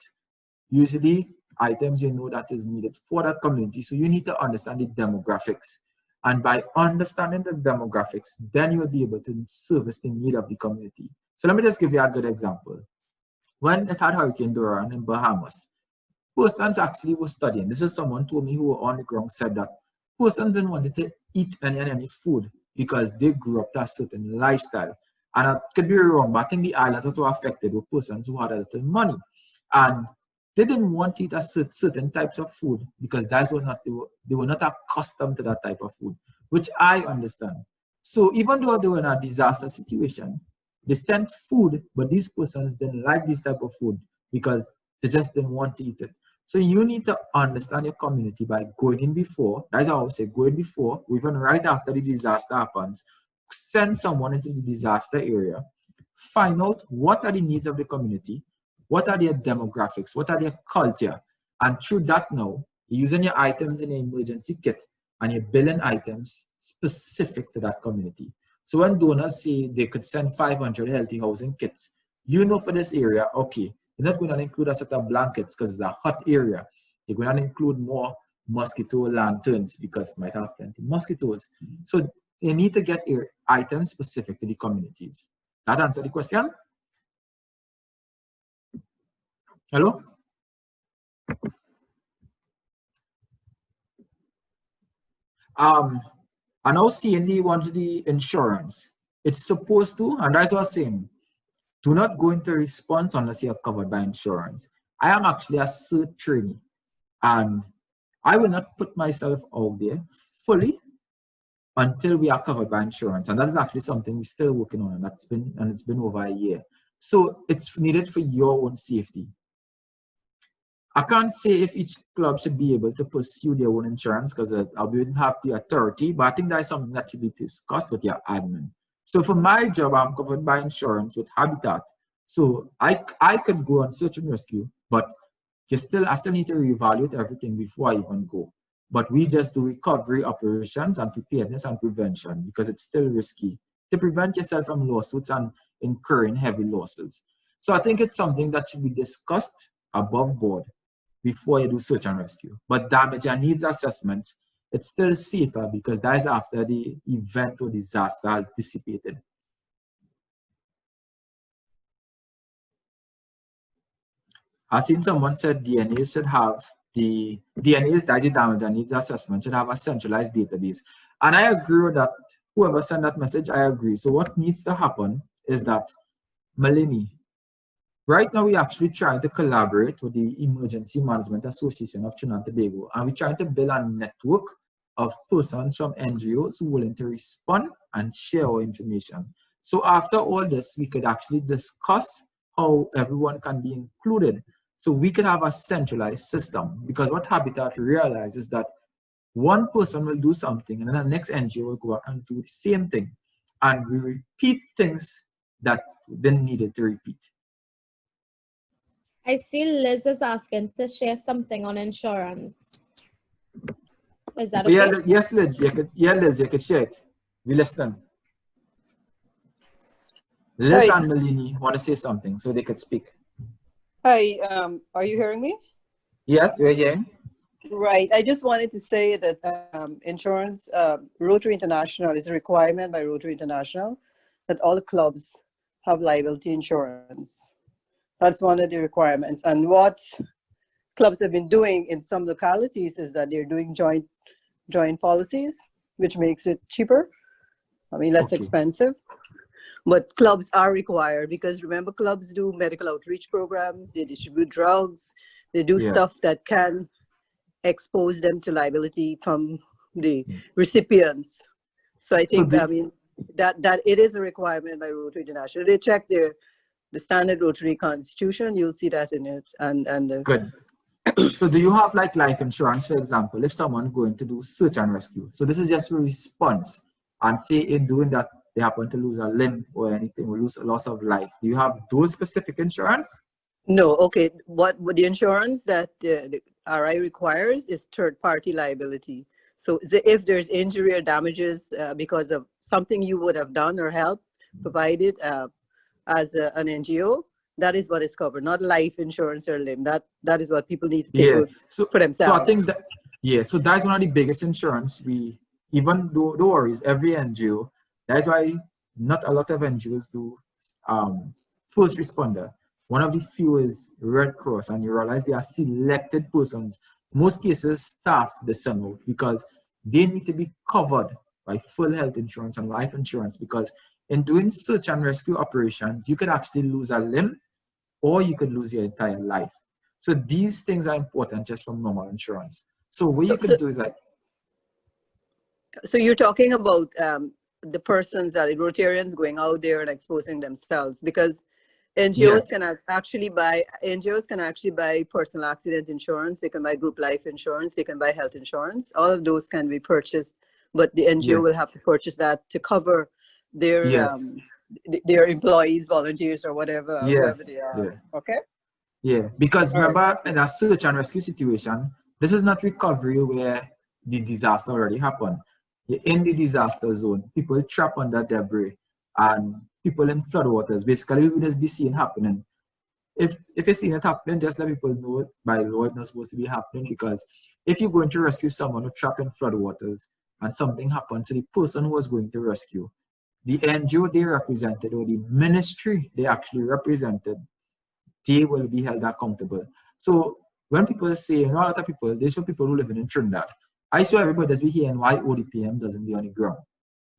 Usually items you know that is needed for that community. So you need to understand the demographics. And by understanding the demographics, then you will be able to service the need of the community. So let me just give you a good example. When it had Hurricane Dorian in Bahamas, persons actually were studying. This is someone told me who were on the ground said that persons didn't want to eat any food because they grew up to a certain lifestyle. And I could be wrong, but I think the islands that were affected were persons who had a little money. And they didn't want to eat a certain types of food because they were not accustomed to that type of food, which I understand. So even though they were in a disaster situation, they sent food, but these persons didn't like this type of food because they just didn't want to eat it. So you need to understand your community by going in before. That's how I would say, going before, even right after the disaster happens. Send someone into the disaster area, find out what are the needs of the community, what are their demographics, what are their culture, and through that now, you're using your items in the emergency kit and you're billing items specific to that community. So when donors say they could send 500 healthy housing kits, you know for this area, okay, you're not going to include a set of blankets because it's a hot area. You're going to include more mosquito lanterns because it might have plenty mosquitoes. So they need to get items specific to the communities. That answer the question? Hello? And now seeing the insurance. It's supposed to, and that's what I'm saying, do not go into response unless you're covered by insurance. I am actually a cert trainee, and I will not put myself out there fully until we are covered by insurance. And that is actually something we're still working on, and it's been over a year. So it's needed for your own safety. I can't say if each club should be able to pursue their own insurance because I wouldn't have the authority, but I think that's something that should be discussed with your admin. So for my job, I'm covered by insurance with Habitat. So I could go on search and rescue, but I still need to reevaluate everything before I even go. But we just do recovery operations and preparedness and prevention because it's still risky to prevent yourself from lawsuits and incurring heavy losses. So I think it's something that should be discussed above board before you do search and rescue. But damage and needs assessments, it's still safer because that is after the event or disaster has dissipated. I've seen someone said DNA should have the DNA's damage and needs assessment should have a centralized database. And I agree with that. Whoever sent that message, I agree. So what needs to happen is that Malini, right now, we're actually trying to collaborate with the Emergency Management Association of Trinidad and Tobago, and we're trying to build a network of persons from NGOs who are willing to respond and share our information. So after all this, we could actually discuss how everyone can be included. So we could have a centralized system, because what Habitat realizes is that one person will do something and then the next NGO will go out and do the same thing. And we repeat things that then needed to repeat. I see Liz is asking to share something on insurance. Is that okay? Yeah, yes, Liz, Liz, you could share it. We listen. Liz Hi. and Malini want to say something so they could speak. Hi, are you hearing me? Yes, we're hearing. Right. I just wanted to say that insurance, Rotary International is a requirement by Rotary International that all clubs have liability insurance. That's one of the requirements. And what clubs have been doing in some localities is that they're doing joint policies, which makes it cheaper. I mean, less expensive. But clubs are required because remember, clubs do medical outreach programs, they distribute drugs, they do stuff that can expose them to liability from the recipients. So I think, I mean, that it is a requirement by Rotary International. They check the standard Rotary constitution, you'll see that in it. And Good. So do you have like life insurance, for example, if someone going to do search and rescue? So this is just a response, and say in doing that, they happen to lose a limb or anything, or lose a loss of life. Do you have those specific insurance? No, okay. What the insurance that the RI requires is third-party liability. So if there's injury or damages because of something you would have done or helped provided as an NGO, that is what is covered, not life insurance or limb. That is what people need to take for themselves. So I think that, so that's one of the biggest insurance even though, no worries, every NGO, that's why not a lot of NGOs do first responder. One of the few is Red Cross, and you realize they are selected persons. Most cases, staff the send out because they need to be covered by full health insurance and life insurance, because in doing search and rescue operations, you could actually lose a limb or you could lose your entire life. So these things are important just from normal insurance. So what you could do is like... So you're talking about the persons, that the Rotarians going out there and exposing themselves, because NGOs can actually buy personal accident insurance, they can buy group life insurance, they can buy health insurance. All of those can be purchased, but the NGO will have to purchase that to cover their employees, volunteers, or whatever, whoever they are. Okay? Yeah, because remember, in a search and rescue situation, this is not recovery where the disaster already happened. You're in the disaster zone, people trapped under debris, and people in floodwaters. Basically, we just be seeing happening. If you're seeing it happening, just let people know it by law it's not supposed to be happening, because if you're going to rescue someone who trapped in floodwaters and something happened to the person who was going to rescue, the NGO they represented or the ministry they actually represented, they will be held accountable. So when people say, you know, a lot of people, there's some people who live in Trinidad. I saw everybody that's be hearing why ODPM doesn't be on the ground.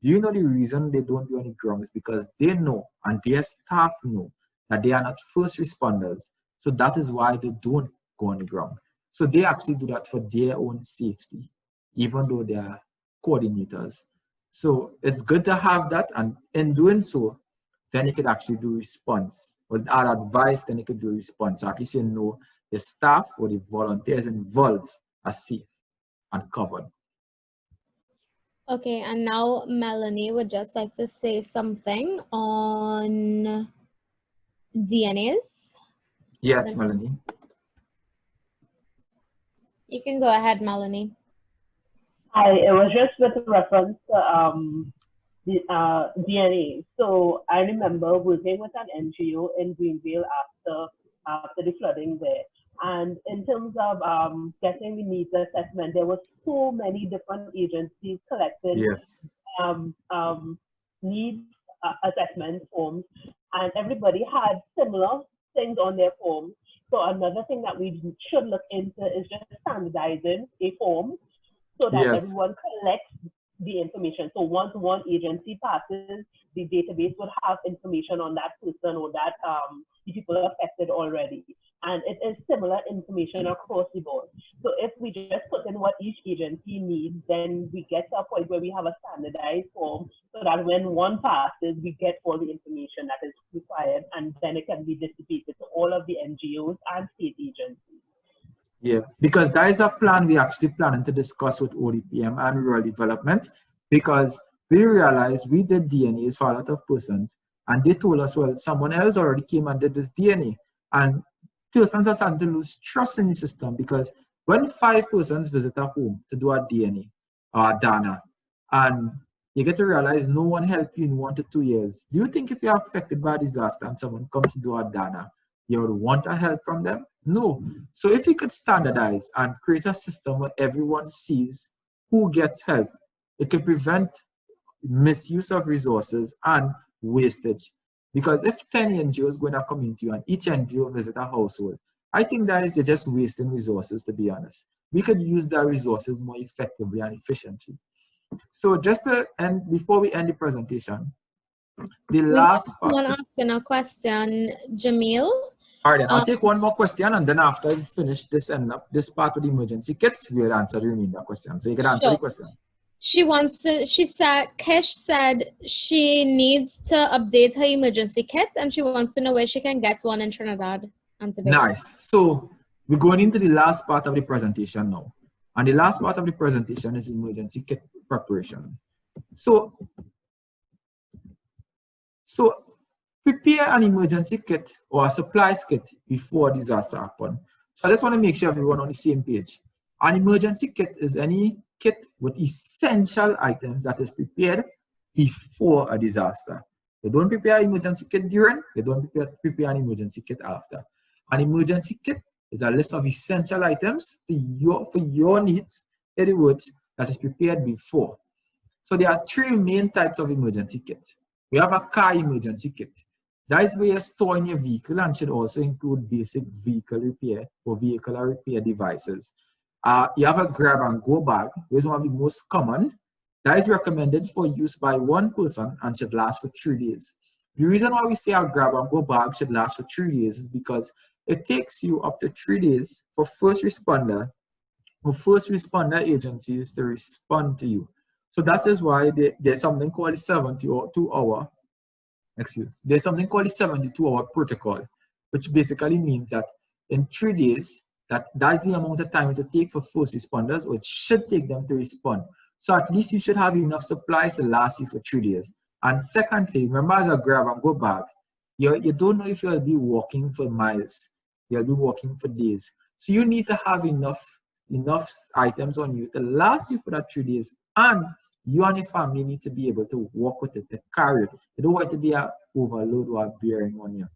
Do you know the reason they don't be on the ground is because they know and their staff know that they are not first responders. So that is why they don't go on the ground. So they actually do that for their own safety, even though they are coordinators. So it's good to have that, and in doing so, then you could actually do response. With our advice, then you could do response. So at least you know the staff or the volunteers involved are safe and covered. Okay, and now Melanie would just like to say something on DNAs. Yes, Melanie. You can go ahead, Melanie. It was just with reference to the DNA. So I remember working with an NGO in Greenville after the flooding there. And in terms of getting the needs assessment, there were so many different agencies collecting needs assessment forms, and everybody had similar things on their forms. So another thing that we should look into is just standardizing a form so that everyone collects the information. So once one agency passes, the database would have information on that person or that the people affected already. And it is similar information across the board. So if we just put in what each agency needs, then we get to a point where we have a standardized form so that when one passes, we get all the information that is required, and then it can be distributed to all of the NGOs and state agencies. Yeah, because that is a plan we actually planning to discuss with ODPM and rural development, because we realized we did DNAs for a lot of persons, and they told us, well, someone else already came and did this DNA. And persons are starting to lose trust in the system, because when 5 persons visit a home to do a DNA or a DANA, and you get to realize no one helped you in 1 to 2 years, do you think if you're affected by a disaster and someone comes to do a DANA, you would want a help from them? No. So if we could standardize and create a system where everyone sees who gets help, it could prevent misuse of resources and wastage. Because if 10 NGOs go in a community and each NGO visit a household, I think that is you're just wasting resources, to be honest. We could use the resources more effectively and efficiently. So just to end, before we end the presentation, the last part. Someone asking a question, Jamil. All right, then I'll take one more question, and then after we finish this and this part of the emergency kits, we'll answer the remainder question. So you can answer the question. Kesh said she needs to update her emergency kits, and she wants to know where she can get one in Trinidad and Tobago. Nice. So we're going into the last part of the presentation now. And the last part of the presentation is emergency kit preparation. So prepare an emergency kit or a supplies kit before disaster happens. So I just want to make sure everyone on the same page. An emergency kit is any kit with essential items that is prepared before a disaster. They don't prepare an emergency kit during, they don't prepare an emergency kit after. An emergency kit is a list of essential items for your needs, in other words, that is prepared before. So there are 3 main types of emergency kits. We have a car emergency kit. That is where you store in your vehicle and should also include basic vehicle repair or vehicular repair devices. You have a grab and go bag, which is one of the most common. That is recommended for use by one person and should last for 3 days. The reason why we say our grab and go bag should last for 3 days is because it takes you up to 3 days for first responder agencies to respond to you. So that is why there's something called a 72-hour protocol, which basically means that in 3 days, that's the amount of time it will take for first responders, or it should take them to respond. So at least you should have enough supplies to last you for 3 days. And secondly, remember, as a grab and go bag, you don't know if you'll be walking for miles. You'll be walking for days. So you need to have enough items on you to last you for that 3 days. And you and your family need to be able to walk with it, to carry it. You don't want it to be an overload or a bearing on you.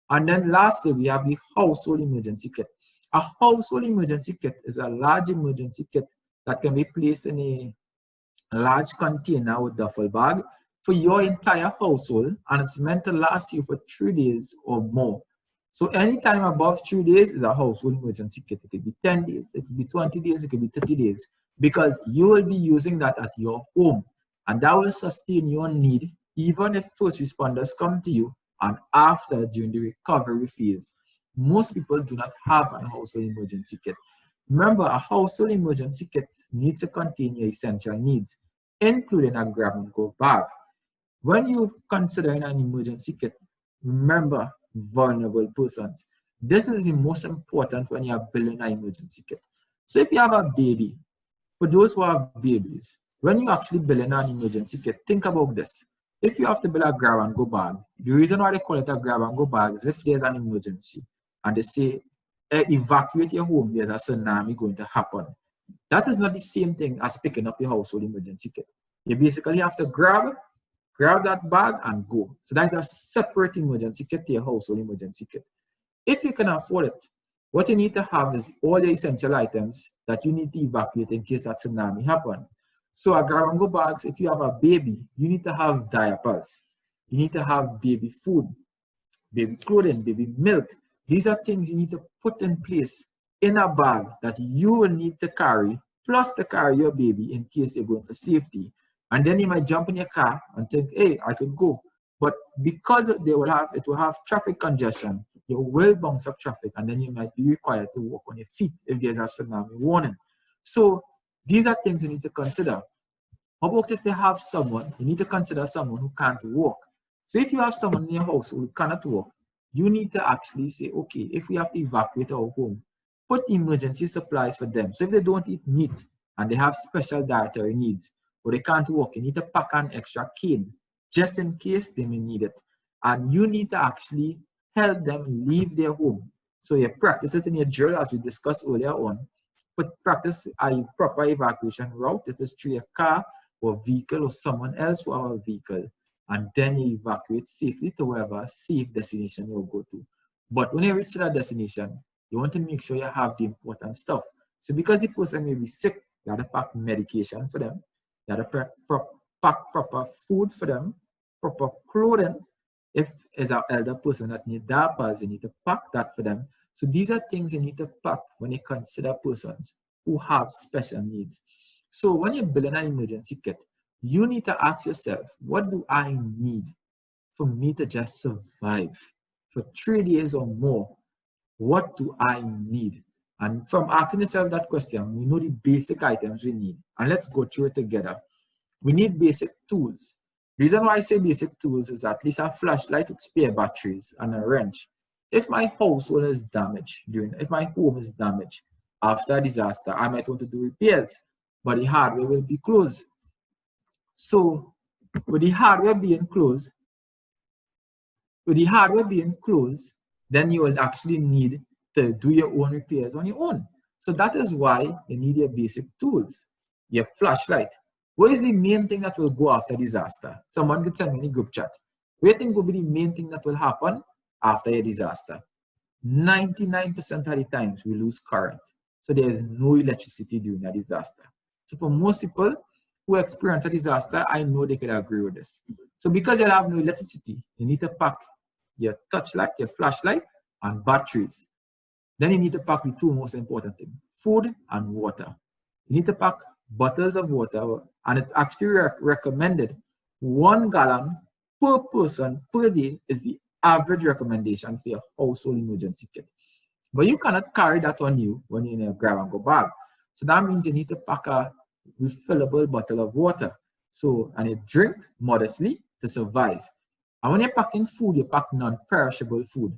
And then lastly, we have the household emergency kit. A household emergency kit is a large emergency kit that can be placed in a large container or duffel bag for your entire household, and it's meant to last you for 3 days or more. So anytime above 3 days is a household emergency kit. It could be 10 days, it could be 20 days, it could be 30 days, because you will be using that at your home, and that will sustain your need even if first responders come to you and after during the recovery phase. Most people do not have a household emergency kit. Remember, a household emergency kit needs to contain your essential needs, including a grab and go bag. When you consider an emergency kit, remember vulnerable persons. This is the most important when you are building an emergency kit. So if you have a baby, for those who have babies, when you actually build an emergency kit, think about this. If you have to build a grab and go bag, the reason why they call it a grab and go bag is if there's an emergency and they say, evacuate your home, there's a tsunami going to happen. That is not the same thing as picking up your household emergency kit. You basically have to grab that bag and go. So that's a separate emergency kit to your household emergency kit. If you can afford it, what you need to have is all the essential items that you need to evacuate in case that tsunami happens. So a grab and go bags, if you have a baby, you need to have diapers. You need to have baby food, baby clothing, baby milk. These are things you need to put in place in a bag that you will need to carry, plus to carry your baby in case you're going for safety. And then you might jump in your car and think, hey, I could go. But because it will have traffic congestion, you will bounce up traffic, and then you might be required to walk on your feet if there's a tsunami warning. So these are things you need to consider. How about if you have someone, you need to consider someone who can't walk. So if you have someone in your house who cannot walk, you need to actually say, okay, if we have to evacuate our home, put emergency supplies for them. So if they don't eat meat and they have special dietary needs, or they can't walk, you need to pack an extra cane just in case they may need it. And you need to actually help them leave their home. So you practice it in your drill as we discussed earlier on. But practice a proper evacuation route if it's through a car or vehicle or someone else who have a vehicle. And then you evacuate safely to wherever safe destination you'll go to. But when you reach that destination, you want to make sure you have the important stuff. So because the person may be sick, you have to pack medication for them. You have to pack proper food for them, proper clothing. If as an elder person that needs diapers, you need to pack that for them. So these are things you need to pack when you consider persons who have special needs. So when you're building an emergency kit, you need to ask yourself, what do I need for me to just survive for 3 days or more? What do I need? And from asking yourself that question, we know the basic items we need. And let's go through it together. We need basic tools. The reason why I say basic tools is at least a flashlight with spare batteries and a wrench. If my household is damaged, if my home is damaged after a disaster, I might want to do repairs, but the hardware will be closed. So with the hardware being closed, then you will actually need to do your own repairs on your own. So that is why you need your basic tools. Your flashlight. What is the main thing that will go after disaster? Someone could send me in a group chat. What do you think will be the main thing that will happen after a disaster? 99% of the times we lose current. So there is no electricity during a disaster. So for most people who experience a disaster, I know they could agree with this. So because you have no electricity, you need to pack your touchlight, your flashlight, and batteries. Then you need to pack the two most important things, food and water. You need to pack bottles of water, and it's actually recommended 1 gallon per person per day is the average recommendation for your household emergency kit. But you cannot carry that on you when you're in a grab and go bag. So that means you need to pack a refillable bottle of water. So, and you drink modestly to survive. And when you're packing food, you pack non-perishable food.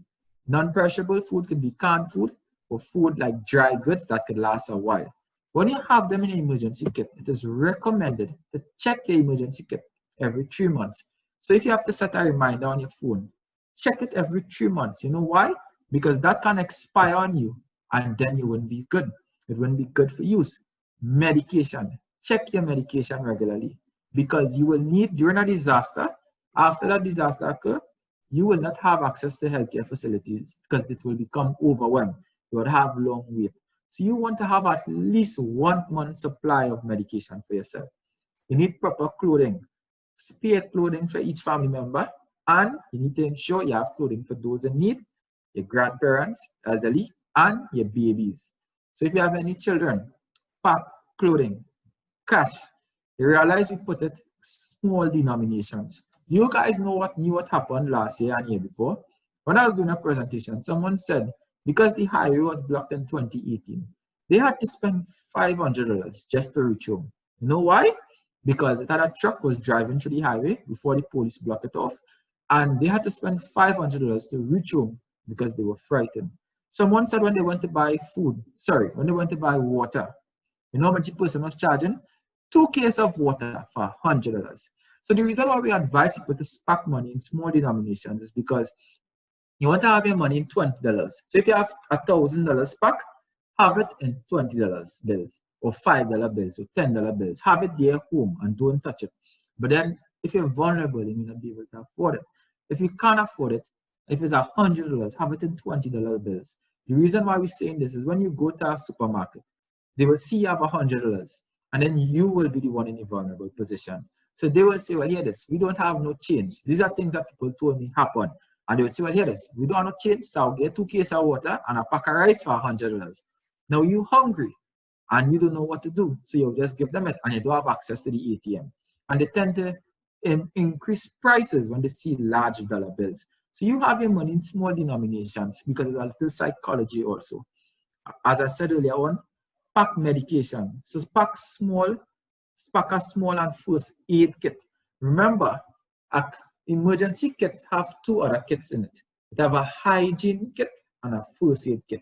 Non-perishable food could be canned food or food like dry goods that could last a while. When you have them in an emergency kit, it is recommended to check your emergency kit every 3 months. So if you have to set a reminder on your phone, check it every 3 months. You know why? Because that can expire on you and then you wouldn't be good. It wouldn't be good for use. Medication. Check your medication regularly because you will need, during a disaster, after that disaster occurs, you will not have access to healthcare facilities because it will become overwhelmed. You will have long wait. So you want to have at least 1 month supply of medication for yourself. You need proper clothing, spare clothing for each family member, and you need to ensure you have clothing for those in need, your grandparents, elderly, and your babies. So if you have any children, pack clothing, cash. You realize we put it small denominations. You guys know what happened last year and year before. When I was doing a presentation, someone said because the highway was blocked in 2018, they had to spend $500 just to reach home. You know why? Because a truck was driving through the highway before the police blocked it off, and they had to spend $500 to reach home because they were frightened. Someone said when they went to buy when they went to buy water, you know how much the person was charging? 2 cases of water for $100. So the reason why we advise people to pack money in small denominations is because you want to have your money in $20. So if you have $1,000 pack, have it in $20 bills or $5 bills or $10 bills. Have it there home and don't touch it. But then if you're vulnerable, you may not be able to afford it. If you can't afford it, if it's $100, have it in $20 bills. The reason why we're saying this is when you go to a supermarket, they will see you have $100 and then you will be the one in a vulnerable position. So they will say, well, hear this, we don't have no change. These are things that people told me happen. And they will say, well, hear this, we don't have no change, so I'll get 2 cases of water and a pack of rice for $100. Now you're hungry and you don't know what to do. So you'll just give them it and you don't have access to the ATM. And they tend to increase prices when they see large dollar bills. So you have your money in small denominations because it's a little psychology also. As I said earlier on, pack medication. So pack a small and first aid kit. Remember, an emergency kit have 2 other kits in it. It have a hygiene kit and a first aid kit.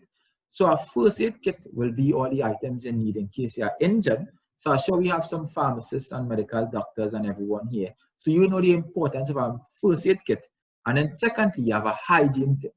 So a first aid kit will be all the items you need in case you are injured. So I'm sure we have some pharmacists and medical doctors and everyone here. So you know the importance of a first aid kit. And then secondly, you have a hygiene kit.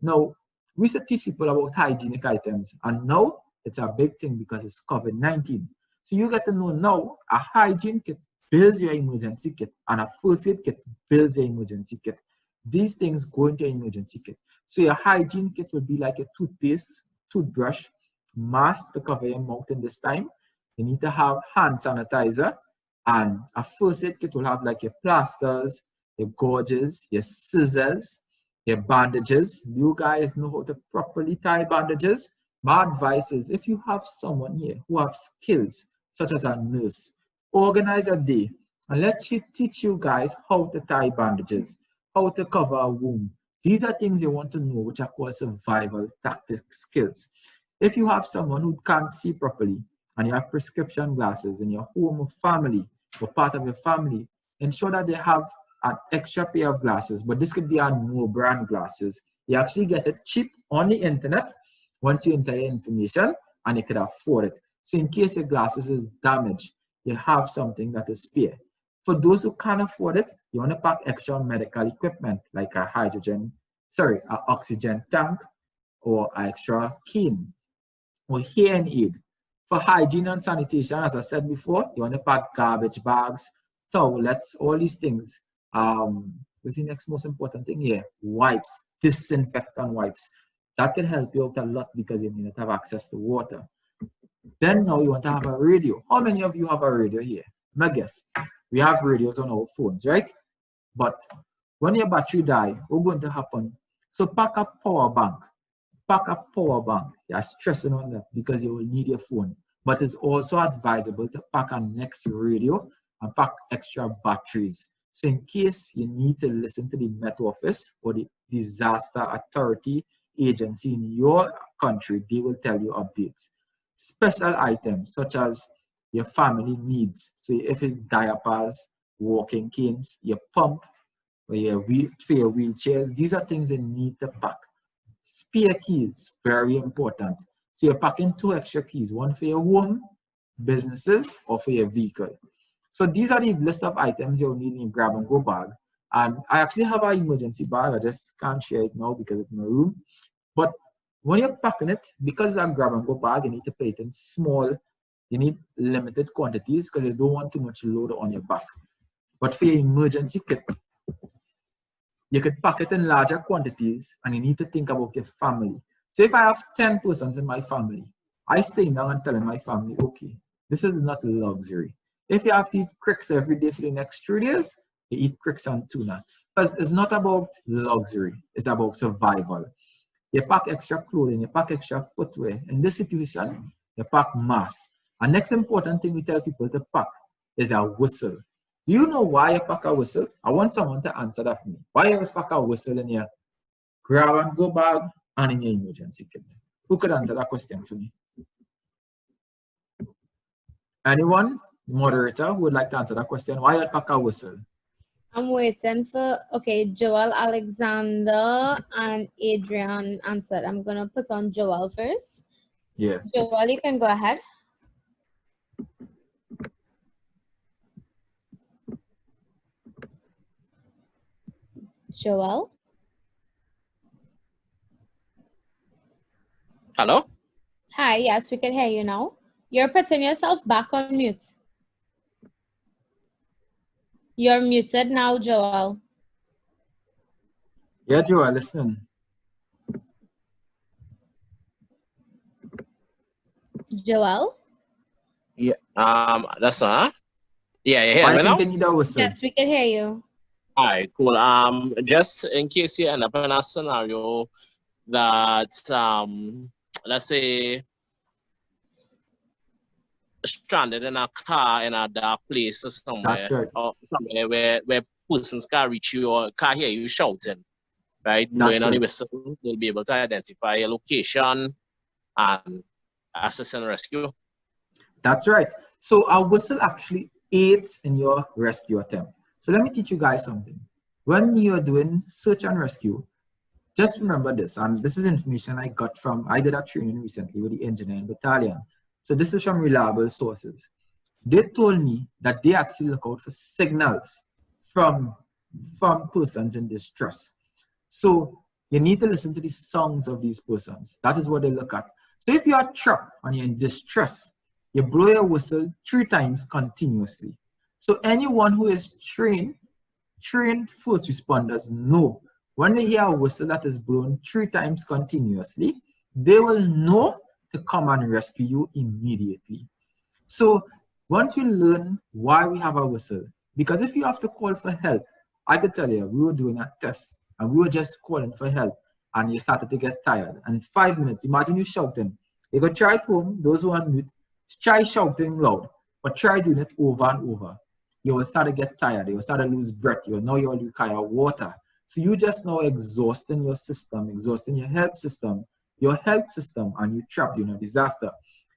Now, we used to teach people about hygienic items, and now it's a big thing because it's COVID-19. So you get to know now a hygiene kit builds your emergency kit and a first aid kit builds your emergency kit. These things go into your emergency kit. So your hygiene kit would be like a toothpaste, toothbrush, mask to cover your mouth in this time. You need to have hand sanitizer, and a first aid kit will have like your plasters, your gauges, your scissors, your bandages. You guys know how to properly tie bandages. My advice is if you have someone here who have skills, such as a nurse, organize a day and let you teach you guys how to tie bandages, how to cover a wound. These are things you want to know, which are called survival tactic skills. If you have someone who can't see properly and you have prescription glasses in your home or family or part of your family, ensure that they have an extra pair of glasses, but this could be a no brand glasses. You actually get it cheap on the internet once you enter your information and you could afford it. So in case your glasses is damaged, you have something that is spare. For those who can't afford it, you want to pack extra medical equipment like an oxygen tank or an extra cane or hearing aid. For hygiene and sanitation, as I said before, you want to pack garbage bags, towelettes, all these things. What's the next most important thing here? Wipes, disinfectant wipes. That can help you out a lot because you may not have access to water. Then now you want to have a radio. How many of you have a radio here? My guess. We have radios on our phones, right? But When your battery die, what's going to happen? So pack a power bank. Pack a power bank. You're stressing on that because you will need your phone. But it's also advisable to pack a next radio and pack extra batteries. So in case you need to listen to the Met Office or the disaster authority agency in your country, they will tell you updates. Special items such as your family needs. So if it's diapers, walking canes, your pump, or for your wheelchairs, these are things you need to pack. Spare keys, very important. So you're packing 2 extra keys, one for your home, businesses, or for your vehicle. So these are the list of items you'll need in your grab and go bag. And I actually have an emergency bag. I just can't share it now because it's in my room. But when you're packing it, because it's a grab and go bag, you need to put it in small. You need limited quantities because you don't want too much load on your back. But for your emergency kit, you could pack it in larger quantities and you need to think about your family. So if I have 10 persons in my family, I stay down and tell my family, okay, this is not luxury. If you have to eat cricks every day for the next 3 days, you eat cricks and tuna. Because it's not about luxury, it's about survival. You pack extra clothing, you pack extra footwear. In this situation, you pack mask. And next important thing we tell people to pack is a whistle. Do you know why you pack a whistle? I want someone to answer that for me. Why you always pack a whistle in your grab and go bag and in your emergency kit? Who could answer that question for me? Anyone? Moderator who would like to answer that question? Why you pack a whistle? I'm waiting for, okay, Joel, Alexander, and Adrian answered. I'm going to put on Joel first. Yeah. Joel, you can go ahead. Joel? Hello? Hi, yes, we can hear you now. You're putting yourself back on mute. You're muted now, Joel. Yeah, Joel, listening. Joel? Yeah. That's yeah, you hear Why me now? think you need a whistle? Yes, we can hear you. All right, cool. Just in case you end up in a scenario that let's say stranded in a car in a dark place or somewhere, That's right. or somewhere where persons can't reach you or can't hear you shouting, right? Blowing That's on the right. whistle, they'll be able to identify your location and assist and rescue. That's right. So our whistle actually aids in your rescue attempt. So let me teach you guys something. When you're doing search and rescue, just remember this, and this is information I got from, I did a training recently with the engineering battalion. So this is from reliable sources. They told me that they actually look out for signals from persons in distress. So you need to listen to the songs of these persons. That is what they look at. So if you are trapped and you're in distress, you blow your whistle 3 times continuously. So anyone who is trained first responders know when they hear a whistle that is blown 3 times continuously, they will know to come and rescue you immediately. So once we learn why we have a whistle, because if you have to call for help, I could tell you, we were doing a test and we were just calling for help and you started to get tired. And 5 minutes, imagine you shouting. You could try it home, those who are mute, try shouting loud, but try doing it over and over. You will start to get tired, you will start to lose breath, you will require water. So you just now exhausting your system, exhausting your health system, and you trapped in a disaster.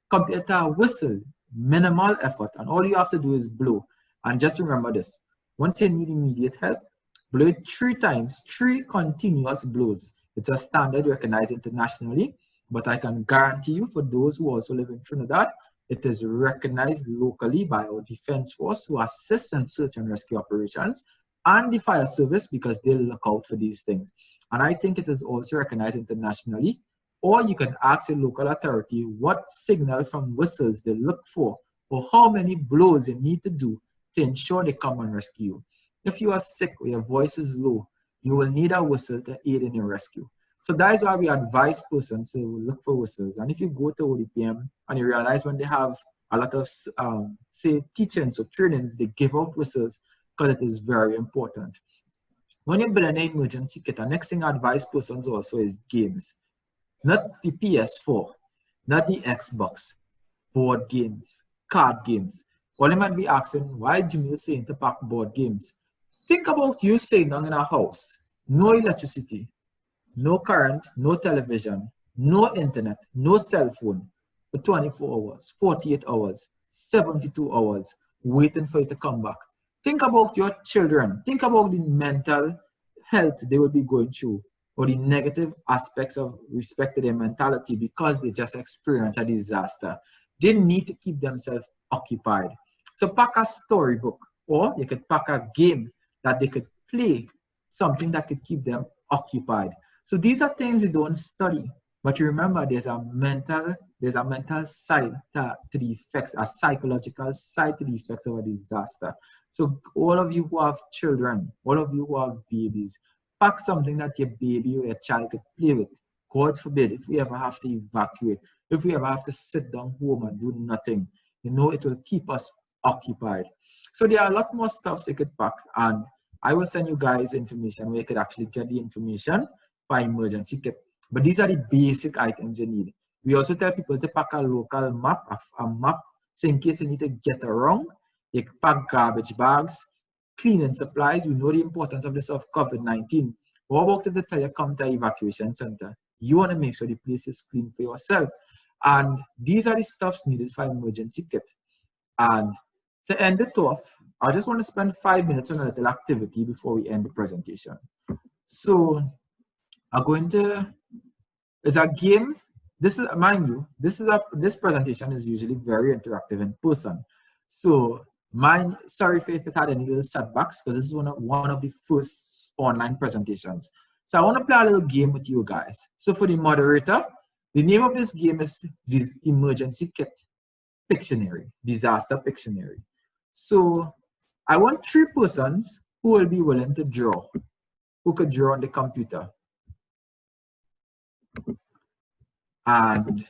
Compared to a whistle, minimal effort, and all you have to do is blow. And just remember this, once you need immediate help, blow it 3 times, 3 continuous blows. It's a standard recognized internationally, but I can guarantee you for those who also live in Trinidad, it is recognized locally by our defense force who assist in search and rescue operations and the fire service because they look out for these things. And I think it is also recognized internationally, or you can ask your local authority what signal from whistles they look for or how many blows you need to do to ensure they come and rescue you. If you are sick or your voice is low, you will need a whistle to aid in your rescue. So that is why we advise persons to look for whistles. And if you go to ODPM and you realize when they have a lot of, say, teachings or trainings, they give out whistles because it is very important. When you build an emergency kit, the next thing I advise persons also is games. Not the PS4, not the Xbox, board games, card games. Or you might be asking, why Jamil saying to pack board games? Think about you sitting down in a house, no electricity, no current, no television, no internet, no cell phone for 24 hours, 48 hours, 72 hours, waiting for you to come back. Think about your children. Think about the mental health they will be going through, or the negative aspects of respect to their mentality because they just experienced a disaster. They need to keep themselves occupied. So pack a storybook, or you could pack a game that they could play, something that could keep them occupied. So these are things we don't study, but you remember there's a mental side to the effects, a psychological side to the effects of a disaster. So all of you who have children, all of you who have babies, pack something that your baby or your child could play with. God forbid, if we ever have to evacuate, if we ever have to sit down home and do nothing, you know, it will keep us occupied. So there are a lot more stuffs you could pack, and I will send you guys information where you could actually get the information for emergency kit. But these are the basic items you need. We also tell people to pack a local map, a map, so in case you need to get around, you can pack garbage bags, cleaning supplies. We know the importance of this of COVID-19. What about if they tell you come to an evacuation center? You want to make sure the place is clean for yourself. And these are the stuffs needed for emergency kit. And to end it off, I just want to spend 5 minutes on a little activity before we end the presentation. So I'm going to, it's a game. This is, mind you, this presentation is usually very interactive in person. So sorry if it had any little setbacks, because this is one of the first online presentations. So I want to play a little game with you guys. So for the moderator, the name of this game is this Emergency Kit Pictionary, Disaster Pictionary. So I want 3 persons who will be willing to draw, who could draw on the computer. And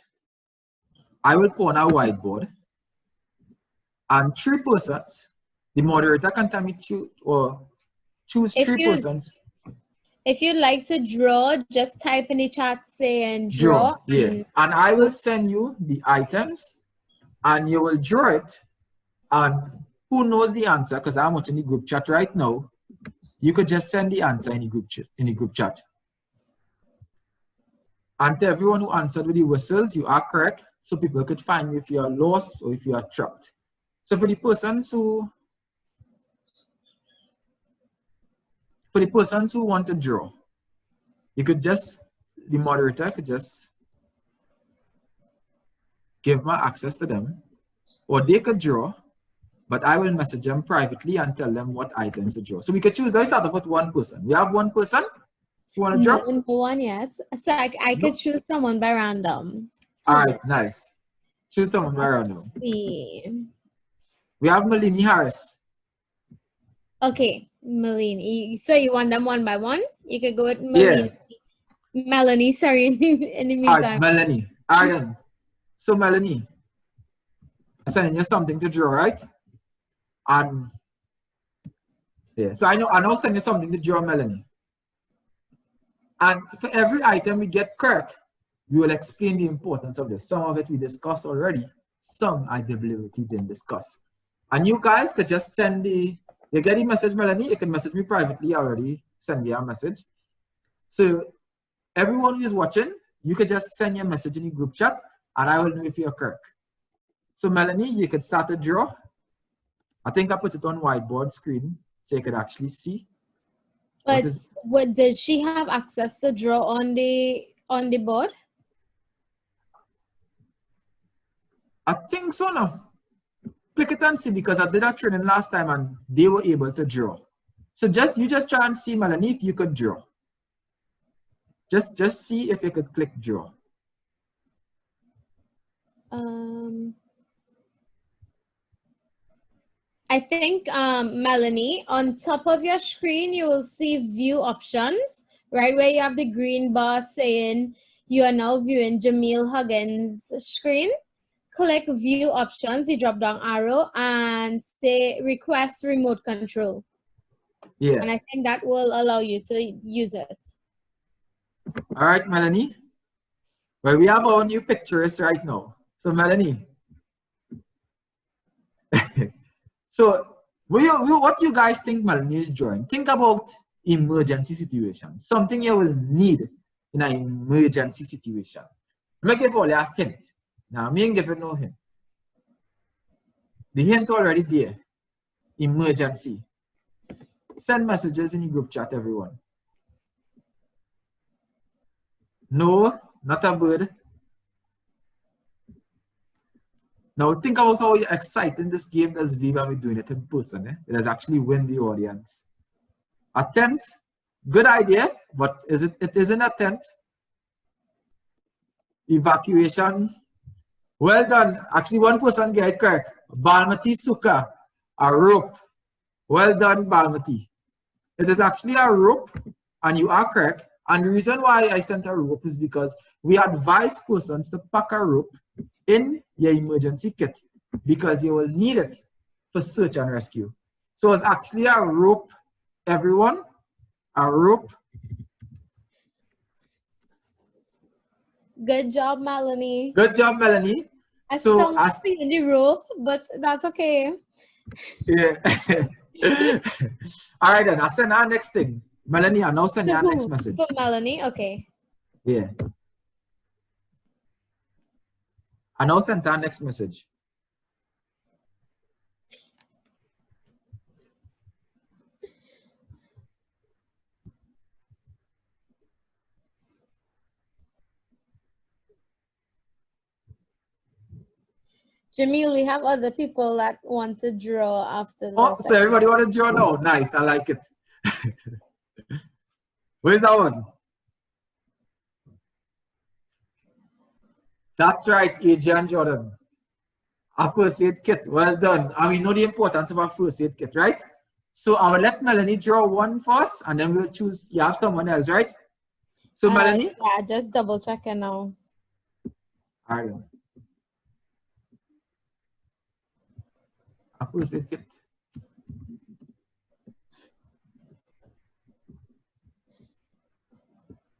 I will put on a whiteboard. And 3 persons, the moderator can tell me choose 3 persons. If you'd like to draw, just type in the chat saying draw. Yeah. And I will send you the items and you will draw it. And who knows the answer, because I'm watching the group chat right now, you could just send the answer in the group chat. And to everyone who answered with the whistles, you are correct. So people could find you if you are lost or if you are trapped. So for the persons who want to draw, you could just, the moderator could just give my access to them, or they could draw, but I will message them privately and tell them what items to draw. So we could choose, let's start off with 1 person. We have 1 person who want to draw? No one yet. So I could choose someone by random. All right, nice. Choose someone by random. See. We have Melanie Harris. Okay, Melanie. So you want them one by one? You could go with Melanie. Yeah. Melanie, sorry, in the meantime. All right, Melanie. Ireland. So Melanie, I'm sending you something to draw, right? And yeah, so I know send you something to draw, Melanie. And for every item we get correct, we will explain the importance of this. Some of it we discussed already. Some I deliberately didn't discuss. And you guys could just send you get the message, Melanie, you can message me privately already, send me a message. So everyone who is watching, you could just send your message in the group chat and I will know if you're correct. So Melanie, you could start to draw. I think I put it on whiteboard screen so you could actually see. But what does she have access to draw on the board? I think so now. Click it and see, because I did a training last time and they were able to draw. So you just try and see, Melanie, if you could draw. Just see if you could click draw. I think, Melanie, on top of your screen, you will see view options, right where you have the green bar saying you are now viewing Jamil Huggins' screen. Click view options, the drop down arrow, and say request remote control. Yeah. And I think that will allow you to use it. All right, Melanie. Well, we have our new picturist right now. So, Melanie. So, what you guys think Melanie is drawing? Think about emergency situations. Something you will need in an emergency situation. Make it for a hint. Now, me ain't giving no hint. The hint already there. Emergency. Send messages in the group chat, everyone. No, not a bird. Now think about how exciting this game does be when we're doing it in person. It has actually win the audience. A tent, good idea, but it isn't a tent. Evacuation, well done. Actually, one person get it correct. Balmati Suka, a rope. Well done, Balmati. It is actually a rope, and you are correct. And the reason why I sent a rope is because we advise persons to pack a rope in your emergency kit because you will need it for search and rescue. So it's actually a rope, everyone. A rope. Good job, Melanie. Good job, Melanie. I still see the rope, but that's okay. Yeah. All right, then. I'll send our next thing. Melanie, I'll now send you our next message. For Melanie, okay. Yeah. I now sent our next message. Jamil, we have other people that want to draw after this. Oh, so everybody want to draw now? Nice, I like it. Where's that one? That's right, Adrian Jordan. A first aid kit, well done. And we know the importance of a first aid kit, right? So I will let Melanie draw one first, and then we'll choose, you have someone else, right? So Melanie? Yeah, just double checking now. All right. A first aid kit.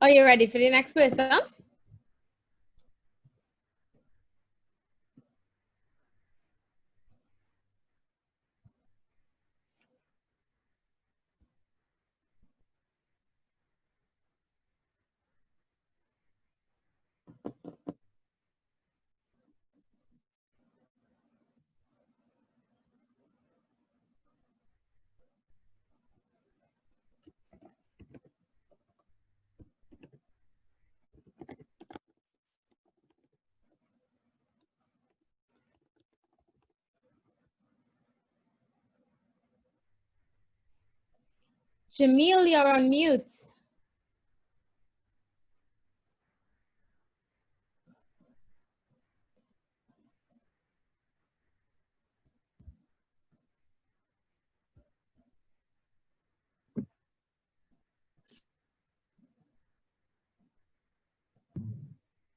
Are you ready for the next person? Jamil, you're on mute.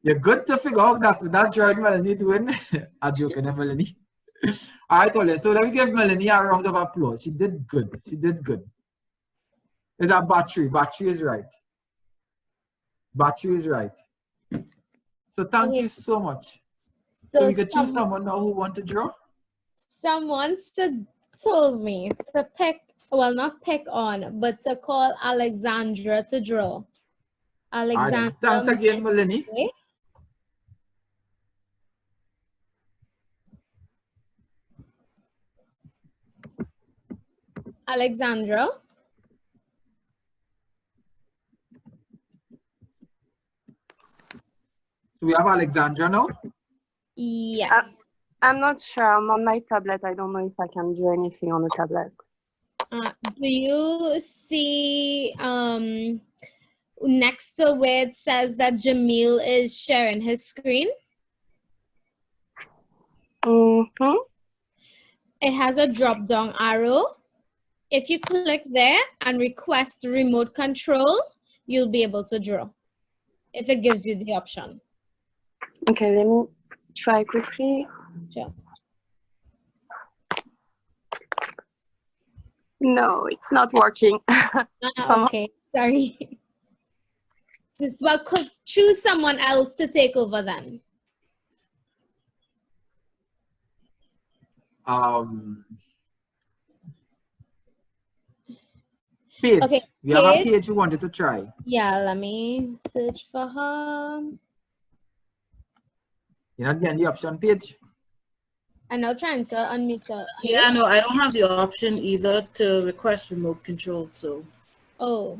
You're good to figure out that drawing Melanie doing. I'm joking, Melanie. All right, Ole. So let me give Melanie a round of applause. She did good. She did good. Is that battery? Battery is right. Battery is right. So thank you so much. So we could choose someone now who want to draw? Someone told me to pick, well, not pick on, but to call Alexandra to draw. Alexandra. Right, thanks again, Melanie. Alexandra. So we have Alexandra now? Yes. I'm not sure. I'm on my tablet. I don't know if I can do anything on the tablet. Do you see next to where it says that Jamil is sharing his screen? Mm-hmm. It has a drop-down arrow. If you click there and request remote control, you'll be able to draw, if it gives you the option. Okay, let me try quickly. Sure. No, it's not working. Okay, sorry. Well, could choose someone else to take over then. Paige. Okay, We have a Paige. Paige who wanted to try. Yeah, let me search for her. You're not getting the option, Paige? I'm now trying to unmute her. Yeah, no, I don't have the option either to request remote control, so. Oh.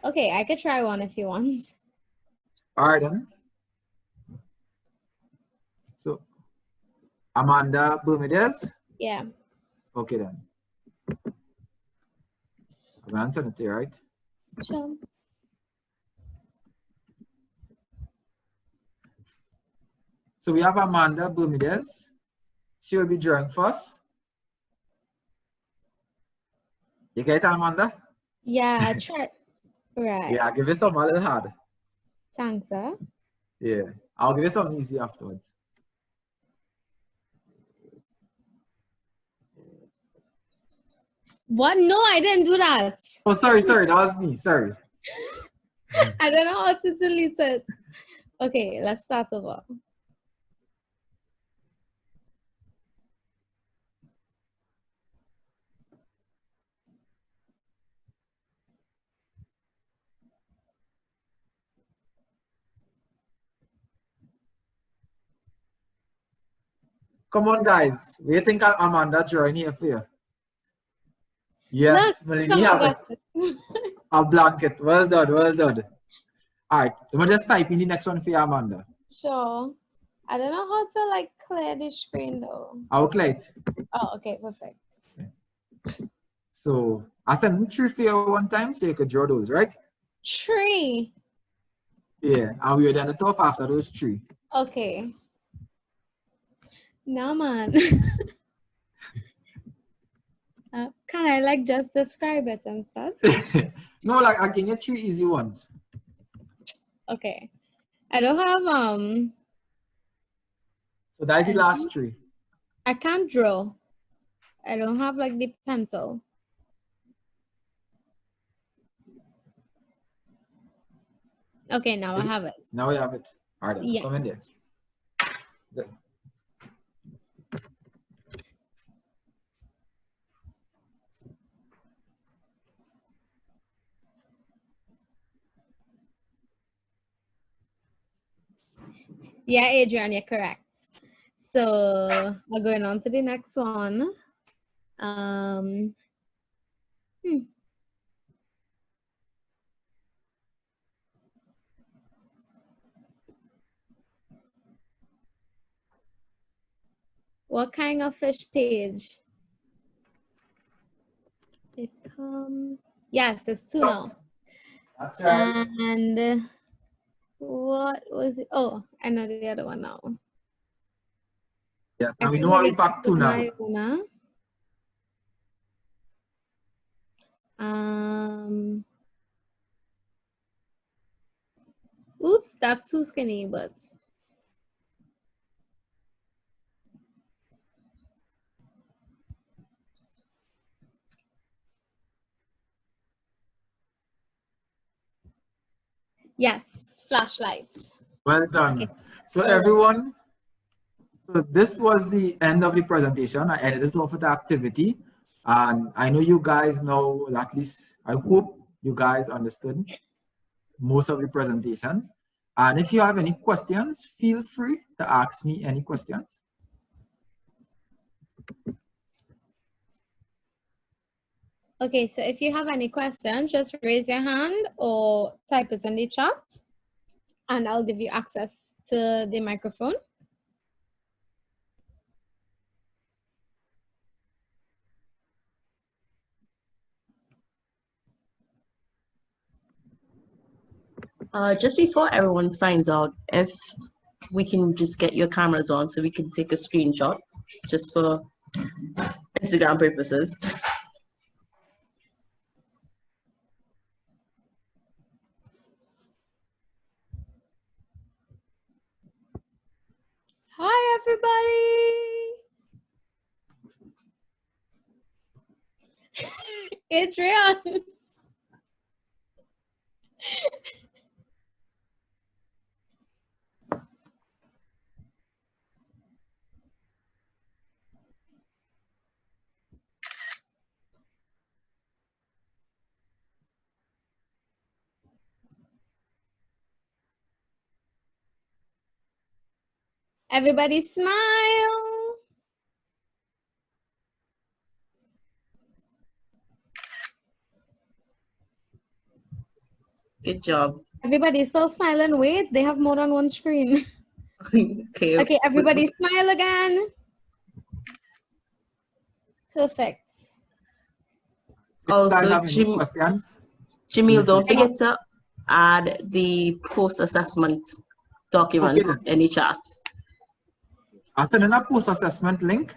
Okay, I could try one if you want. All right, then. So, Amanda Bermudez? Yeah. Okay, then. I'm going to answer it to you, right? Sure. So, we have Amanda Bermudez. She will be drawing first. You get it, Amanda? Yeah, try. Right. Yeah, I'll give you some a little hard. Thanks, sir. Yeah, I'll give you some easy afterwards. What? No, I didn't do that. Oh, sorry, that was me. Sorry. I don't know how to delete it. Okay, let's start over. Come on, guys. We think Amanda drawing here for you. Yes, Melanie, have it. A blanket. Well done, well done. All right, let me just type in the next one for you, Amanda. Sure. I don't know how to like clear the screen though. I'll clear it. Oh, okay, perfect. So I sent 3 for you one time so you could draw those, right? 3. Yeah, and we were done the top after those 3. Okay. No, man. Can I like just describe it and stuff? No, like I can get 3 easy ones. Okay. I don't have So that's the last 3. I can't draw. I don't have like the pencil. Okay, now I have it. Now we have it. All right, Yeah. come in there. Good. Yeah, Adrian, you're correct. So we're going on to the next one. What kind of fish page? It comes. Yes, there's 2 now. That's right. And what was it? Oh, I know the other one now. Yes, and we know how we pack 2 now. Marijuana. Oops, that's too skinny, but yes, flashlights. Well done. Okay. So everyone, so this was the end of the presentation. I edited off of the activity. And I know you guys know, at least I hope you guys understood most of the presentation. And if you have any questions, feel free to ask me any questions. Okay, so if you have any questions, just raise your hand or type it in the chat and I'll give you access to the microphone. Just before everyone signs out, if we can just get your cameras on so we can take a screenshot just for Instagram purposes. Hi, everybody. Adrian. Everybody smile. Good job. Everybody still smiling. Wait, they have more than one screen. Okay. Okay, everybody smile again. Perfect. Also, Jamil, don't Okay. forget to add the post-assessment document Okay, in the chat. I'll send in a post-assessment link.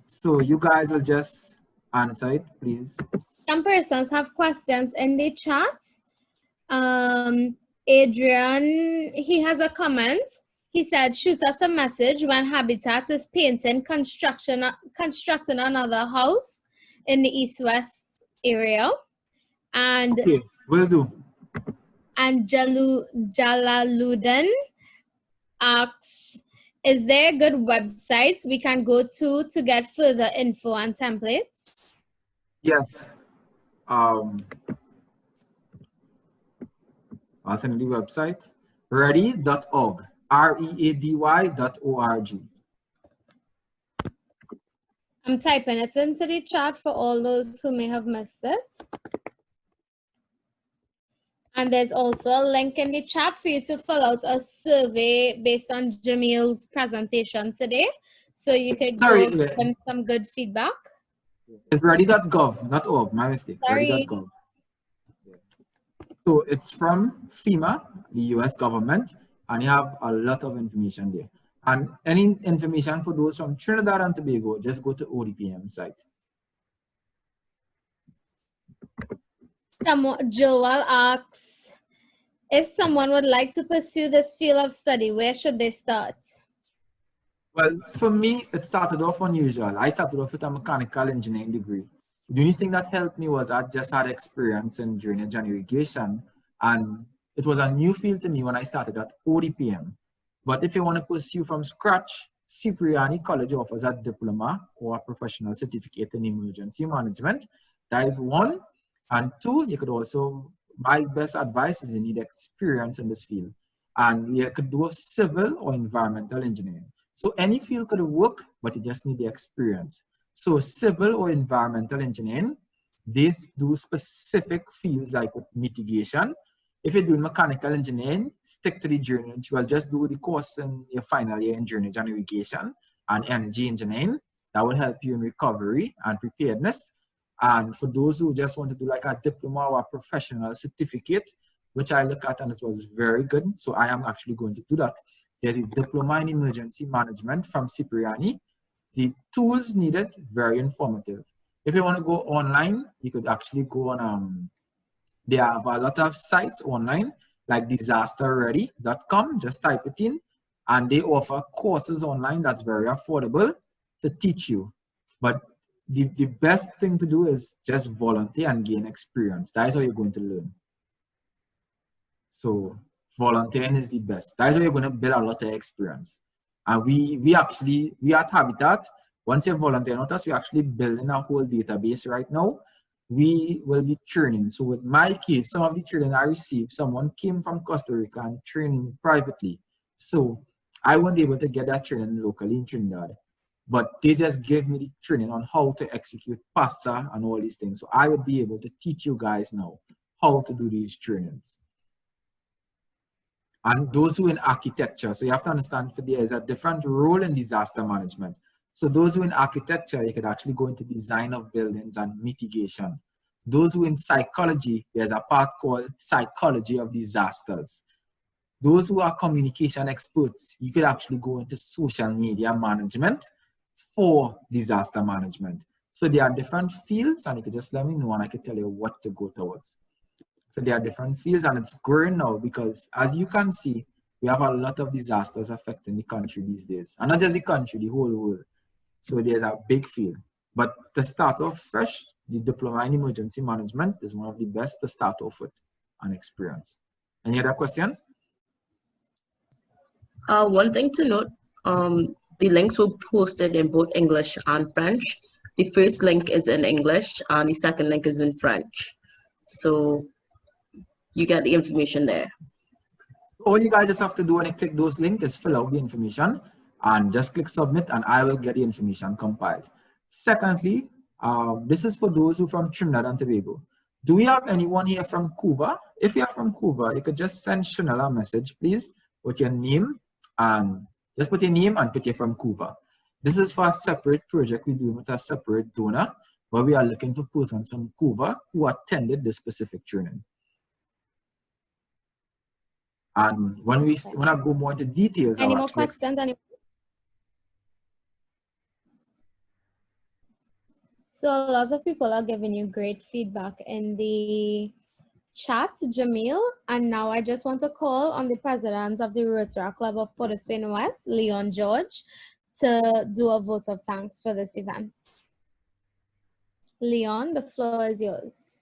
So you guys will just answer it, please. Some persons have questions in the chat. Adrian, he has a comment. He said, shoot us a message when Habitat is painting constructing another house in the East-West area. And Okay, will do. And Jalaluddin asks, is there a good website we can go to get further info and templates? Yes. I'll send the website. Ready.org. ready.org. I'm typing it into the chat for all those who may have missed it. And there's also a link in the chat for you to fill out a survey based on Jamil's presentation today. So you could go give him some good feedback. It's ready.gov, not org, my mistake. Sorry. Ready.gov. So it's from FEMA, the US government, and you have a lot of information there. And any information for those from Trinidad and Tobago, just go to ODPM site. Joel asks, if someone would like to pursue this field of study, where should they start? Well, for me, it started off unusual. I started off with a mechanical engineering degree. The only thing that helped me was I just had experience in drainage and irrigation, and it was a new field to me when I started at ODPM. But if you want to pursue from scratch, Cipriani College offers a diploma or a professional certificate in emergency management. That is one. And two, you could also, my best advice is you need experience in this field. And you could do civil or environmental engineering. So any field could work, but you just need the experience. So civil or environmental engineering, they do specific fields like mitigation. If you're doing mechanical engineering, stick to the drainage. Well, just do the course in your final year in drainage and irrigation and energy engineering. That will help you in recovery and preparedness. And for those who just want to do like a diploma or a professional certificate, which I look at and it was very good. So I am actually going to do that. There's a diploma in emergency management from Cipriani. The tools needed, very informative. If you want to go online, you could actually go on, they have a lot of sites online like disasterready.com, just type it in, and they offer courses online that's very affordable to teach you. But the best thing to do is just volunteer and gain experience. That is how you're going to learn. So volunteering is the best. That is how you're going to build a lot of experience. And we at Habitat, once you're volunteering with us, we're actually building a whole database right now. We will be training. So with my case, some of the training I received, someone came from Costa Rica and trained me privately. So I wasn't able to get that training locally in Trinidad. But they just gave me the training on how to execute PASA and all these things. So I would be able to teach you guys now how to do these trainings. And those who in architecture, so you have to understand that there is a different role in disaster management. So those who in architecture, you could actually go into design of buildings and mitigation. Those who in psychology, there's a part called psychology of disasters. Those who are communication experts, you could actually go into social media management for disaster management. So there are different fields, and you could just let me know and I could tell you what to go towards. So there are different fields, and it's growing now because as you can see, we have a lot of disasters affecting the country these days. And not just the country, the whole world. So there's a big field. But to start off fresh, the Diploma in Emergency Management is one of the best to start off with an experience. Any other questions? One thing to note, the links were posted in both English and French. The first link is in English and the second link is in French. So you get the information there. All you guys just have to do when you click those links is fill out the information and just click submit and I will get the information compiled. Secondly, this is for those who are from Trinidad and Tobago. Do we have anyone here from Cuba? If you're from Cuba, you could just send Chanel a message, please, with your name and just put your name and put you're from Cuba. This is for a separate project we're doing with a separate donor, but we are looking for persons from Cuba who attended this specific training. And when I go more into details, any more questions? So a lot of people are giving you great feedback in the chat, Jamil. And now I just want to call on the president of the Rotaract Club of Port of Spain West, Leon George, to do a vote of thanks for this event. Leon, the floor is yours.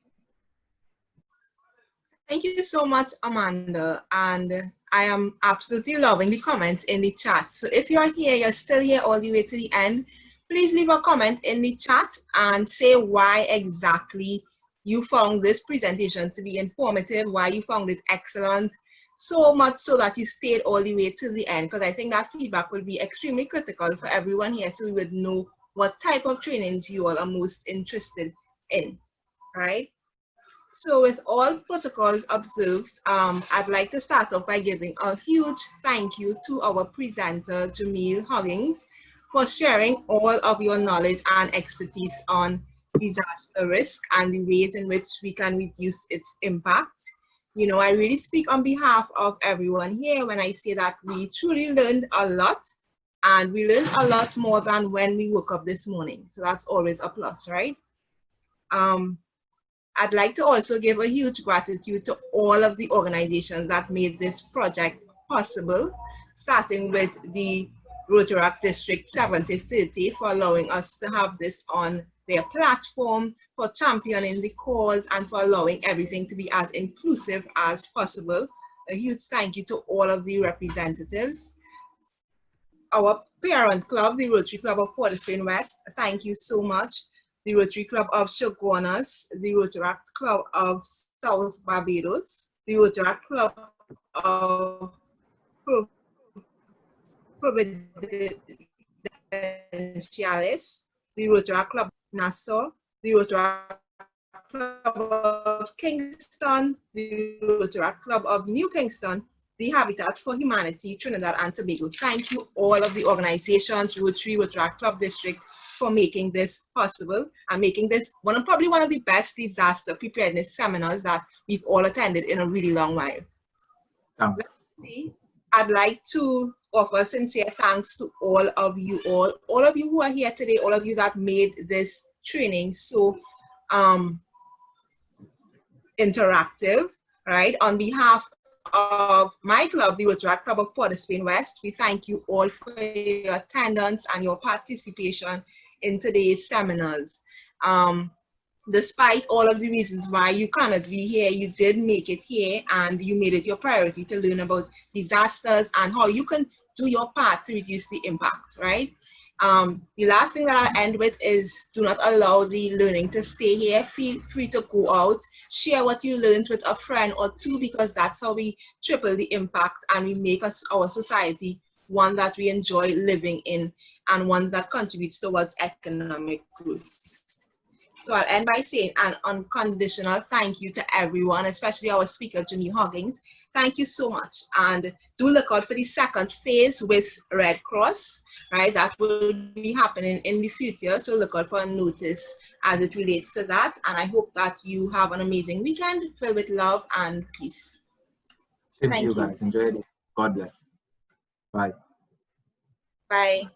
Thank you so much, Amanda. And I am absolutely loving the comments in the chat. So if you're here, you're still here all the way to the end, please leave a comment in the chat and say why exactly you found this presentation to be informative, why you found it excellent, so much so that you stayed all the way to the end, because I think that feedback will be extremely critical for everyone here so we would know what type of trainings you all are most interested in, right? So with all protocols observed, I'd like to start off by giving a huge thank you to our presenter, Jamil Huggins, for sharing all of your knowledge and expertise on disaster risk and the ways in which we can reduce its impact. You know, I really speak on behalf of everyone here when I say that we truly learned a lot, and we learned a lot more than when we woke up this morning. So that's always a plus, right? I'd like to also give a huge gratitude to all of the organizations that made this project possible, starting with the Rotaract District 7030 for allowing us to have this on their platform, for championing the cause, and for allowing everything to be as inclusive as possible. A huge thank you to all of the representatives. Our parent club, the Rotary Club of Port of Spain West, thank you so much. The Rotary Club of Chaguanas, the Rotaract Club of South Barbados, the Rotaract Club of Providenciales, the Rotaract Club of Nassau, the Rotaract Club of Kingston, the Rotaract Club of New Kingston, the Habitat for Humanity, Trinidad and Tobago. Thank you all of the organizations, Rotary, Rotaract Club District, for making this possible and making this probably one of the best disaster preparedness seminars that we've all attended in a really long while. Lastly, I'd like to offer sincere thanks to all of you who are here today, all of you that made this training so interactive, right? On behalf of my club, the Rotaract Club of Port of Spain West, we thank you all for your attendance and your participation in today's seminars. Despite all of the reasons why you cannot be here, you did make it here and you made it your priority to learn about disasters and how you can do your part to reduce the impact, right? The last thing that I'll end with is do not allow the learning to stay here. Feel free to go out, share what you learned with a friend or two, because that's how we triple the impact and we make our society one that we enjoy living in and one that contributes towards economic growth. So I'll end by saying an unconditional thank you to everyone, especially our speaker, Jamil Huggins. Thank you so much. And do look out for the second phase with Red Cross, right? That will be happening in the future. So look out for a notice as it relates to that. And I hope that you have an amazing weekend filled with love and peace. Thank you guys. Enjoy it. God bless. Bye. Bye.